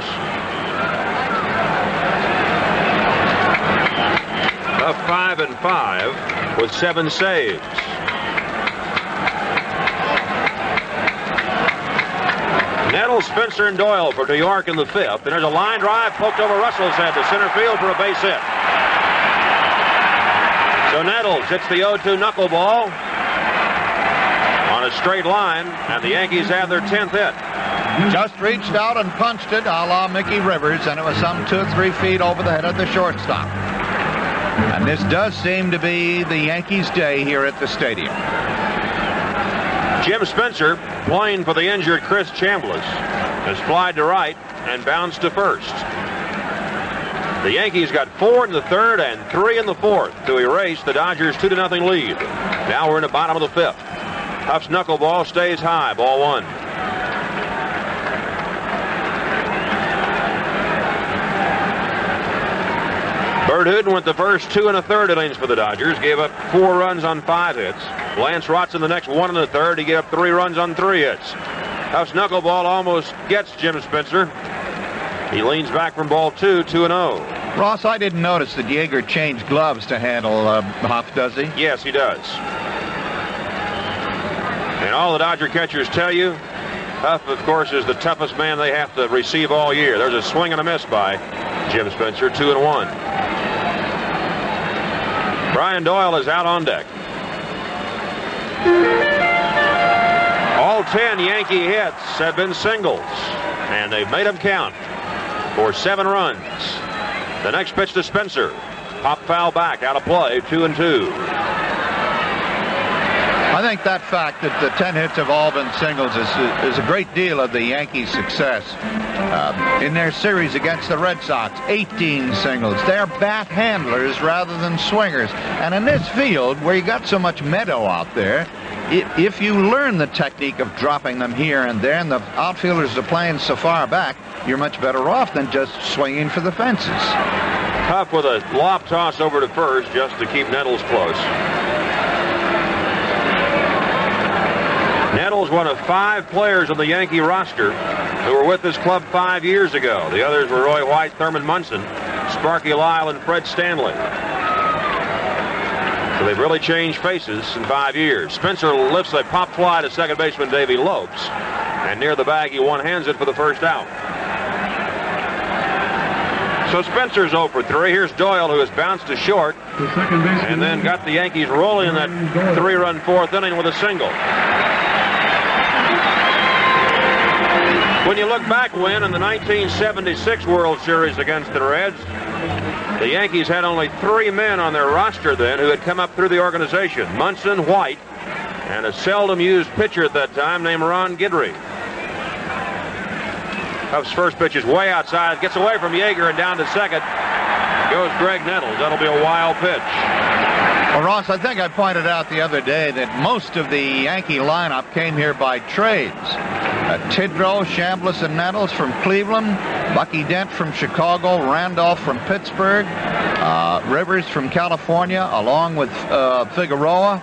Huff 5-5 with 7 saves. Nettles, Spencer, and Doyle for New York in the 5th. And there's a line drive poked over Russell's head to center field for a base hit. So Nettles hits the 0-2 knuckleball on a straight line, and the Yankees have their 10th hit. Just reached out and punched it a la Mickey Rivers, and it was some 2 or 3 feet over the head of the shortstop. And this does seem to be the Yankees' day here at the stadium. Jim Spencer, playing for the injured Chris Chambliss, has flied to right and bounced to first. The Yankees got 4 in the 3rd and 3 in the 4th to erase the Dodgers' 2-0 lead. Now we're in the bottom of the 5th. Huff's knuckleball stays high, ball 1. Bert Hooten went the first 2 1/3 innings for the Dodgers, gave up 4 runs on 5 hits. Lance Rotson the next 1 1/3, he gave up 3 runs on 3 hits. Huff's knuckleball almost gets Jim Spencer. He leans back from ball 2, 2-0. Ross, I didn't notice that Yeager changed gloves to handle Huff, does he? Yes, he does. And all the Dodger catchers tell you, Huff, of course, is the toughest man they have to receive all year. There's a swing and a miss by Jim Spencer, 2-1. Brian Doyle is out on deck. All 10 Yankee hits have been singles, and they've made them count for 7 runs. The next pitch to Spencer. Pop foul back, out of play, 2-2. I think that fact that the 10 hits have all been singles is a great deal of the Yankees' success. In their series against the Red Sox, 18 singles. They're bat handlers rather than swingers. And in this field, where you got so much meadow out there, if you learn the technique of dropping them here and there, and the outfielders are playing so far back, you're much better off than just swinging for the fences. Huff with a lob toss over to first just to keep Nettles close. Nettles one of 5 players on the Yankee roster who were with this club 5 years ago. The others were Roy White, Thurman Munson, Sparky Lyle, and Fred Stanley. So they've really changed faces in 5 years. Spencer lifts a pop fly to second baseman Davey Lopes. And near the bag, he one-hands it for the first out. So Spencer's 0 for 3. Here's Doyle, who has bounced to short. And then got the Yankees rolling in that 3-run fourth inning with a single. When you look back, Win, in the 1976 World Series against the Reds, the Yankees had only 3 men on their roster then who had come up through the organization: Munson, White, and a seldom used pitcher at that time named Ron Guidry. Huff's first pitch is way outside, gets away from Yeager, and down to second goes Greg Nettles. That'll be a wild pitch. Well, Ross, I think I pointed out the other day that most of the Yankee lineup came here by trades. Tidrow, Chambliss, and Nettles from Cleveland, Bucky Dent from Chicago, Randolph from Pittsburgh, Rivers from California, along with Figueroa.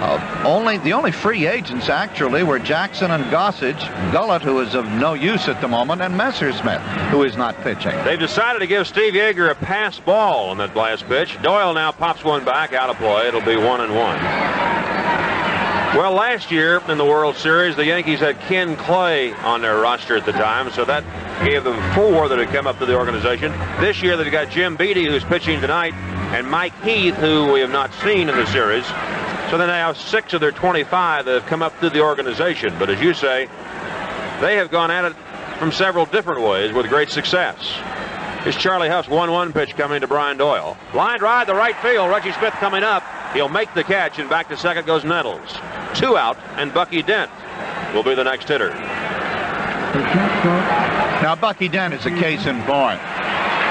The only free agents actually were Jackson and Gossage, Gullett, who is of no use at the moment, and Messersmith, who is not pitching. They've decided to give Steve Yeager a pass ball on that last pitch. Doyle now pops one back out of play. It'll be 1-1. Well, last year in the World Series, the Yankees had Ken Clay on their roster at the time, so that gave them 4 that had come up to the organization. This year they've got Jim Beattie, who's pitching tonight, and Mike Heath, who we have not seen in the series. So they now have 6 of their 25 that have come up through the organization. But as you say, they have gone at it from several different ways with great success. Here's Charlie Huff's 1-1 pitch coming to Brian Doyle. Line drive to right field. Reggie Smith coming up. He'll make the catch, and back to second goes Nettles. 2 out, and Bucky Dent will be the next hitter. Now, Bucky Dent is a case in point.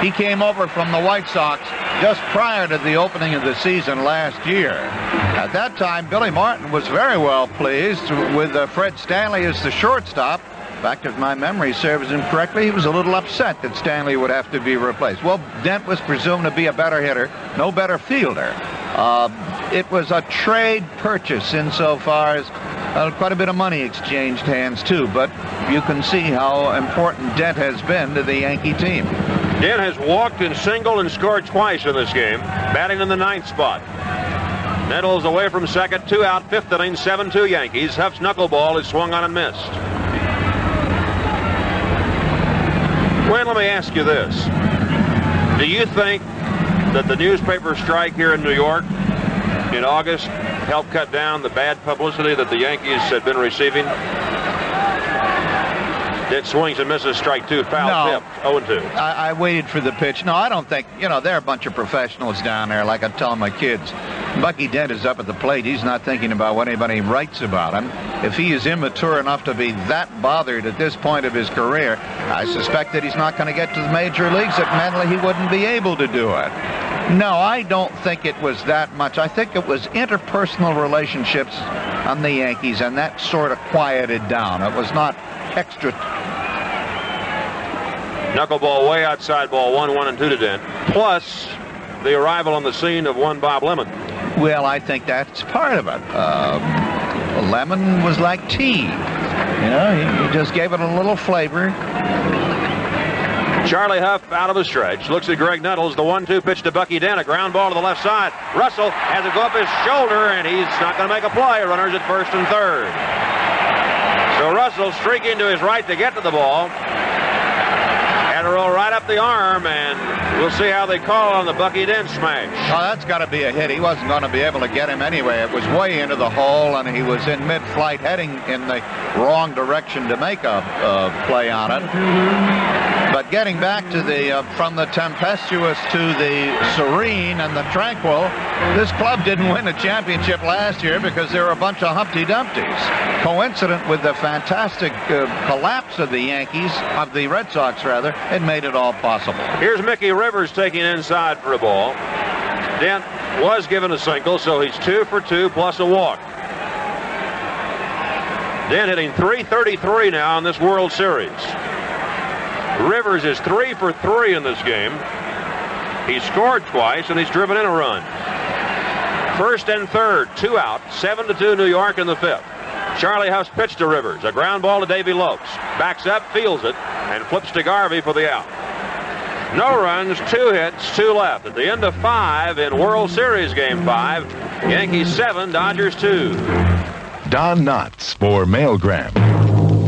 He came over from the White Sox just prior to the opening of the season last year. At that time, Billy Martin was very well pleased with Fred Stanley as the shortstop. In fact, if my memory serves him correctly, he was a little upset that Stanley would have to be replaced. Well, Dent was presumed to be a better hitter, no better fielder. It was a trade purchase insofar as quite a bit of money exchanged hands, too. But you can see how important Dent has been to the Yankee team. Dent has walked and singled and scored twice in this game, batting in the 9th spot. Nettles away from second, 2 out, 5th inning, 7-2 Yankees. Huff's knuckleball is swung on and missed. Well, let me ask you this. Do you think that the newspaper strike here in New York in August helped cut down the bad publicity that the Yankees had been receiving? Dent swings and misses, strike 2, foul tip, 0-2. I waited for the pitch. No, I don't think, they're a bunch of professionals down there, like I tell my kids. Bucky Dent is up at the plate. He's not thinking about what anybody writes about him. If he is immature enough to be that bothered at this point of his career, I suspect that he's not going to get to the major leagues, that mentally he wouldn't be able to do it. No, I don't think it was that much. I think it was interpersonal relationships on the Yankees, and that sort of quieted down. It was not extra. Knuckleball way outside, ball 1-1 and 2 to Dent. Plus the arrival on the scene of one Bob Lemon. Well, I think that's part of it. Lemon was like tea. He just gave it a little flavor. Charlie Huff out of the stretch. Looks at Greg Nettles. The 1-2 pitch to Bucky Dent. A ground ball to the left side. Russell has it go up his shoulder, and he's not going to make a play. Runners at first and third. So Russell streaking to his right to get to the ball. Had to roll right up the arm, and we'll see how they call on the Bucky Dent smash. Oh, that's got to be a hit. He wasn't going to be able to get him anyway. It was way into the hole, and he was in mid-flight heading in the wrong direction to make a play on it. But getting back to from the tempestuous to the serene and the tranquil, this club didn't win a championship last year because they were a bunch of Humpty Dumptys. Coincident with the fantastic collapse of the Yankees, of the Red Sox rather, it made it all possible. Here's Mickey Rivers taking inside for a ball. Dent was given a single, so he's 2 for 2 plus a walk. Dent hitting .333 now in this World Series. Rivers is 3 for 3 in this game. He scored twice, and he's driven in a run. First and third, 2 out, 7-2 New York in the 5th. Charlie Huff's pitch to Rivers. A ground ball to Davey Lopes. Backs up, fields it, and flips to Garvey for the out. No runs, 2 hits, 2 left. At the end of 5 in World Series Game 5, Yankees 7, Dodgers 2. Don Knotts for Mailgram.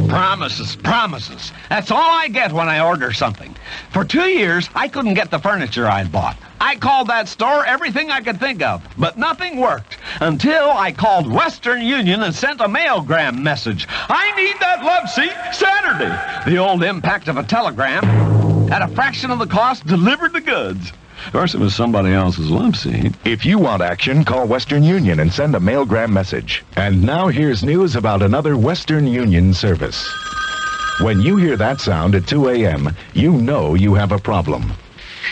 Promises, promises. That's all I get when I order something. For 2 years, I couldn't get the furniture I'd bought. I called that store everything I could think of, but nothing worked. Until I called Western Union and sent a mailgram message. I need that love seat Saturday. The old impact of a telegram. At a fraction of the cost, delivered the goods. Of course, it was somebody else's love seat. If you want action, call Western Union and send a mailgram message. And now here's news about another Western Union service. When you hear that sound at 2 a.m., you know you have a problem.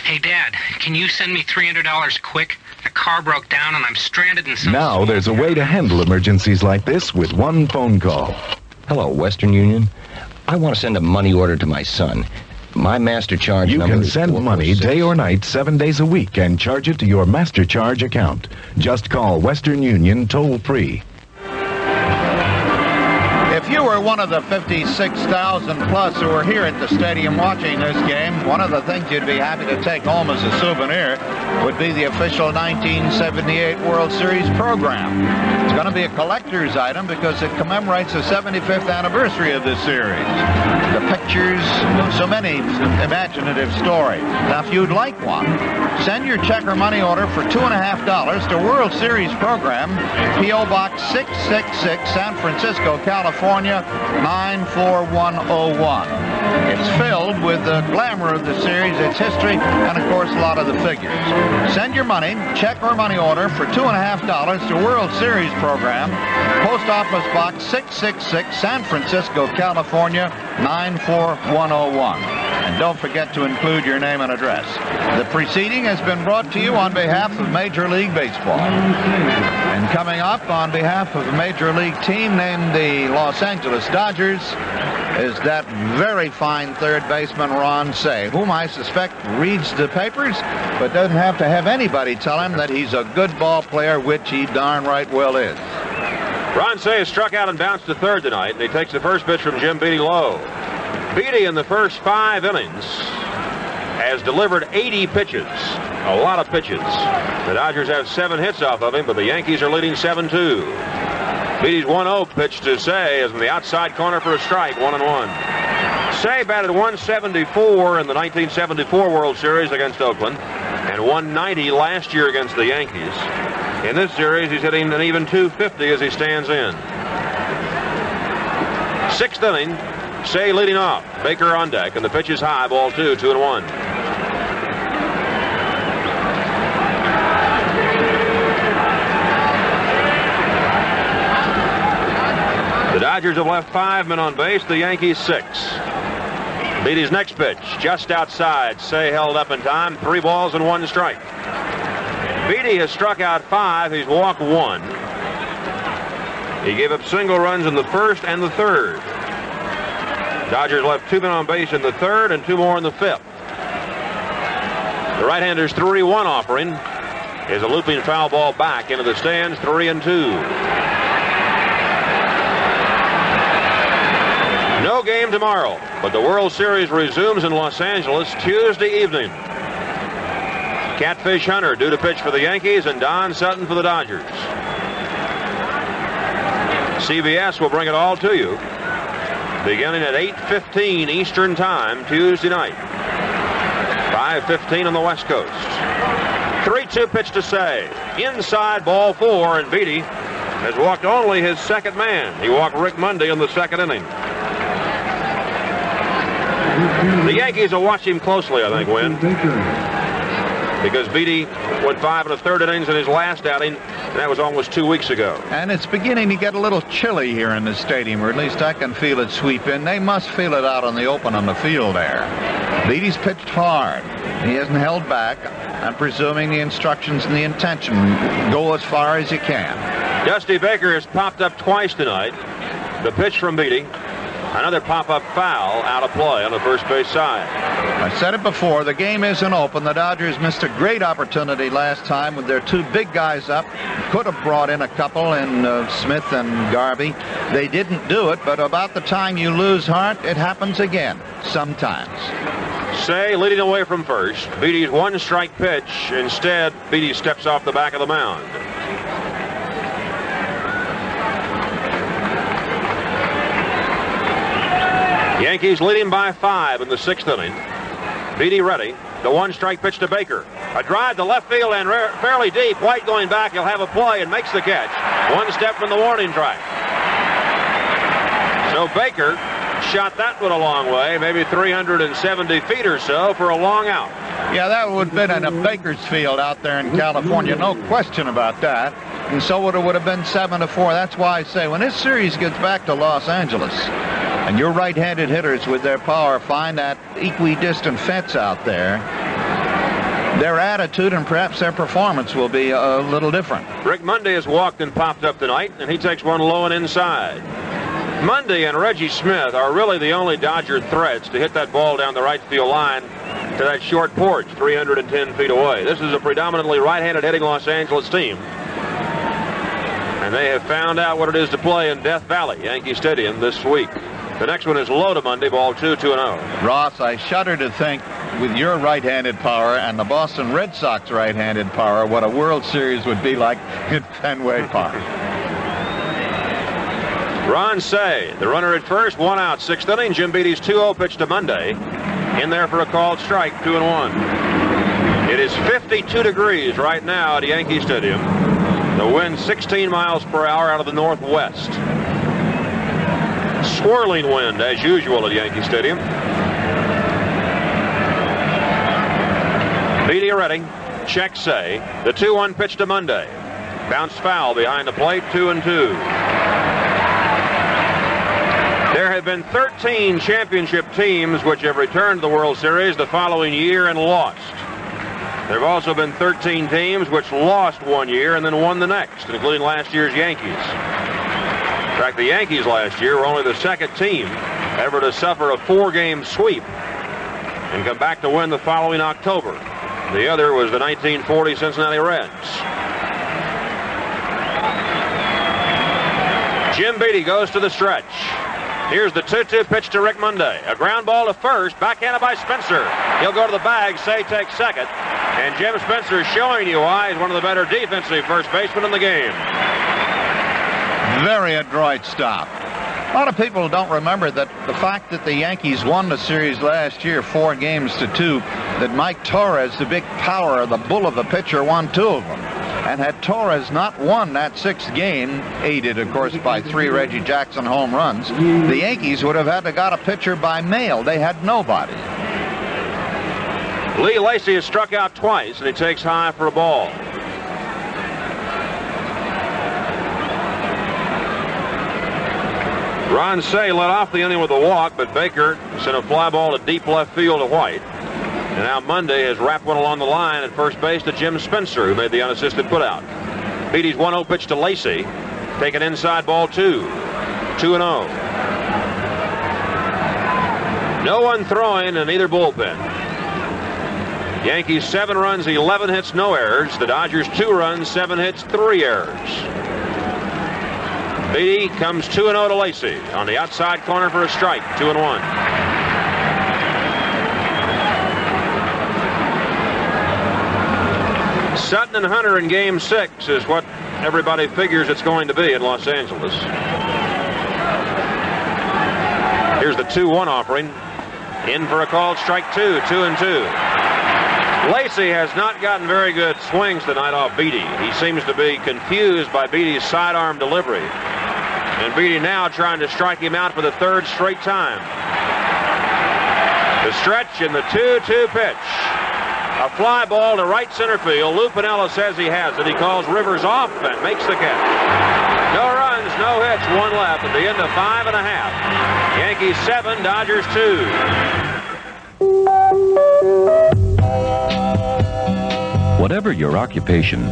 Hey, Dad, can you send me $300 quick? The car broke down and I'm stranded in some... Now there's a way to handle emergencies like this with one phone call. Hello, Western Union. I want to send a money order to my son. My master charge number is... You can send money day or night, 7 days a week, and charge it to your master charge account. Just call Western Union toll-free. If you were one of the 56,000 plus who are here at the stadium watching this game, one of the things you'd be happy to take home as a souvenir would be the official 1978 World Series program. It's going to be a collector's item because it commemorates the 75th anniversary of this series. The pictures, so many imaginative stories. Now, if you'd like one, send your check or money order for $2.50 to World Series program, P.O. Box 666, San Francisco, California, 94101. It's filled with the glamour of the series, its history, and of course a lot of the figures. Send your money, check or money order for $2.50 to World Series program, Post Office Box 666, San Francisco, California, 94101. And don't forget to include your name and address. The proceeding has been brought to you on behalf of Major League Baseball. And coming up on behalf of a Major League team named the Los Angeles Dodgers is that very fine third baseman Ron Cey, whom I suspect reads the papers but doesn't have to have anybody tell him that he's a good ball player, which he darn right well is. Ron Cey has struck out and bounced to third tonight, and he takes the first pitch from Jim Beattie low. Beattie in the first 5 innings has delivered 80 pitches. A lot of pitches. The Dodgers have 7 hits off of him, but the Yankees are leading 7-2. Beattie's 1-0 pitch to Cey is in the outside corner for a strike, 1-1. Cey batted 174 in the 1974 World Series against Oakland and 190 last year against the Yankees. In this series, he's hitting an even 250 as he stands in. 6th inning, Cey leading off. Baker on deck, and the pitch is high, ball 2, 2-1. The Dodgers have left 5 men on base, the Yankees 6. Beattie's next pitch, just outside. Cey held up in time, 3 balls and 1 strike. Beattie has struck out 5, he's walked 1. He gave up single runs in the first and the third. Dodgers left 2 men on base in the third and 2 more in the 5th. The right-hander's 3-1 offering is a looping foul ball back into the stands, 3-2. No game tomorrow, but the World Series resumes in Los Angeles Tuesday evening. Catfish Hunter due to pitch for the Yankees and Don Sutton for the Dodgers. CBS will bring it all to you beginning at 8:15 Eastern Time Tuesday night. 5:15 on the West Coast. 3-2 pitch to Cey. Inside, ball 4, and Beattie has walked only his second man. He walked Rick Monday in the 2nd inning. The Yankees will watch him closely, I think, Win. Because Beattie went 5 1/3 innings in his last outing, and that was almost 2 weeks ago. And it's beginning to get a little chilly here in the stadium, or at least I can feel it sweep in. They must feel it out on the open on the field there. Beattie's pitched hard. He hasn't held back. I'm presuming the instructions and the intention go as far as you can. Dusty Baker has popped up twice tonight. The pitch from Beattie. Another pop-up foul out of play on the first base side. I said it before, the game isn't open. The Dodgers missed a great opportunity last time with their 2 big guys up. Could have brought in a couple in Smith and Garvey. They didn't do it, but about the time you lose heart, it happens again, sometimes. Say leading away from first. Beatty's one-strike pitch. Instead, Beatty steps off the back of the mound. Yankees leading by 5 in the 6th inning. Beatty ready. The one-strike pitch to Baker. A drive to left field and fairly deep. White going back. He'll have a play and makes the catch. One step from the warning track. So Baker shot that one a long way, maybe 370 feet or so for a long out. Yeah, that would have been in a Bakersfield out there in California, no question about that. And so it would have been 7-4. That's why I say when this series gets back to Los Angeles, and your right-handed hitters with their power find that equidistant fence out there, their attitude and perhaps their performance will be a little different. Rick Monday has walked and popped up tonight, and he takes one low and inside. Monday and Reggie Smith are really the only Dodger threats to hit that ball down the right field line to that short porch 310 feet away. This is a predominantly right-handed hitting Los Angeles team. And they have found out what it is to play in Death Valley, Yankee Stadium, this week. The next one is low to Monday, ball 2-2-0. Ross, I shudder to think, with your right-handed power and the Boston Red Sox right-handed power, what a World Series would be like in Fenway Park. Ron Say, the runner at first, 1 out, 6th inning. Jim Beatty's 2-0 pitch to Monday. In there for a called strike, 2-1. It is 52 degrees right now at Yankee Stadium. The wind 16 miles per hour out of the northwest. Swirling wind, as usual, at Yankee Stadium. Beatty ready. Check Say. The 2-1 pitch to Monday. Bounce foul behind the plate, 2-2. There have been 13 championship teams which have returned to the World Series the following year and lost. There have also been 13 teams which lost one year and then won the next, including last year's Yankees. In fact, the Yankees last year were only the second team ever to suffer a 4-game sweep and come back to win the following October. The other was the 1940 Cincinnati Reds. Jim Beatty goes to the stretch. Here's the 2-2 pitch to Rick Monday. A ground ball to first, backhanded by Spencer. He'll go to the bag, Say takes second. And Jim Spencer showing you why he's one of the better defensive first basemen in the game. Very adroit stop. A lot of people don't remember that the fact that the Yankees won the series last year 4-2, that Mike Torres, the big power, the bull of the pitcher, won 2 of them. And had Torres not won that 6th game, aided, of course, by 3 Reggie Jackson home runs, the Yankees would have had to got a pitcher by mail. They had nobody. Lee Lacy has struck out twice, and he takes high for a ball. Ron Say led off the inning with a walk, but Baker sent a fly ball to deep left field to White. And now Monday has wrapped one along the line at first base to Jim Spencer, who made the unassisted putout. Beatty's 1-0 pitch to Lacy. Taken inside, ball 2. 2-0. No one throwing in either bullpen. Yankees 7 runs, 11 hits, no errors. The Dodgers 2 runs, 7 hits, 3 errors. Beatty comes 2-0 to Lacy on the outside corner for a strike, 2-1. Sutton and Hunter in Game 6 is what everybody figures it's going to be in Los Angeles. Here's the 2-1 offering. In for a called strike 2, 2-2. Lacy has not gotten very good swings tonight off Beatty. He seems to be confused by Beatty's sidearm delivery. And Beatty now trying to strike him out for the 3rd straight time. The stretch in the 2-2 pitch. A fly ball to right center field. Lou Piniella says he has it. He calls Rivers off and makes the catch. No runs, no hits, 1 left at the end of 5 1/2. Yankees 7, Dodgers 2. Whatever your occupation,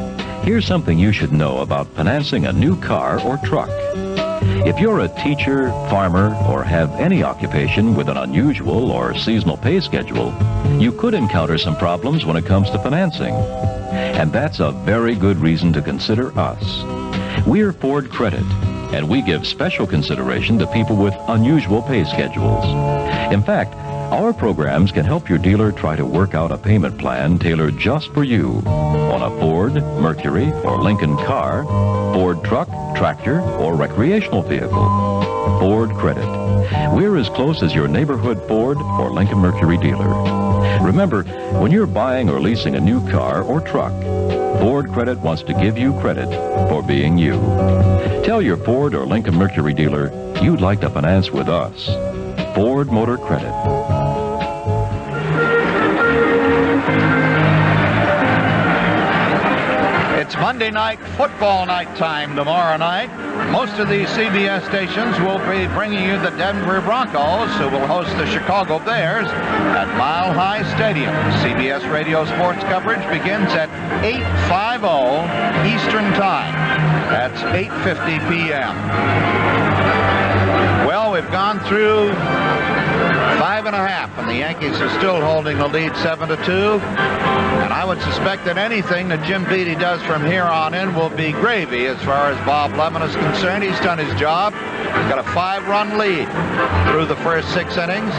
here's something you should know about financing a new car or truck. If you're a teacher, farmer, or have any occupation with an unusual or seasonal pay schedule, you could encounter some problems when it comes to financing. And that's a very good reason to consider us. We're Ford Credit, and we give special consideration to people with unusual pay schedules. In fact, Our programs can help your dealer try to work out a payment plan tailored just for you on a Ford, Mercury, or Lincoln car, Ford truck, tractor, or recreational vehicle. Ford Credit. We're as close as your neighborhood Ford or Lincoln Mercury dealer. Remember, when you're buying or leasing a new car or truck, Ford Credit wants to give you credit for being you. Tell your Ford or Lincoln Mercury dealer you'd like to finance with us. Ford Motor Credit. It's Monday night football night time tomorrow night. Most of these CBS stations will be bringing you the Denver Broncos, who will host the Chicago Bears at Mile High Stadium. CBS Radio sports coverage begins at 8:50 Eastern Time. That's 8:50 p.m. Well, we've gone through 5.5, and the Yankees are still holding the lead 7-2. And I would suspect that anything that Jim Beattie does from here on in will be gravy as far as Bob Lemon is concerned. He's done his job. He's got a 5-run lead through the first 6 innings.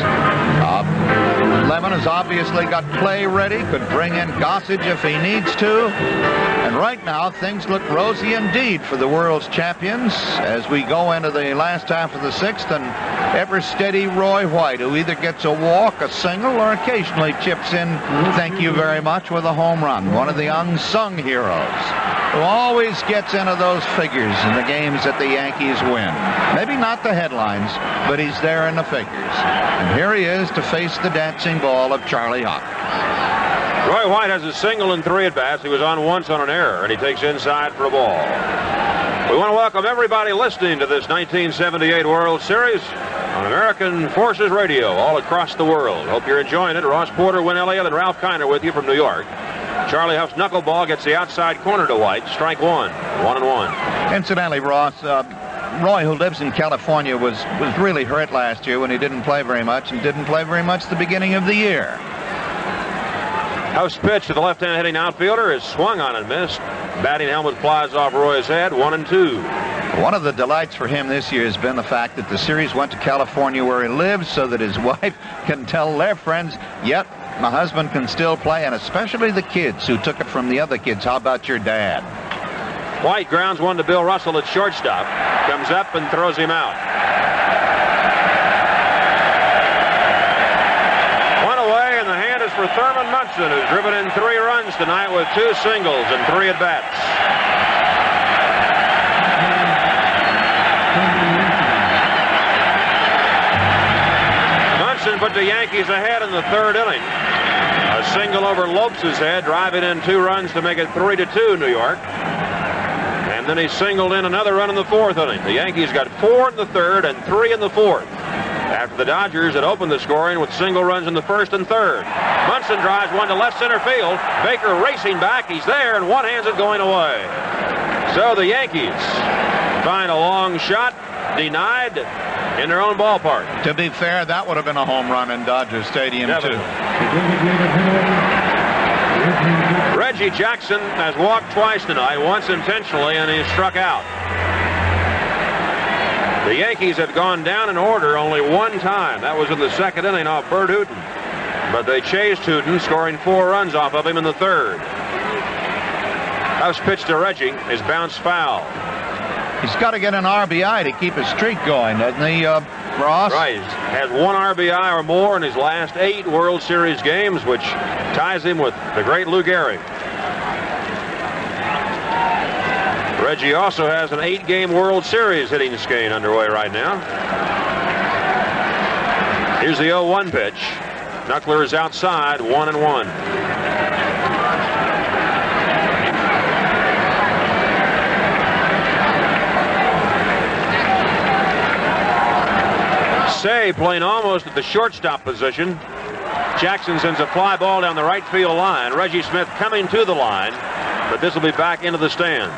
Lemon has obviously got play ready, could bring in Gossage if he needs to. And right now, things look rosy indeed for the world's champions as we go into the last half of the 6th, and ever steady Roy White, who either gets a walk, a single, or occasionally chips in, thank you very much, with a home run. One of the unsung heroes who always gets into those figures in the games that the Yankees win. Maybe not the headlines, but he's there in the figures. And here he is to face the dancing ball of Charlie Hawk. Roy White has a single in 3 at-bats. He was on once on an error, and he takes inside for a ball. We want to welcome everybody listening to this 1978 World Series on American Forces Radio all across the world. Hope you're enjoying it. Ross Porter, Win Elliot, and Ralph Kiner with you from New York. Charlie Huff's knuckleball gets the outside corner to White. Strike 1. 1-1. Incidentally, Ross, Roy, who lives in California, was really hurt last year when he didn't play very much, and didn't play very much at the beginning of the year. Huff's pitch to the left-hand hitting outfielder is swung on and missed. Batting helmet flies off Roy's head. 1-2. One of the delights for him this year has been the fact that the series went to California where he lives so that his wife can tell their friends, yep, my husband can still play, and especially the kids who took it from the other kids. How about your dad? White grounds one to Bill Russell at shortstop. Comes up and throws him out. One away, and the hand is for Thurman Munson, who's driven in 3 runs tonight with 2 singles and 3 at-bats. Munson put the Yankees ahead in the 3rd inning. A single over Lopes' head, driving in 2 runs to make it 3-2 New York. And then he singled in another run in the 4th inning. The Yankees got 4 in the 3rd and 3 in the 4th. After the Dodgers had opened the scoring with single runs in the 1st and 3rd. Munson drives one to left center field. Baker racing back. He's there and one-hands it going away. So the Yankees find a long shot, denied in their own ballpark. To be fair, that would have been a home run in Dodger Stadium, too. Reggie Jackson has walked twice tonight, once intentionally, and he's struck out. The Yankees had gone down in order only one time. That was in the 2nd inning off Bert Hooton. But they chased Hooton, scoring 4 runs off of him in the 3rd. Huff's pitch to Reggie is bounced foul. He's got to get an RBI to keep his streak going, doesn't he, Ross? Right. He has 1 RBI or more in his last 8 World Series games, which ties him with the great Lou Gehrig. Reggie also has an 8-game World Series hitting skein underway right now. Here's the 0-1 pitch. Knuckler is outside, 1-1. Say playing almost at the shortstop position. Jackson sends a fly ball down the right field line. Reggie Smith coming to the line, but this will be back into the stands.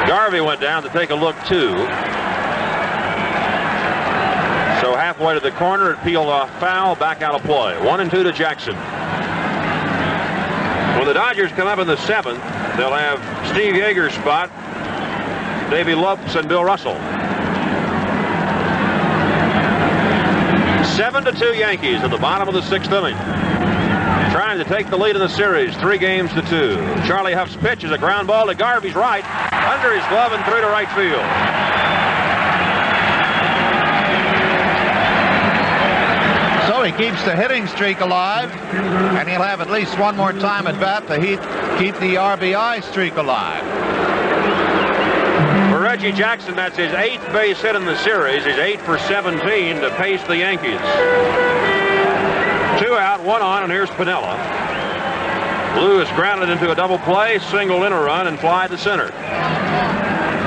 Garvey went down to take a look too. So halfway to the corner, it peeled off foul, back out of play. 1-2 to Jackson. When the Dodgers come up in the 7th, they'll have Steve Yeager's spot, Davey Lopes, and Bill Russell. 7-2 Yankees in the bottom of the 6th inning. Trying to take the lead in the series, 3-2. Charlie Huff's pitch is a ground ball to Garvey's right, under his glove and through to right field. So he keeps the hitting streak alive, and he'll have at least one more time at bat to keep the RBI streak alive. For Reggie Jackson, that's his 8th base hit in the series. He's 8 for 17 to pace the Yankees. 2 out, 1 on, and here's Piniella. Lewis grounded into a double play, singled in a run, and fly to center.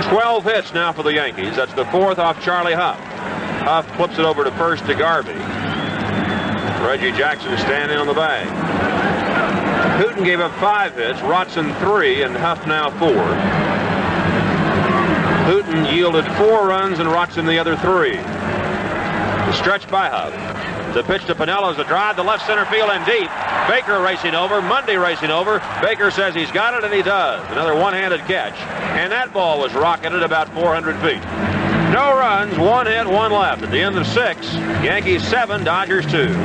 12 hits now for the Yankees. That's the 4th off Charlie Huff. Huff flips it over to first to Garvey. Reggie Jackson standing on the bag. Hooten gave up 5 hits, Rotson 3, and Huff now 4. Hooten yielded 4 runs and Rotson the other 3. The stretch by Huff. The pitch to Piniella is a drive to left center field and deep. Baker racing over, Mundy racing over. Baker says he's got it, and he does. Another one-handed catch. And that ball was rocketed about 400 feet. No runs, 1 hit, 1 left. At the end of 6, Yankees 7, Dodgers 2.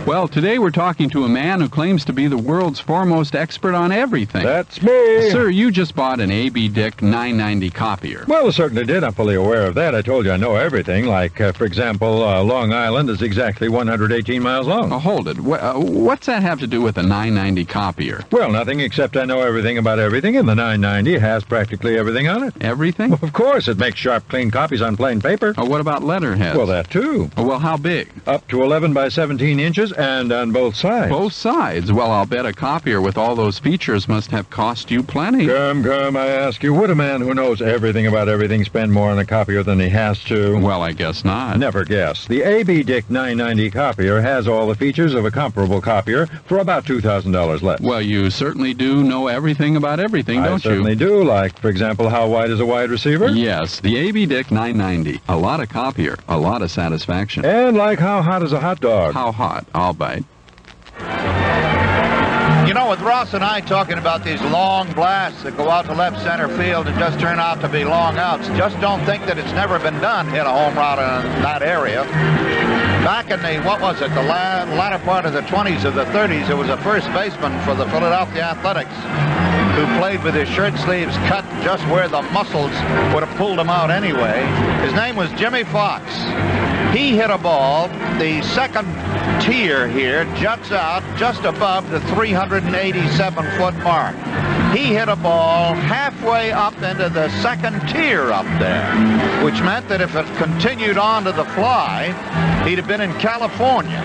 Well, today we're talking to a man who claims to be the world's foremost expert on everything. That's me. Sir, you just bought an A.B. Dick 990 copier. Well, I certainly did. I'm fully aware of that. I told you I know everything. Like, for example, Long Island is exactly 118 miles long. Oh, hold it. What's that have to do with a 990 copier? Well, nothing except I know everything about everything, and the 990 has practically everything on it. Everything? Well, of course. It makes sharp, clean copies on plain paper. Oh, what about letterheads? Well, that too. Oh, well, how big? Up to 11 by 17 inches and on both sides. Both sides? Well, I'll bet a copier with all those features must have cost you plenty. Come, I ask you, would a man who knows everything about everything spend more on a copier than he has to? Well, I guess not. Never guess. The A.B. Dick 990 copier has all the features of a comparable copier for about $2,000 less. Well, you certainly do know everything about everything, don't you? I certainly do. Like, for example, how wide is a wide receiver? Yes, the A.B. Dick 990. A lot of copier, a lot of satisfaction. And like how hot is a hot dog? How hot? I'll bite. You know, with Ross and I talking about these long blasts that go out to left center field and just turn out to be long outs, just don't think that it's never been done, hit a home run in that area. Back in the, what was it, the latter part of the 20s or the 30s, there was a first baseman for the Philadelphia Athletics who played with his shirt sleeves cut just where the muscles would have pulled him out anyway. His name was Jimmy Fox. He hit a ball, the second tier here juts out just above the 387-foot mark. He hit a ball halfway up into the second tier up there, which meant that if it continued on to the fly, he'd have been in California.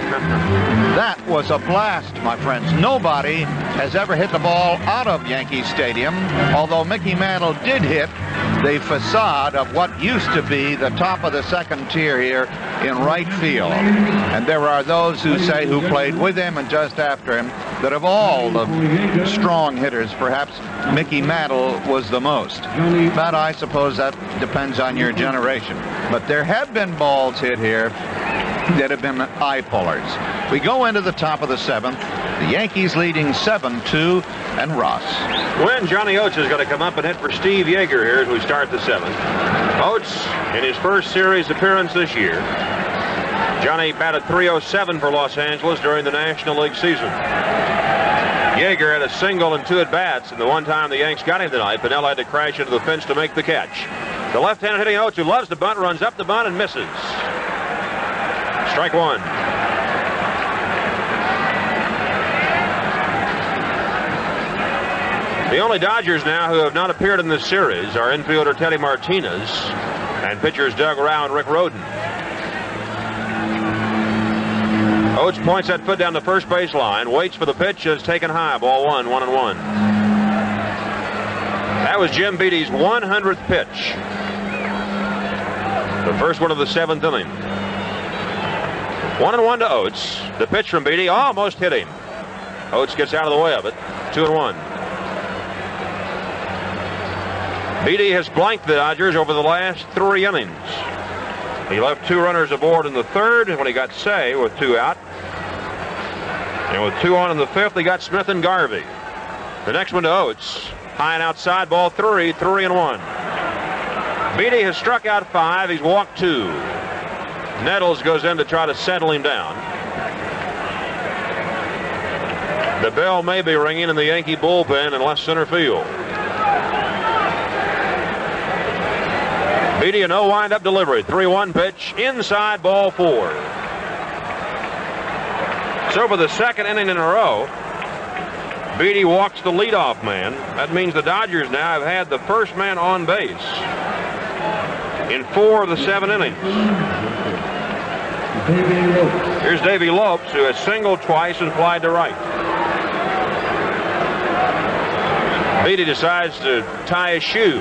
That was a blast, my friends. Nobody has ever hit the ball out of Yankee Stadium, although Mickey Mantle did hit the facade of what used to be the top of the second tier here in right field. And there are those who say, who played with him and just after him, that of all the strong hitters, perhaps Mickey Mantle was the most. But I suppose that depends on your generation. But there have been balls hit here that have been eye pullers. We go into the top of the 7th. The Yankees leading 7-2, and Ross. When Johnny Oates is going to come up and hit for Steve Yeager here as we start the 7th. Oates in his first series appearance this year. Johnny batted .307 for Los Angeles during the National League season. Yeager had a single and 2 at-bats, and the one time the Yanks got him tonight, Piniella had to crash into the fence to make the catch. The left-handed hitting Oates, who loves to bunt, runs up the bunt and misses. Strike 1. The only Dodgers now who have not appeared in this series are infielder Teddy Martinez and pitchers Doug Rauh and Rick Rhoden. Oates points that foot down the first base line, waits for the pitch, is taken high, ball 1, 1-1. That was Jim Beatty's 100th pitch. The first one of the 7th inning. 1-1 to Oates. The pitch from Beatty almost hit him. Oates gets out of the way of it. 2-1. Beatty has blanked the Dodgers over the last 3 innings. He left 2 runners aboard in the 3rd when he got Say with 2 out. And with 2 on in the 5th, he got Smith and Garvey. The next one to Oates. High and outside, ball 3, 3-1. Beatty has struck out 5. He's walked 2. Nettles goes in to try to settle him down. The bell may be ringing in the Yankee bullpen in left center field. Beatty, a no wind-up delivery. 3-1 pitch, inside, ball 4. So for the second inning in a row, Beatty walks the leadoff man. That means the Dodgers now have had the first man on base in 4 of the 7 innings. Here's Davey Lopes, who has singled twice and flied to right. Beatty decides to tie his shoe.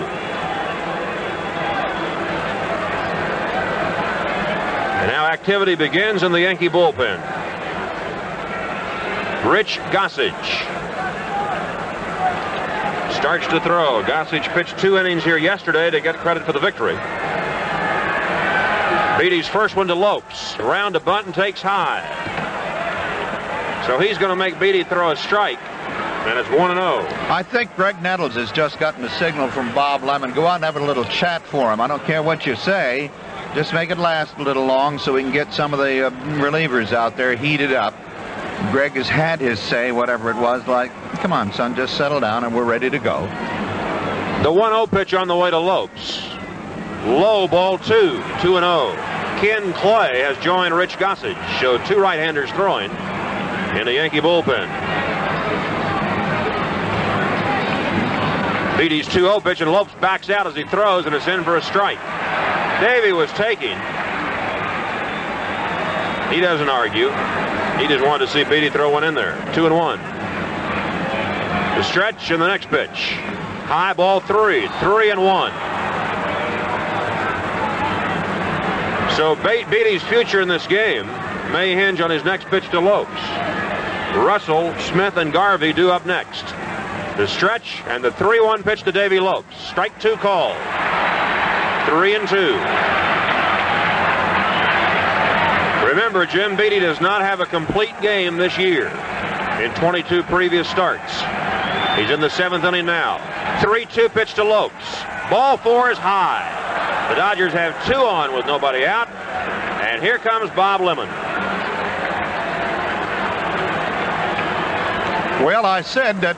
And now activity begins in the Yankee bullpen. Rich Gossage starts to throw. Gossage pitched 2 innings here yesterday to get credit for the victory. Beatty's first one to Lopes. Around to bunt and takes high. So he's going to make Beatty throw a strike. And it's 1-0. I think Greg Nettles has just gotten a signal from Bob Lemon. Go out and have a little chat for him. I don't care what you say. Just make it last a little long so we can get some of the relievers out there heated up. Greg has had his say, whatever it was, like, come on, son, just settle down and we're ready to go. The 1-0 pitch on the way to Lopes. Low, ball 2, 2-0. Ken Clay has joined Rich Gossage. So 2 right-handers throwing in the Yankee bullpen. Beatty's 2-0 pitch, and Lopes backs out as he throws, and it's in for a strike. Davey was taking. He doesn't argue. He just wanted to see Beatty throw one in there. 2-1. The stretch and the next pitch. High, ball 3, 3-1. So Beatty's future in this game may hinge on his next pitch to Lopes. Russell, Smith, and Garvey due up next. The stretch and the 3-1 pitch to Davey Lopes. Strike 2 call. 3-2. Remember, Jim Beatty does not have a complete game this year in 22 previous starts. He's in the 7th inning now. 3-2 pitch to Lopes. Ball 4 is high. The Dodgers have 2 on with nobody out. And here comes Bob Lemon. Well, I said that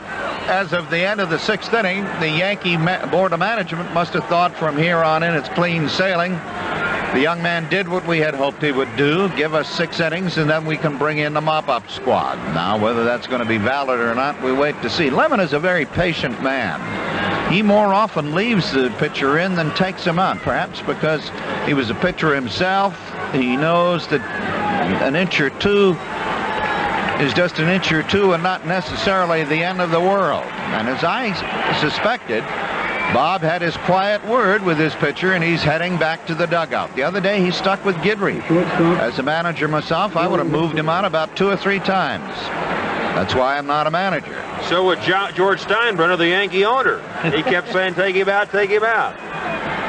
as of the end of the 6th inning, the Yankee Board of Management must have thought from here on in it's clean sailing. The young man did what we had hoped he would do, give us 6 innings, and then we can bring in the mop-up squad. Now, whether that's going to be valid or not, we wait to see. Lemon is a very patient man. He more often leaves the pitcher in than takes him out, perhaps because he was a pitcher himself. He knows that an inch or two is just an inch or two and not necessarily the end of the world. And as I suspected, Bob had his quiet word with his pitcher, and he's heading back to the dugout. The other day, he stuck with Guidry. As a manager myself, I would have moved him out about 2 or 3 times. That's why I'm not a manager. So would George Steinbrenner, the Yankee owner. He kept saying, take him out, take him out.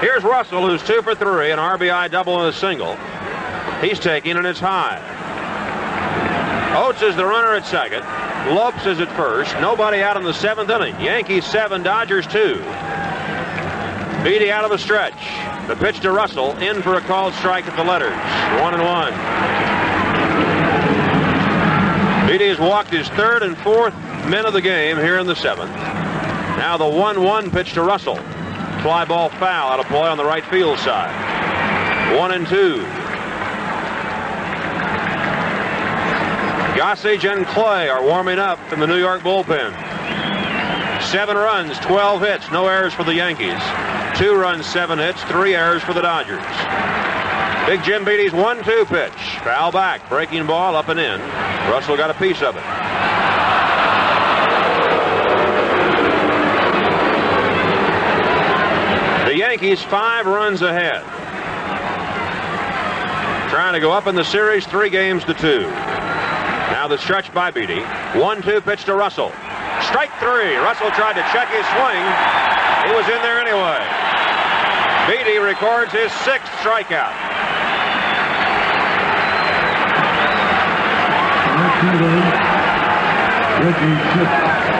Here's Russell, who's 2 for 3, an RBI double and a single. He's taking, and it's high. Oates is the runner at second. Lopes is at first. Nobody out in the 7th inning. Yankees 7, Dodgers 2. Beatty out of the stretch. The pitch to Russell, in for a called strike at the letters. 1-1. Beatty has walked his 3rd and 4th men of the game here in the 7th. Now the 1-1 pitch to Russell. Fly ball foul out of play on the right field side. 1-2. Gossage and Clay are warming up in the New York bullpen. 7 runs, 12 hits, no errors for the Yankees. 2 runs, 7 hits, 3 errors for the Dodgers. Big Jim Beatty's 1-2 pitch. Foul back, breaking ball up and in. Russell got a piece of it. The Yankees 5 runs ahead. Trying to go up in the series 3-2. Now the stretch by Beatty. 1-2 pitch to Russell. Strike 3. Russell tried to check his swing. He was in there anyway. Beatty records his 6th strikeout.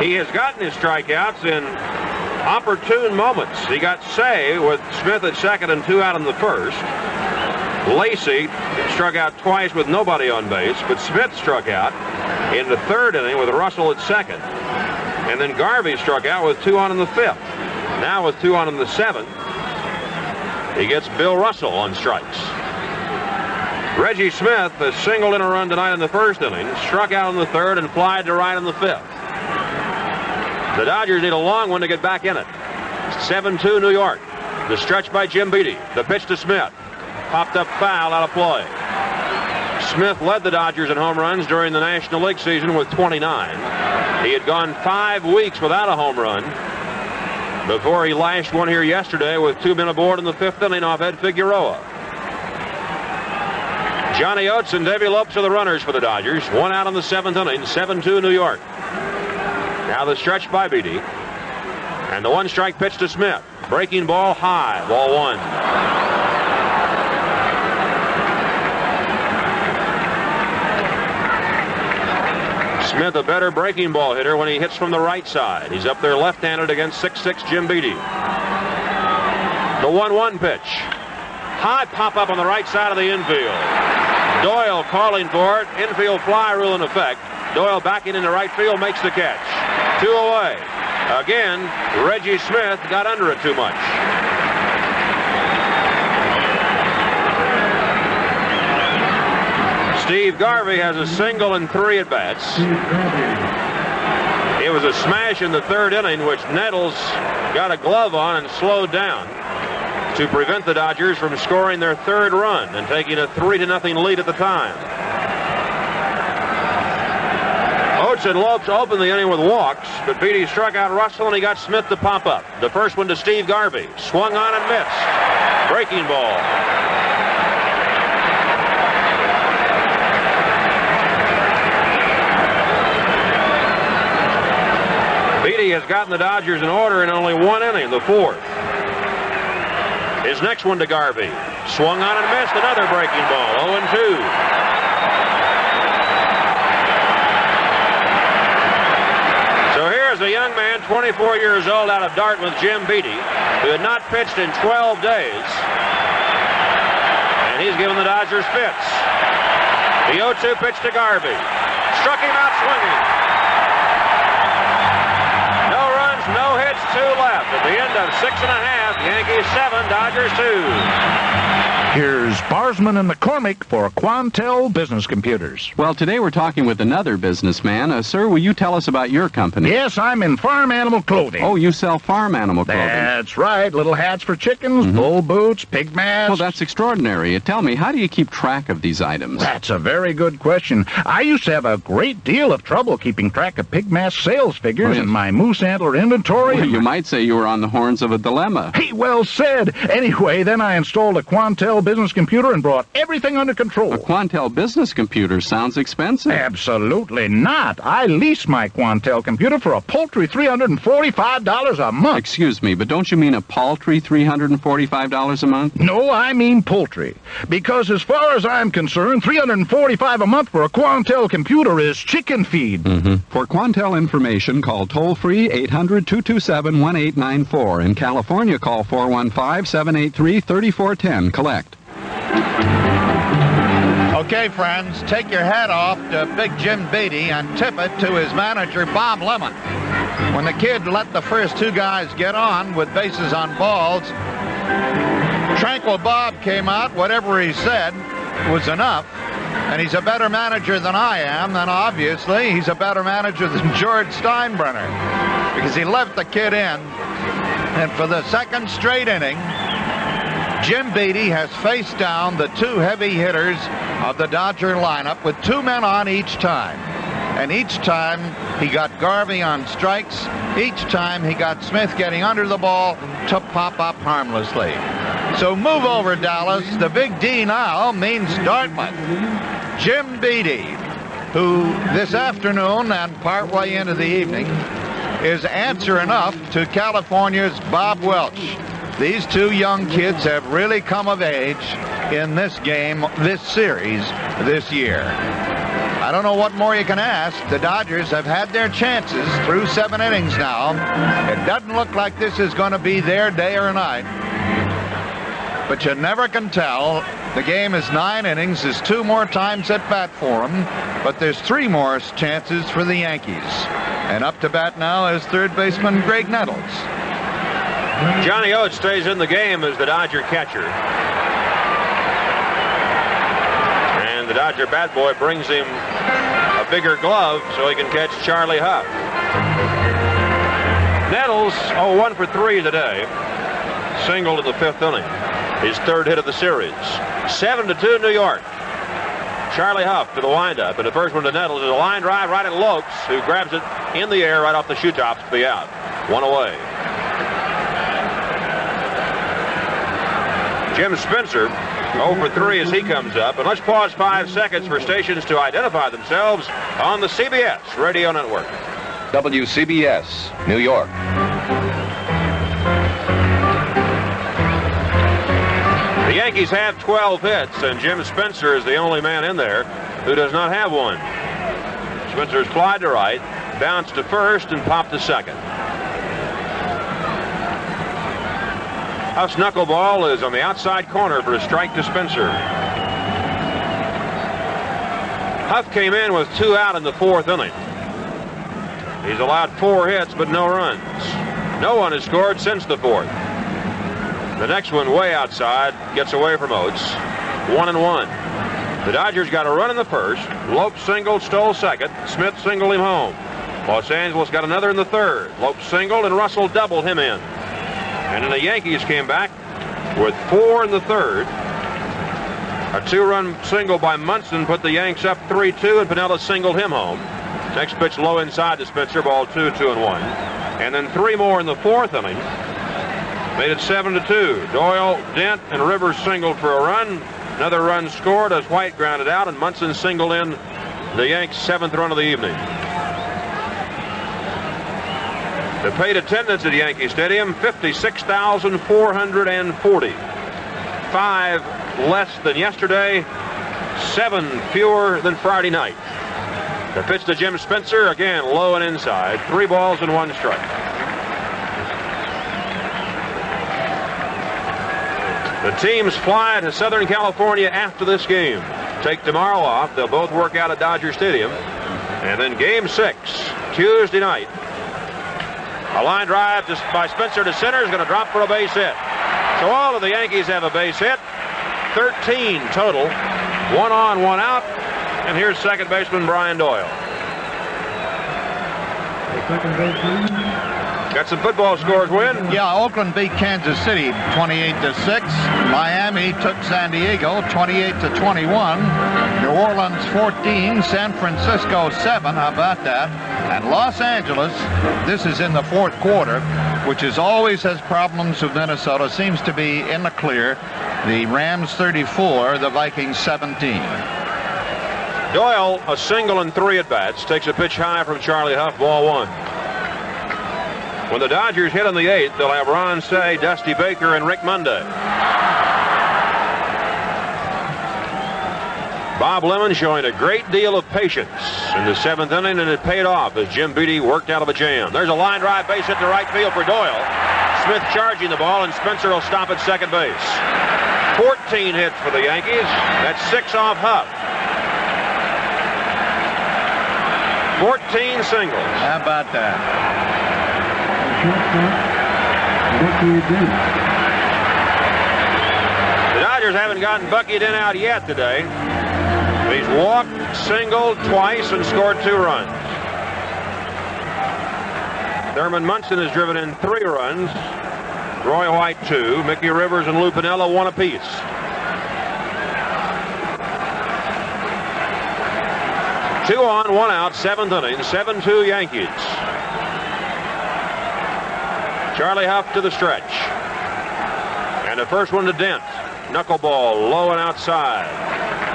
He has gotten his strikeouts in opportune moments. He got Say with Smith at second and 2 out in the first. Lacey struck out twice with nobody on base, but Smith struck out in the third inning with Russell at second. And then Garvey struck out with 2 on in the fifth. Now with 2 on in the seventh, he gets Bill Russell on strikes. Reggie Smith has singled in a run tonight in the first inning, struck out in the third, and flied to right in the fifth. The Dodgers need a long one to get back in it. 7-2 New York. The stretch by Jim Beattie. The pitch to Smith. Popped up foul, out of play. Smith led the Dodgers in home runs during the National League season with 29. He had gone 5 weeks without a home run before he lashed one here yesterday with 2 men aboard in the fifth inning off Ed Figueroa. Johnny Oates and Davey Lopes are the runners for the Dodgers. 1 out in the seventh inning, 7-2 New York. Now the stretch by Beattie. And the 1-strike pitch to Smith. Breaking ball high, ball 1. Smith a better breaking ball hitter when he hits from the right side. He's up there left-handed against 6'6" Jim Beattie. The 1-1 pitch. High pop-up on the right side of the infield. Doyle calling for it. Infield fly rule in effect. Doyle backing into right field makes the catch. 2 away. Again, Reggie Smith got under it too much. Steve Garvey has a single and 3 at-bats. It was a smash in the third inning, which Nettles got a glove on and slowed down to prevent the Dodgers from scoring their third run and taking a 3-0 lead at the time. Oates and Lopes opened the inning with walks, but Beattie struck out Russell and he got Smith to pop up. The first one to Steve Garvey. Swung on and missed. Breaking ball. Beattie has gotten the Dodgers in order in only 1 inning, the fourth. His next one to Garvey. Swung on and missed. Another breaking ball. 0-2. So here's a young man, 24 years old, out of Dartmouth, Jim Beattie, who had not pitched in 12 days. And he's given the Dodgers fits. The 0-2 pitch to Garvey. Struck him out swinging. No runs, no hits, 2 left. At the end of 6.5, Yankees 7, Dodgers 2. Here's Barsman and McCormick for Quantel Business Computers. Well, today we're talking with another businessman. Sir, will you tell us about your company? Yes, I'm in farm animal clothing. Oh, you sell farm animal clothing. That's right. Little hats for chickens, bull boots, pig masks. Well, that's extraordinary. Tell me, how do you keep track of these items? That's a very good question. I used to have a great deal of trouble keeping track of pig mask sales figures in my moose antler inventory. Well, you might say you were on the horns of a dilemma. Hey, well said. Anyway, then I installed a Quantel business computer and brought everything under control. A Quantel business computer sounds expensive. Absolutely not. I lease my Quantel computer for a paltry $345 a month. Excuse me, but don't you mean a paltry $345 a month? No, I mean poultry. Because as far as I'm concerned, $345 a month for a Quantel computer is chicken feed. For Quantel information, call toll-free 800-227-1894. In California, call 415-783-3410. Collect. Okay, friends, take your hat off to Big Jim Beattie and tip it to his manager, Bob Lemon. When the kid let the first 2 guys get on with bases on balls, Tranquil Bob came out. Whatever he said was enough. And he's a better manager than I am. Then obviously he's a better manager than George Steinbrenner, because he left the kid in. And for the second straight inning, Jim Beattie has faced down the 2 heavy hitters of the Dodger lineup with 2 men on each time. And each time he got Garvey on strikes. Each time he got Smith getting under the ball to pop up harmlessly. So move over, Dallas. The big D now means Dartmouth. Jim Beattie, who this afternoon and partway into the evening is answer enough to California's Bob Welch. These 2 young kids have really come of age in this game, this series, this year. I don't know what more you can ask. The Dodgers have had their chances through 7 innings now. It doesn't look like this is going to be their day or night. But you never can tell. The game is 9 innings. There's 2 more times at bat for them, but there's 3 more chances for the Yankees. And up to bat now is third baseman Greg Nettles. Johnny Oates stays in the game as the Dodger catcher. And the Dodger bat boy brings him a bigger glove so he can catch Charlie Huff. Nettles, 1 for 3 today. Singled in the 5th inning. His 3rd hit of the series. 7-2 New York. Charlie Huff to the windup, and the first one to Nettles is a line drive right at Lopes, who grabs it in the air right off the shoe tops to be out. 1 away. Jim Spencer, 0 for 3 as he comes up. And let's pause 5 seconds for stations to identify themselves on the CBS Radio Network. WCBS, New York. The Yankees have 12 hits, and Jim Spencer is the only man in there who does not have one. Spencer's flied to right, bounced to first, and popped to second. Huff's knuckleball is on the outside corner for a strike to Spencer. Huff came in with 2 out in the 4th inning. He's allowed 4 hits, but no runs. No one has scored since the 4th. The next one way outside gets away from Oates. 1-1. The Dodgers got a run in the 1st. Lopes singled, stole 2nd. Smith singled him home. Los Angeles got another in the 3rd. Lopes singled and Russell doubled him in. And then the Yankees came back with 4 in the 3rd. A 2-run single by Munson put the Yanks up 3-2, and Pinella singled him home. Next pitch low inside to Spencer, ball 2, 2-1. And then 3 more in the 4th inning. Made it 7-2. Doyle, Dent, and Rivers singled for a run. Another run scored as White grounded out, and Munson singled in the Yanks' 7th run of the evening. The paid attendance at Yankee Stadium, 56,440. 5 less than yesterday, 7 fewer than Friday night. The pitch to Jim Spencer, again low and inside. 3 balls and 1 strike. The teams fly to Southern California after this game. Take tomorrow off. They'll both work out at Dodger Stadium. And then game 6, Tuesday night. A line drive by Spencer to center is going to drop for a base hit. So all of the Yankees have a base hit. 13 total. 1 on, 1 out. And here's second baseman Brian Doyle. Second baseman. Got some football scores, Win? Yeah, Oakland beat Kansas City 28-6. Miami took San Diego 28-21. New Orleans 14, San Francisco 7. How about that? And Los Angeles, this is in the 4th quarter, which is always has problems with Minnesota, seems to be in the clear. The Rams 34, the Vikings 17. Doyle, a single and 3 at-bats, takes a pitch high from Charlie Huff, ball 1. When the Dodgers hit in the 8th, they'll have Ron Say, Dusty Baker, and Rick Monday. Bob Lemon showing a great deal of patience in the 7th inning, and it paid off as Jim Beattie worked out of a jam. There's a line drive base hit to right field for Doyle. Smith charging the ball, and Spencer will stop at second base. 14 hits for the Yankees. That's 6 off Huff. 14 singles. How about that? The Dodgers haven't gotten Bucky Dent out yet today. He's walked, singled twice, and scored 2 runs. Thurman Munson has driven in 3 runs. Roy White 2. Mickey Rivers and Lou Pinella 1 apiece. Two on, 1 out, 7th inning, 7-2 Yankees. Charlie Huff to the stretch. And the first one to Dent. Knuckleball low and outside.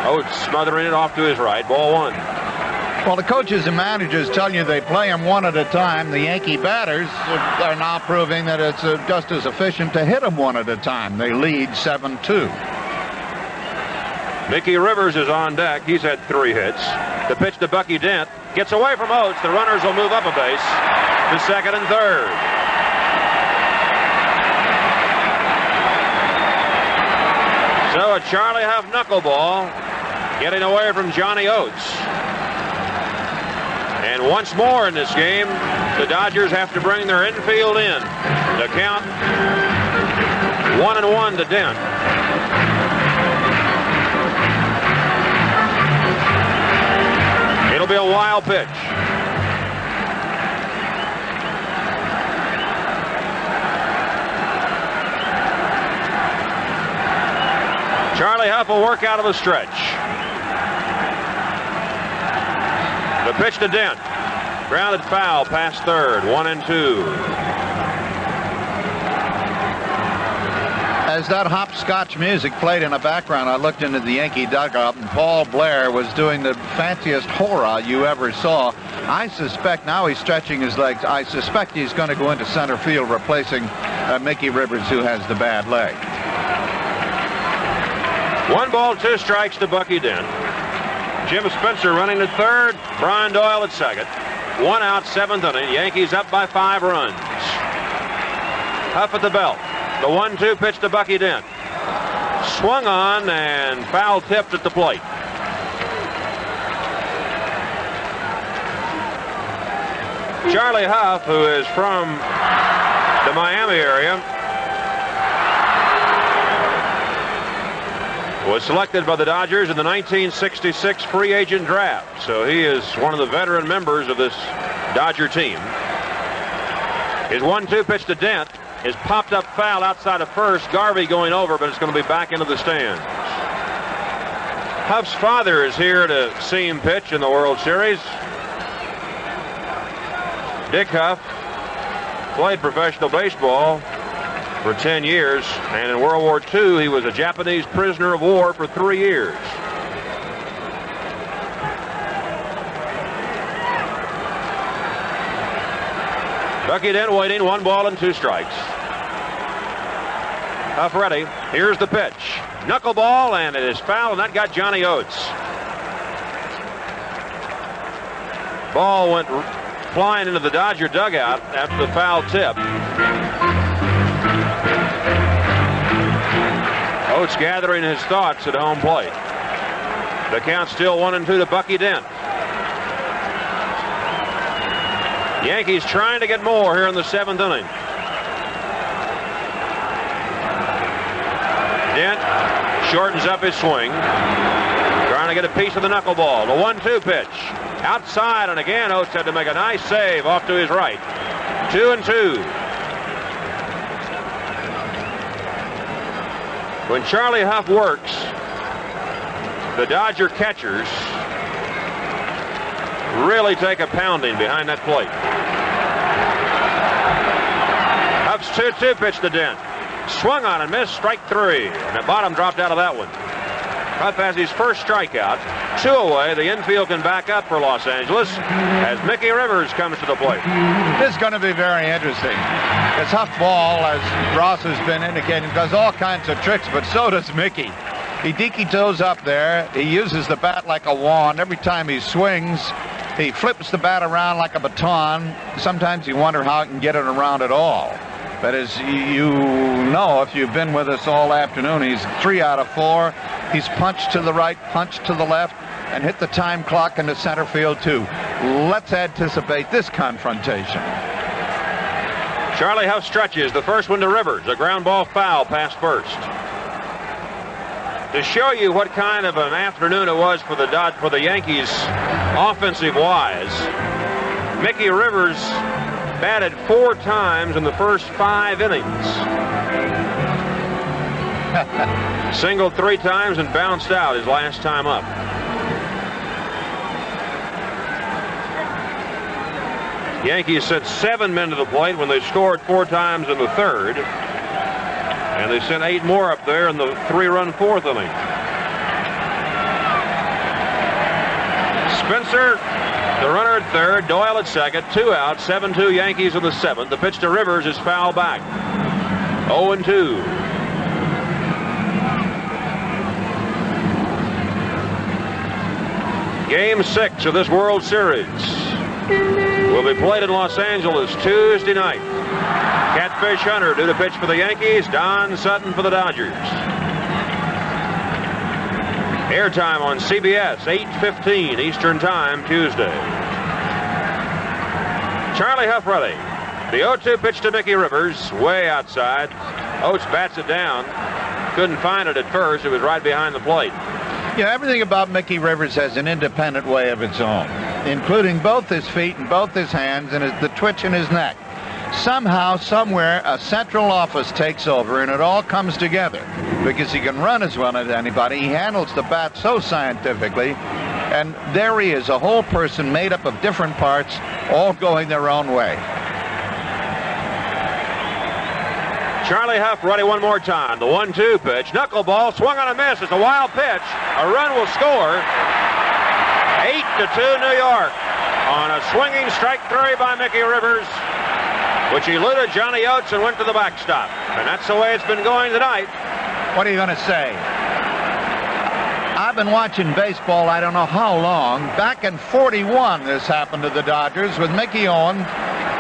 Oates smothering it off to his right. Ball 1. Well, the coaches and managers tell you they play them one at a time. The Yankee batters are now proving that it's just as efficient to hit them one at a time. They lead 7-2. Mickey Rivers is on deck. He's had 3 hits. The pitch to Bucky Dent. Gets away from Oates. The runners will move up a base to second and third. So a Charlie Huff knuckleball, getting away from Johnny Oates. And once more in this game, the Dodgers have to bring their infield in to count 1-1 to Dent. It'll be a wild pitch. Charlie Huff will work out of the stretch. The pitch to Dent. Grounded foul past third. 1-2. As that hopscotch music played in the background, I looked into the Yankee dugout, and Paul Blair was doing the fanciest hurrah you ever saw. I suspect, now he's stretching his legs, I suspect he's going to go into center field replacing Mickey Rivers, who has the bad leg. 1 ball, 2 strikes to Bucky Dent. Jim Spencer running to third. Brian Doyle at second. 1 out, 7th inning. Yankees up by 5 runs. Huff at the belt. The 1-2 pitch to Bucky Dent. Swung on and foul tipped at the plate. Charlie Huff, who is from the Miami area, was selected by the Dodgers in the 1966 free agent draft. So he is one of the veteran members of this Dodger team. His 1-2 pitch to Dent is popped up foul outside of first. Garvey going over, but it's going to be back into the stands. Huff's father is here to see him pitch in the World Series. Dick Huff played professional baseball for 10 years, and in World War II he was a Japanese prisoner of war for 3 years. Bucky Dent waiting, 1 ball and 2 strikes. Huff ready. Here's the pitch. Knuckleball, and it is foul, and that got Johnny Oates. Ball went flying into the Dodger dugout after the foul tip. Oates gathering his thoughts at home plate. The count still 1-2 to Bucky Dent. Yankees trying to get more here in the 7th inning. Dent shortens up his swing. Trying to get a piece of the knuckleball. The 1-2 pitch. Outside, and again Oates had to make a nice save off to his right. 2-2. When Charlie Huff works, the Dodger catchers really take a pounding behind that plate. Huff's 2-2 pitch to Dent. Swung on and missed, strike 3. And the bottom dropped out of that one. Huff has his first strikeout. 2 away. The infield can back up for Los Angeles as Mickey Rivers comes to the plate. This is going to be very interesting. This Huff ball, as Ross has been indicating, does all kinds of tricks, but so does Mickey. He deaky-toes up there. He uses the bat like a wand. Every time he swings, he flips the bat around like a baton. Sometimes you wonder how he can get it around at all. But as you know, if you've been with us all afternoon, he's 3 out of 4. He's punched to the right, punched to the left, and hit the time clock into center field, too. Let's anticipate this confrontation. Charlie Huff stretches. The first one to Rivers. A ground ball foul past first. To show you what kind of an afternoon it was for the Yankees offensive-wise, Mickey Rivers batted 4 times in the first 5 innings. Singled 3 times and bounced out his last time up. Yankees sent 7 men to the plate when they scored 4 times in the 3rd. And they sent 8 more up there in the 3-run 4th inning. Spencer, the runner at third, Doyle at second, 2 out, 7-2 Yankees in the 7th. The pitch to Rivers is foul back. 0-2. Game 6 of this World Series will be played in Los Angeles Tuesday night. Catfish Hunter due to pitch for the Yankees. Don Sutton for the Dodgers. Airtime on CBS, 8:15 Eastern Time, Tuesday. Charlie Huff ready. The 0-2 pitch to Mickey Rivers, way outside. Oates bats it down. Couldn't find it at first. It was right behind the plate. Yeah, everything about Mickey Rivers has an independent way of its own, including both his feet and both his hands and the twitch in his neck. Somehow, somewhere, a central office takes over, and it all comes together because he can run as well as anybody. He handles the bat so scientifically, and there he is, a whole person made up of different parts, all going their own way. Charlie Huff ready one more time. The 1-2 pitch. Knuckleball swung on a miss. It's a wild pitch. A run will score. 8-2 New York on a swinging strike three by Mickey Rivers, which eluded Johnny Oates and went to the backstop. And that's the way it's been going tonight. What are you going to say? I've been watching baseball I don't know how long. Back in 41 this happened to the Dodgers with Mickey Owen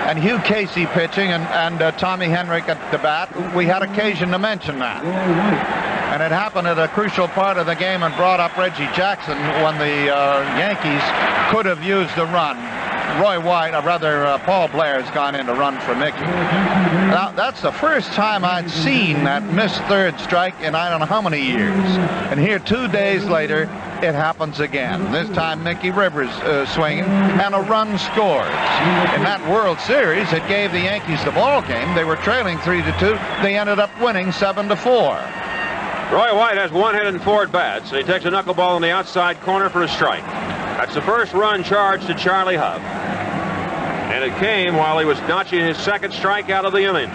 and Hugh Casey pitching and Tommy Henrik at the bat. We had occasion to mention that. And it happened at a crucial part of the game and brought up Reggie Jackson when the Yankees could have used the run. Roy White, or rather Paul Blair, has gone in to run for Mickey. Now, that's the first time I'd seen that missed third strike in I don't know how many years. And here 2 days later, it happens again. This time Mickey Rivers swinging, and a run scores. In that World Series, it gave the Yankees the ball game. They were trailing 3-2. They ended up winning 7-4. Roy White has 1 hit and 4 at bats, and he takes a knuckleball in the outside corner for a strike. That's the first run charged to Charlie Huff. And it came while he was notching his second strikeout of the inning.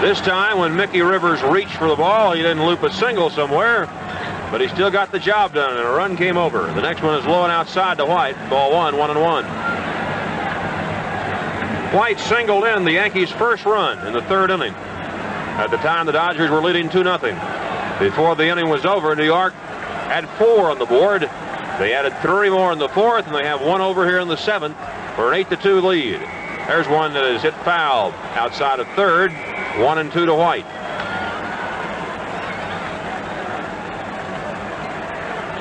This time, when Mickey Rivers reached for the ball, he didn't loop a single somewhere, but he still got the job done, and a run came over. The next one is low and outside to White. Ball 1-1-1. White singled in the Yankees' first run in the third inning. At the time, the Dodgers were leading 2-0. Before the inning was over, New York had 4 on the board. They added 3 more in the fourth, and they have 1 over here in the seventh for an 8-2 lead. There's one that is hit foul outside of third. 1-2 to White.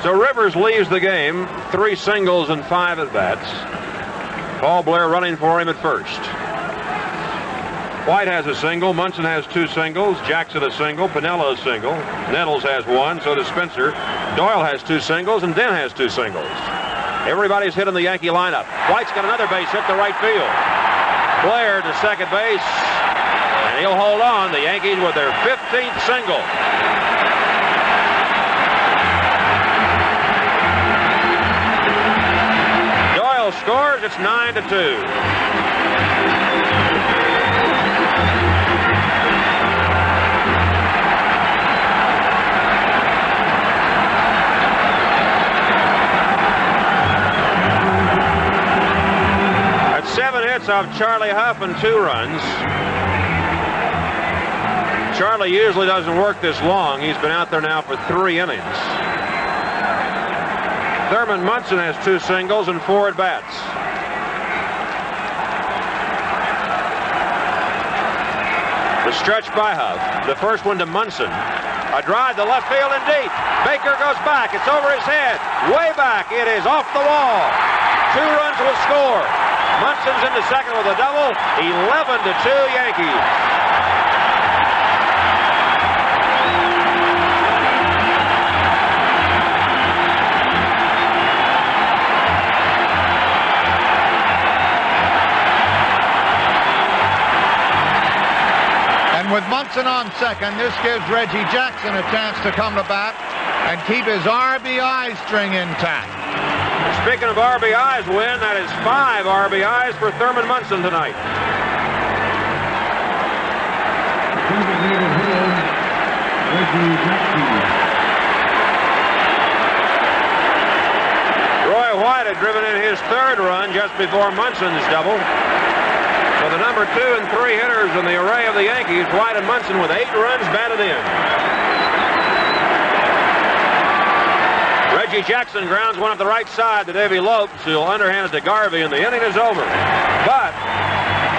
So Rivers leaves the game. 3 singles and 5 at-bats. Paul Blair running for him at first. White has a single. Munson has 2 singles. Jackson a single. Pinella a single. Nettles has 1. So does Spencer. Doyle has 2 singles, and Dent has 2 singles. Everybody's hit in the Yankee lineup. White's got another base hit to right field. Blair to second base, and he'll hold on. The Yankees with their 15th single. Doyle scores. It's 9-2. Of Charlie Huff and 2 runs. Charlie usually doesn't work this long. He's been out there now for 3 innings. Thurman Munson has 2 singles and 4 at-bats. The stretch by Huff. The first one to Munson. A drive to left field and deep. Baker goes back. It's over his head. Way back. It is off the wall. 2 runs will score. Munson's into second with a double. 11-2 Yankees. And with Munson on second, this gives Reggie Jackson a chance to come to bat and keep his RBI string intact. Speaking of RBIs, Win, that is 5 RBIs for Thurman Munson tonight. Roy White had driven in his 3rd run just before Munson's double. So the number 2 and 3 hitters in the array of the Yankees, White and Munson, with 8 runs batted in. Reggie Jackson grounds one up the right side to Davy Lopes, who'll underhand it to Garvey, and the inning is over. But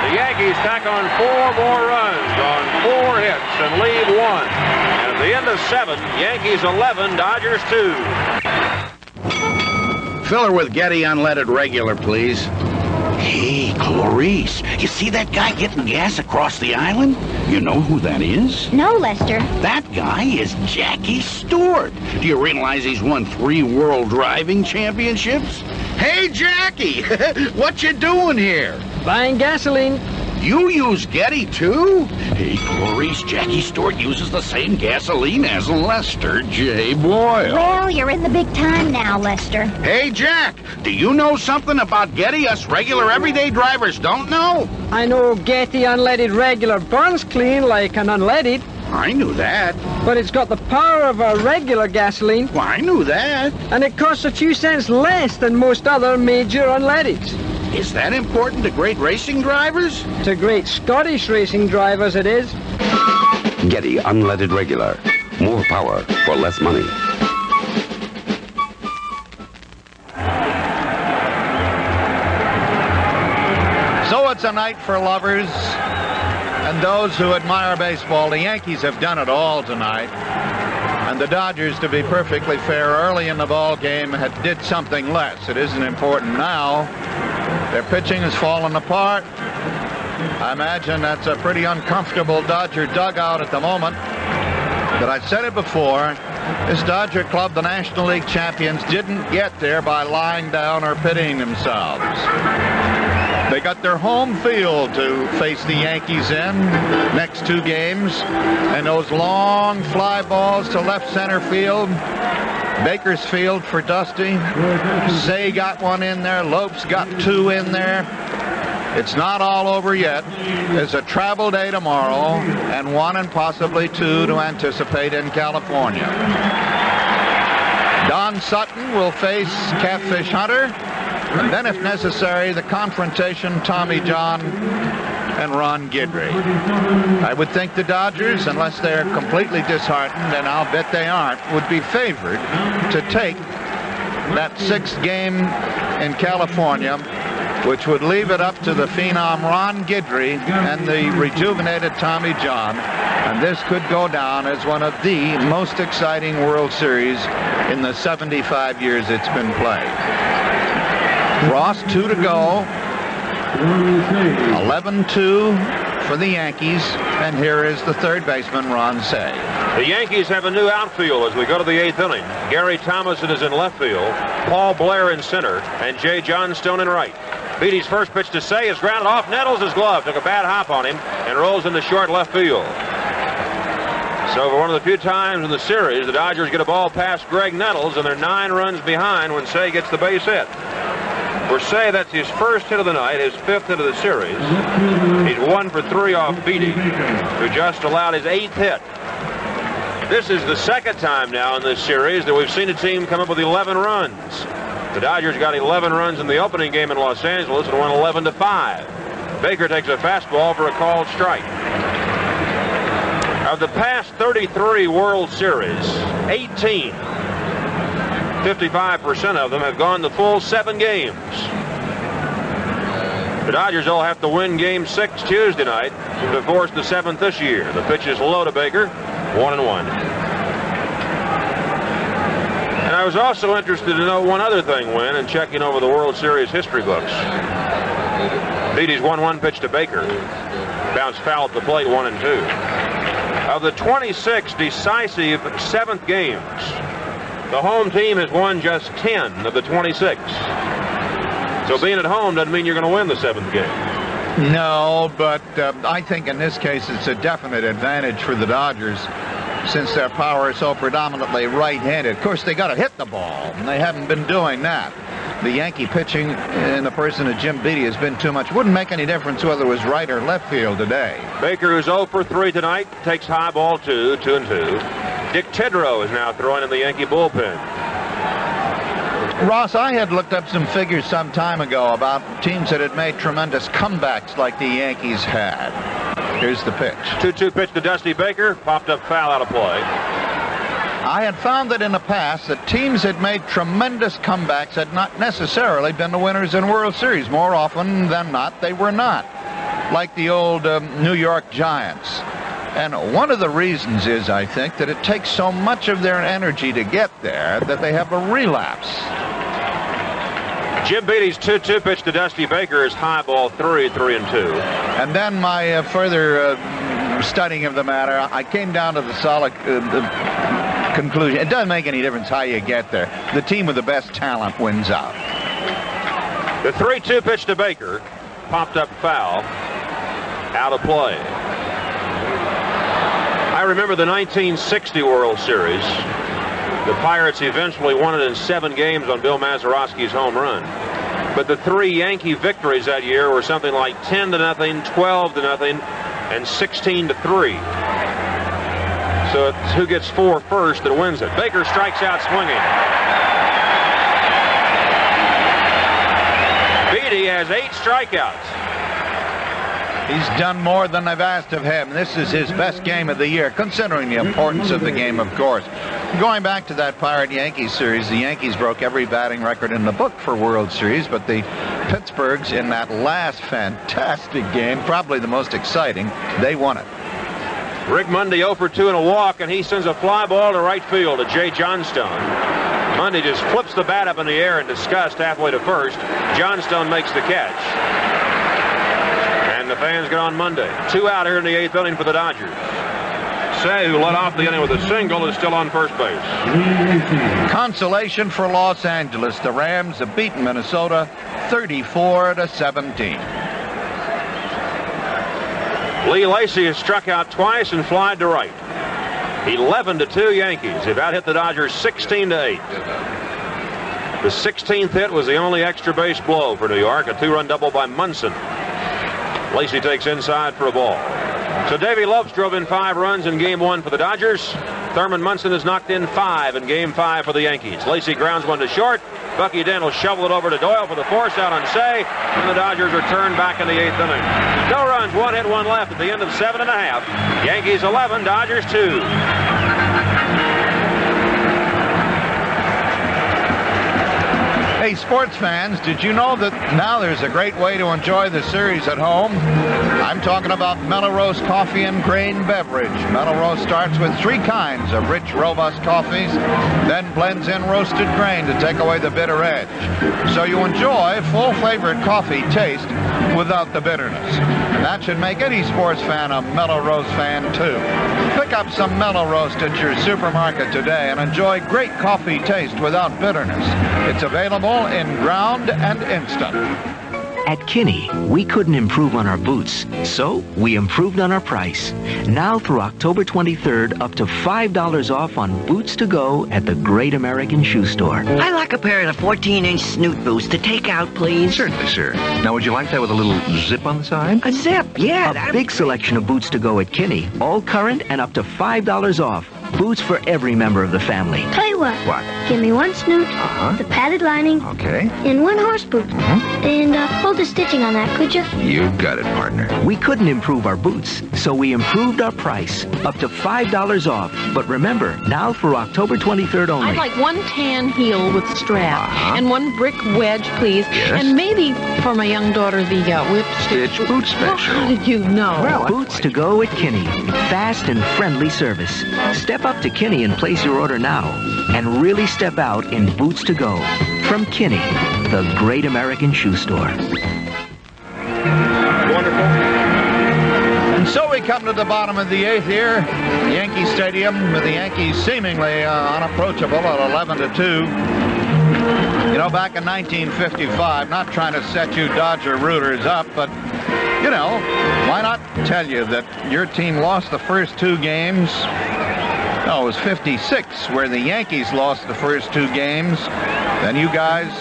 the Yankees tack on 4 more runs on 4 hits and leave 1. And The end of 7, Yankees 11, Dodgers 2. Fill her with Getty unleaded regular, please. Hey, Clarice, you see that guy getting gas across the island? You know who that is? No, Lester. That guy is Jackie Stewart. Do you realize he's won 3 world driving championships? Hey, Jackie, what you doing here? Buying gasoline. You use Getty, too? Hey, Clarice, Jackie Stewart uses the same gasoline as Lester J. Boyle. Well, you're in the big time now, Lester. Hey, Jack, do you know something about Getty us regular everyday drivers don't know? I know Getty unleaded regular burns clean like an unleaded. I knew that. But it's got the power of a regular gasoline. Well, I knew that. And it costs a few cents less than most other major unleadeds. Is that important to great racing drivers? To great Scottish racing drivers, it is. Getty unleaded regular. More power for less money. So it's a night for lovers and those who admire baseball. The Yankees have done it all tonight. And the Dodgers, to be perfectly fair, early in the ball game did something less. It isn't important now. Their pitching has fallen apart. I imagine that's a pretty uncomfortable Dodger dugout at the moment. But I've said it before, this Dodger club, the National League champions, didn't get there by lying down or pitying themselves. They got their home field to face the Yankees in next 2 games. And those long fly balls to left center field. Bakersfield for Dusty. Say got one in there. Lopes got 2 in there. It's not all over yet. There's a travel day tomorrow and 1 and possibly 2 to anticipate in California. Don Sutton will face Catfish Hunter. And then, if necessary, the confrontation, Tommy John and Ron Guidry. I would think the Dodgers, unless they're completely disheartened, and I'll bet they aren't, would be favored to take that 6th game in California, which would leave it up to the phenom Ron Guidry and the rejuvenated Tommy John. And this could go down as one of the most exciting World Series in the 75 years it's been played. Ross, 2 to go. 11-2 for the Yankees. And here is the third baseman, Ron Say. The Yankees have a new outfield as we go to the 8th inning. Gary Thomason is in left field, Paul Blair in center, and Jay Johnstone in right. Beatty's first pitch to Say is grounded off. Nettles his glove, took a bad hop on him, and rolls into short left field. So for one of the few times in the series, the Dodgers get a ball past Greg Nettles, and they're 9 runs behind when Say gets the base hit. For Say, that's his first hit of the night, his 5th hit of the series. He's 1 for 3 off Beatty, who just allowed his 8th hit. This is the 2nd time now in this series that we've seen a team come up with 11 runs. The Dodgers got 11 runs in the opening game in Los Angeles and won 11-5. Baker takes a fastball for a called strike. Of the past 33 World Series, 18, 55% of them have gone the full 7 games. The Dodgers all have to win Game 6 Tuesday night to force the 7th this year. The pitch is low to Baker, 1-1. And I was also interested to know one other thing, Win, in checking over the World Series history books. Beatty's 1-1 pitch to Baker. Bounced foul at the plate, 1-2. Of the 26 decisive 7th games, the home team has won just 10 of the 26. So being at home doesn't mean you're going to win the 7th game. No, but I think in this case it's a definite advantage for the Dodgers since their power is so predominantly right-handed. Of course, they got to hit the ball, and they haven't been doing that. The Yankee pitching in the person of Jim Beatty has been too much. Wouldn't make any difference whether it was right or left field today. Baker, who's 0 for 3 tonight, takes high ball 2, 2-2. Dick Tidrow is now throwing in the Yankee bullpen. Ross, I had looked up some figures some time ago about teams that had made tremendous comebacks like the Yankees had. Here's the pitch. 2-2 pitch to Dusty Baker, popped up foul out of play. I had found that in the past that teams that made tremendous comebacks had not necessarily been the winners in World Series. More often than not, they were not. Like the old New York Giants And one of the reasons is, I think, that it takes so much of their energy to get there that they have a relapse. Jim Beatty's 2-2 pitch to Dusty Baker is high ball 3-2. And then my further studying of the matter, I came down to the solid conclusion. It doesn't make any difference how you get there. The team with the best talent wins out. The 3-2 pitch to Baker, popped up foul, out of play. I remember the 1960 World Series. The Pirates eventually won it in 7 games on Bill Mazeroski's home run. But the 3 Yankee victories that year were something like 10-0, 12-0, and 16-3. So it's who gets 4 first that wins it. Baker strikes out swinging. Beatty has 8 strikeouts. He's done more than they've asked of him. This is his best game of the year, considering the importance of the game, of course. Going back to that Pirate-Yankees series, the Yankees broke every batting record in the book for World Series, but the Pittsburghs, in that last fantastic game, probably the most exciting, they won it. Rick Mundy 0 for 2 and a walk, and he sends a fly ball to right field to Jay Johnstone. Mundy just flips the bat up in the air in disgust halfway to first. Johnstone makes the catch. The fans get on Monday. 2 out here in the 8th inning for the Dodgers. Say, who led off the inning with a single, is still on first base. Consolation for Los Angeles. The Rams have beaten Minnesota 34-17. Lee Lacy has struck out twice and flied to right. 11-2 Yankees. They've out hit the Dodgers 16-8. The 16th hit was the only extra base blow for New York. A 2-run double by Munson. Lacy takes inside for a ball. So Davey Lopes drove in 5 runs in Game 1 for the Dodgers. Thurman Munson has knocked in 5 in Game 5 for the Yankees. Lacy grounds one to short. Bucky Dent will shovel it over to Doyle for the force out on Say. And the Dodgers return back in the 8th inning. No runs, 1 hit, 1 left at the end of 7 1/2. Yankees 11, Dodgers 2. Hey, sports fans, did you know that now there's a great way to enjoy the series at home? I'm talking about Melrose Coffee and Grain Beverage. Melrose starts with 3 kinds of rich, robust coffees, then blends in roasted grain to take away the bitter edge. So you enjoy full-flavored coffee taste without the bitterness. And that should make any sports fan a Melrose fan, too. Pick up some Melrose at your supermarket today and enjoy great coffee taste without bitterness. It's available in ground and instant. At Kinney, we couldn't improve on our boots, so we improved on our price. Now through October 23rd, up to $5 off on boots to go at the Great American Shoe Store. I'd like a pair of the 14-inch snoot boots to take out, please. Certainly, sir. Now, would you like that with a little zip on the side? A zip, yeah. A big selection of boots to go at Kinney, all current and up to $5 off. Boots for every member of the family. Tell you what. What? Give me 1 snoot, the padded lining, okay, and 1 horse boot. And hold the stitching on that, could you? You got it, partner. We couldn't improve our boots, so we improved our price, up to $5 off. But remember, now through October 23rd only. I'd like 1 tan heel with strap, and 1 brick wedge, please. Yes. And maybe for my young daughter, the whip stitch boot special. How did you know? Well, boots to go at Kinney. Fast and friendly service. Step up to Kinney and place your order now. And really step out in boots to go. From Kinney, the Great American Shoe Store. Wonderful. And so we come to the bottom of the 8th here. Yankee Stadium, with the Yankees seemingly unapproachable at 11-2. You know, back in 1955, not trying to set you Dodger rooters up, but, you know, why not tell you that your team lost the first 2 games? No, it was 56 where the Yankees lost the first 2 games. Then you guys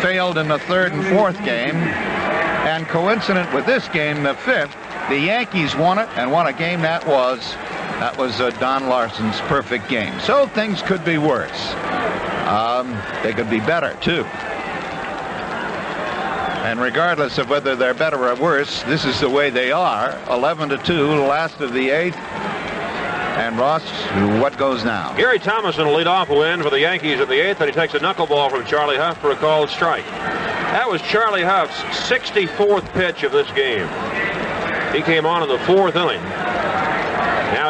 failed in the 3rd and 4th game. And coincident with this game, the 5th, the Yankees won it and won a game that was Don Larson's perfect game. So things could be worse. They could be better, too. And regardless of whether they're better or worse, this is the way they are. 11-2, last of the 8th. And Ross, what goes now? Gary Thomason will lead off a win for the Yankees at the 8th, and he takes a knuckleball from Charlie Huff for a called strike. That was Charlie Huff's 64th pitch of this game. He came on in the 4th inning.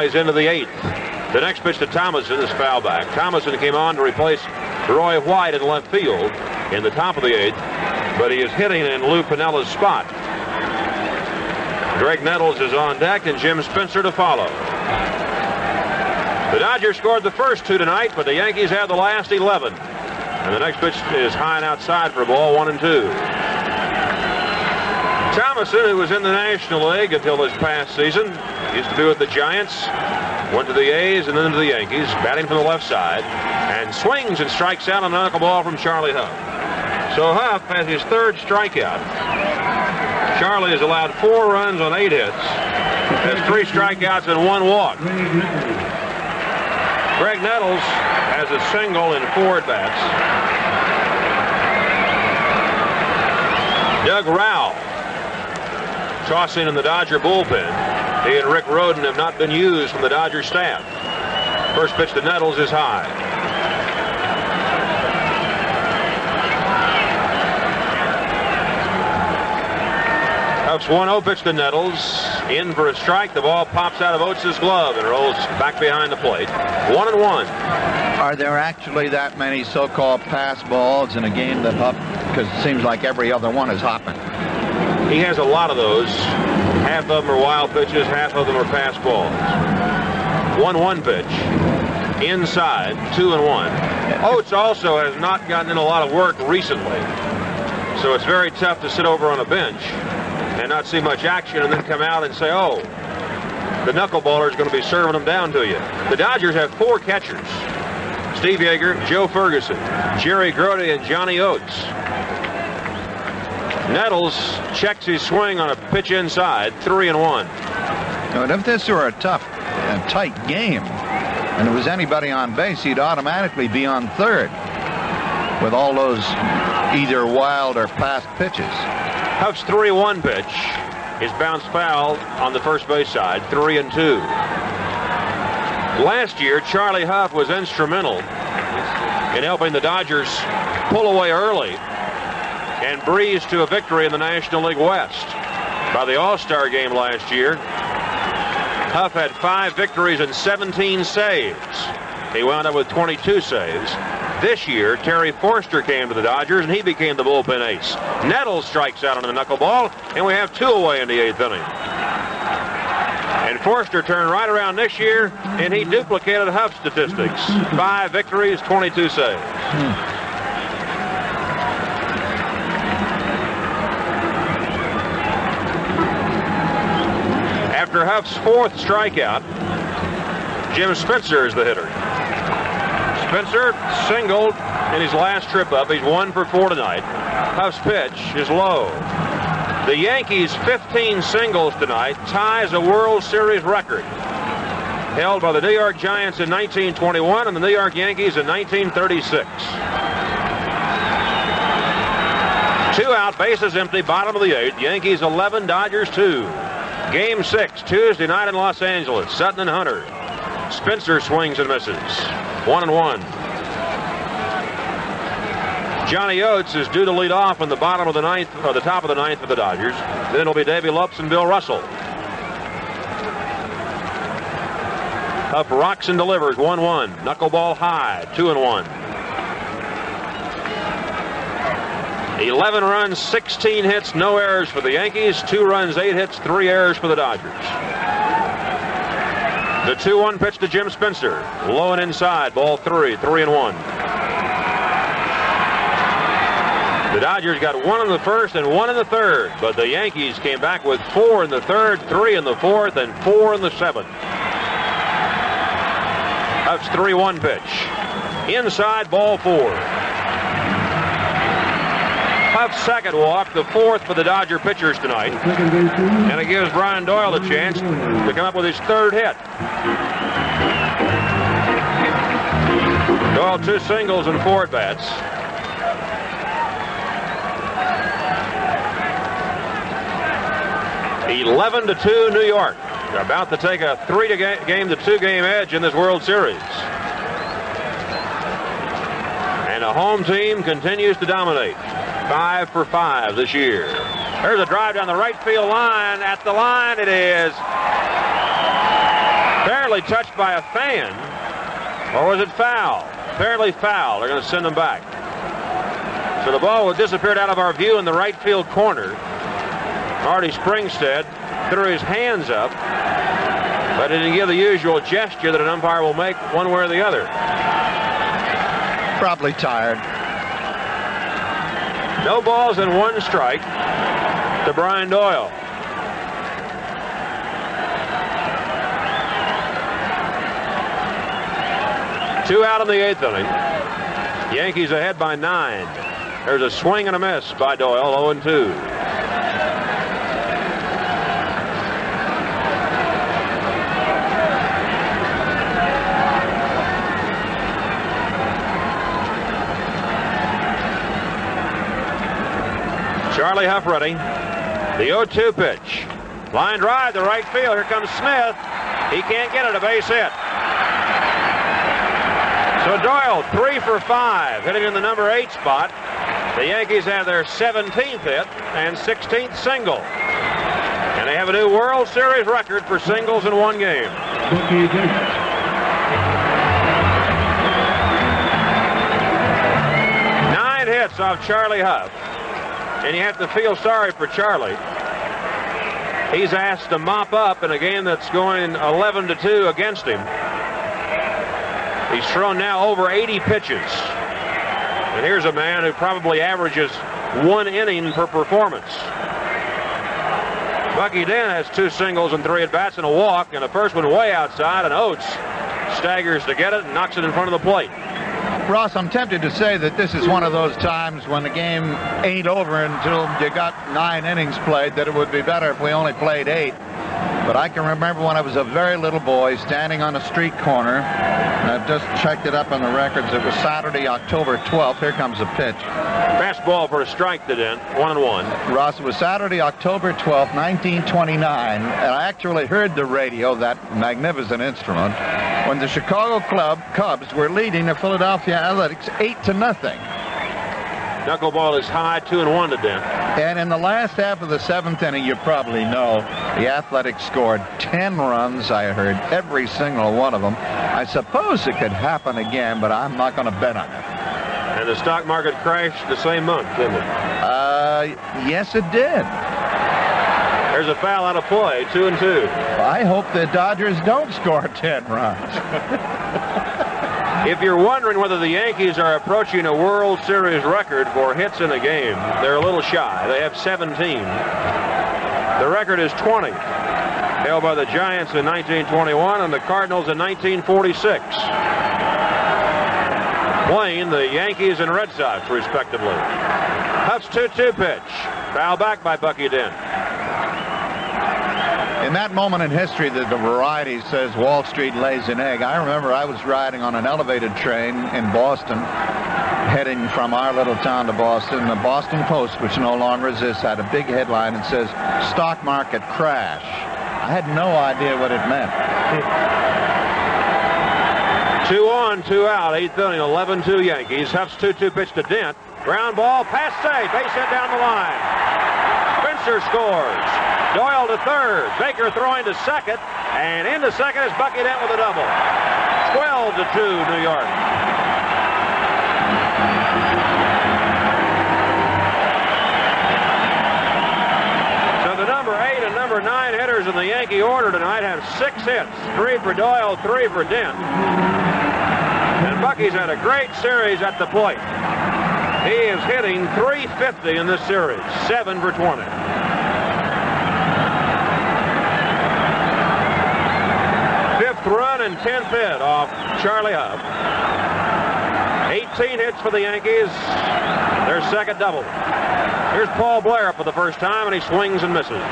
Now he's into the 8th. The next pitch to Thomason is foul back. Thomason came on to replace Roy White in left field in the top of the 8th, but he is hitting in Lou Pinella's spot. Greg Nettles is on deck and Jim Spencer to follow. The Dodgers scored the first 2 tonight, but the Yankees have the last 11. And the next pitch is high and outside for ball 1-2. Thomason, who was in the National League until this past season, used to be with the Giants, went to the A's and then to the Yankees, batting from the left side, and swings and strikes out on a knuckleball from Charlie Huff. So Huff has his 3rd strikeout. Charlie has allowed 4 runs on 8 hits, has 3 strikeouts and 1 walk. Greg Nettles has a single in 4 at-bats. Doug Rowell tossing in the Dodger bullpen. He and Rick Rhoden have not been used from the Dodger staff. First pitch to Nettles is high. Huff's 1-0 pitch to Nettles. In for a strike. The ball pops out of Oates' glove and rolls back behind the plate. 1-1. Are there actually that many so-called pass balls in a game that Huff, because it seems like every other one is hopping? He has a lot of those. Half of them are wild pitches, half of them are pass balls. 1-1 pitch. Inside, 2-1. Oates also has not gotten in a lot of work recently. So it's very tough to sit over on a bench and not see much action and then come out and say, oh, the knuckleballer is going to be serving them down to you. The Dodgers have 4 catchers. Steve Yeager, Joe Ferguson, Jerry Grody, and Johnny Oates. Nettles checks his swing on a pitch inside, 3-1. But if this were a tough and tight game, and there was anybody on base, he'd automatically be on 3rd with all those either wild or passed pitches. Huff's 3-1 pitch is bounced foul on the first base side, 3-2. Last year, Charlie Huff was instrumental in helping the Dodgers pull away early and breeze to a victory in the National League West. By the All-Star game last year, Huff had 5 victories and 17 saves. He wound up with 22 saves. This year, Terry Forster came to the Dodgers, and he became the bullpen ace. Nettles strikes out on a knuckleball, and we have 2 away in the 8th inning. And Forster turned right around this year, and he duplicated Huff's statistics. 5 victories, 22 saves. After Huff's 4th strikeout, Jim Spencer is the hitter. Spencer singled in his last trip up. He's 1 for 4 tonight. Huff's pitch is low. The Yankees' 15 singles tonight ties a World Series record held by the New York Giants in 1921 and the New York Yankees in 1936. 2 out, bases empty, bottom of the 8th. Yankees 11, Dodgers 2. Game 6, Tuesday night in Los Angeles. Sutton and Hunter. Spencer swings and misses. 1-1. Johnny Oates is due to lead off in the bottom of the 9th, or the top of the 9th for the Dodgers. Then it'll be Davey Lopes and Bill Russell. Huff rocks and delivers. 1-1. Knuckleball high. 2-1. 11 runs, 16 hits, no errors for the Yankees. 2 runs, 8 hits, 3 errors for the Dodgers. The 2-1 pitch to Jim Spencer. Low and inside. Ball 3. 3-1. The Dodgers got 1 in the first and 1 in the 3rd, but the Yankees came back with 4 in the 3rd, 3 in the 4th, and 4 in the 7th. Huff's 3-1 pitch. Inside, ball 4. Huff's 2nd walk, the 4th for the Dodger pitchers tonight. And it gives Brian Doyle a chance to come up with his 3rd hit. Doyle 2 singles and 4 at-bats. $11 to 2 New York. They're about to take a 3-game to 2-game edge in this World Series. And a home team continues to dominate. 5 for 5 this year. There's a drive down the right field line. At the line it is. Fairly apparently touched by a fan. Or was it foul? Apparently foul. They're going to send him back. So the ball disappeared out of our view in the right field corner. Marty Springstead threw his hands up, but didn't give the usual gesture that an umpire will make one way or the other. Probably tired. No balls and 1 strike to Brian Doyle. Two out in the 8th inning. Yankees ahead by 9. There's a swing and a miss by Doyle, 0-2. Charlie Huff ready. The 0-2 pitch. Line drive to right field. Here comes Smith. He can't get it. A base hit. So Doyle 3 for 5, hitting in the number 8 spot. The Yankees have their 17th hit and 16th single. And they have a new World Series record for singles in one game. 9 hits off Charlie Huff. And you have to feel sorry for Charlie. He's asked to mop up in a game that's going 11-2 against him. He's thrown now over 80 pitches. And here's a man who probably averages 1 inning per performance. Bucky Dent has 2 singles and 3 at-bats and a walk, and the first one way outside, and Oates staggers to get it and knocks it in front of the plate. Ross, I'm tempted to say that this is one of those times when the game ain't over until you got 9 innings played, that it would be better if we only played 8. But I can remember when I was a very little boy standing on a street corner, and I've just checked it up on the records. It was Saturday, October 12th. Here comes the pitch. Fastball for a strike to Dent, 1-1. Ross, it was Saturday, October 12th, 1929, and I actually heard the radio, that magnificent instrument, when the Chicago Cubs were leading the Philadelphia Athletics 8-0. Knuckleball is high, 2-1 to Dent. And in the last half of the 7th inning, you probably know, the Athletics scored 10 runs. I heard every single one of them. I suppose it could happen again, but I'm not going to bet on it. And the stock market crashed the same month, didn't it? Yes, it did. There's a foul out of play, 2-2. I hope the Dodgers don't score 10 runs. If you're wondering whether the Yankees are approaching a World Series record for hits in a game, they're a little shy. They have 17. The record is 20, held by the Giants in 1921 and the Cardinals in 1946. Playing the Yankees and Red Sox, respectively. Huff's 2-2 pitch. Foul back by Bucky Dent. In that moment in history that the variety says Wall Street lays an egg, I remember I was riding on an elevated train in Boston, heading from our little town to Boston. The Boston Post, which no longer exists, had a big headline that says, "Stock market crash." I had no idea what it meant. 2 on, 2 out, 8th inning, 11-2 Yankees. Huff's 2-2 pitch to Dent. Ground ball, pass safe, base hit down the line. Spencer scores. Doyle to third. Baker throwing to second. And into second is Bucky Dent with a double. 12-2 New York. So the number 8 and number 9 hitters in the Yankee order tonight have 6 hits. 3 for Doyle, 3 for Dent. And Bucky's had a great series at the plate. He is hitting .350 in this series. 7 for 20. Run and 10th hit off Charlie Huff. 18 hits for the Yankees. Their second double. Here's Paul Blair up for the first time, and he swings and misses.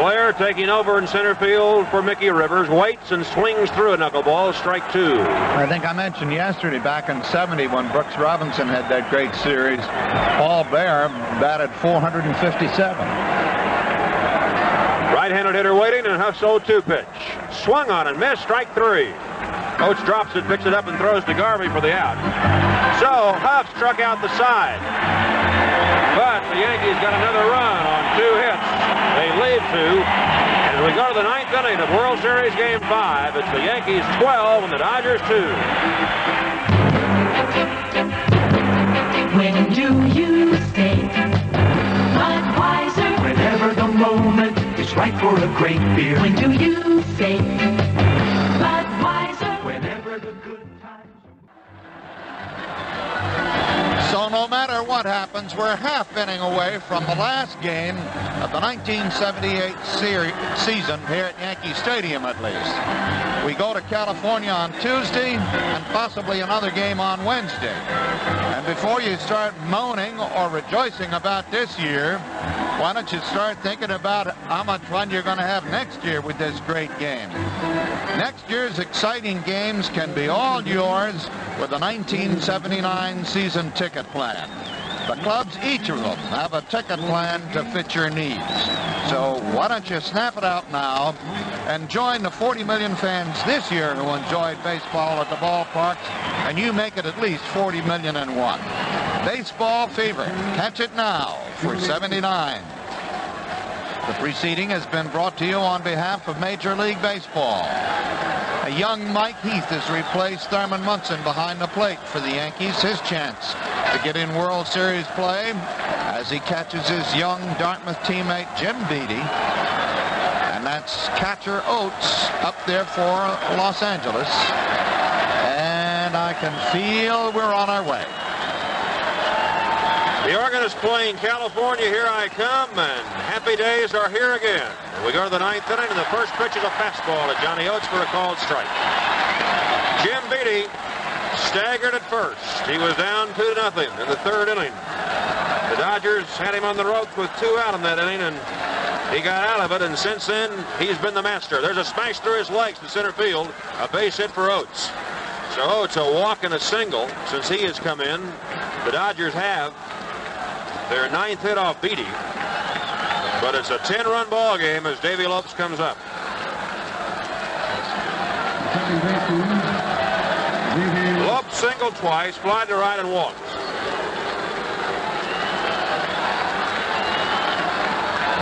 Blair taking over in center field for Mickey Rivers. Waits and swings through a knuckleball. Strike 2. I think I mentioned yesterday, back in '70, when Brooks Robinson had that great series, Paul Blair batted .457. Right-handed hitter waiting, and Huff's 0-2 pitch. Swung on and missed. Strike 3. Oates drops it, picks it up, and throws to Garvey for the out. So Huff struck out the side. But the Yankees got another run on 2 hits. They lead 2. And as we go to the 9th inning of World Series Game 5, it's the Yankees 12 and the Dodgers 2. When do you say Budweiser? Whenever the moment is right for a great beer. When do you say Budweiser? Whenever the good times. So no matter what happens, we're half inning away from the last game of the 1978 season here at Yankee Stadium, at least. We go to California on Tuesday and possibly another game on Wednesday. And before you start moaning or rejoicing about this year, why don't you start thinking about how much fun you're going to have next year with this great game. Next year's exciting games can be all yours with the 1979 season ticket plan. The clubs, each of them, have a ticket plan to fit your needs. So why don't you snap it out now and join the 40 million fans this year who enjoyed baseball at the ballparks, and you make it at least 40 million and one. Baseball fever. Catch it now for 79. The preceding has been brought to you on behalf of Major League Baseball. A young Mike Heath has replaced Thurman Munson behind the plate for the Yankees. His chance to get in World Series play as he catches his young Dartmouth teammate Jim Beattie. And that's catcher Oates up there for Los Angeles. And I can feel we're on our way. The organ is playing California, Here I Come, and happy days are here again. We go to the 9th inning, and the first pitch is a fastball to Johnny Oates for a called strike. Jim Beattie staggered at first. He was down 2-0 in the 3rd inning. The Dodgers had him on the ropes with 2 out in that inning, and he got out of it, and since then, he's been the master. There's a smash through his legs to center field, a base hit for Oates. So Oates a walk and a single since he has come in. The Dodgers have their 9th hit off Beattie, but it's a 10-run ball game as Davey Lopes comes up. Lopes singled twice, fly to right and walked.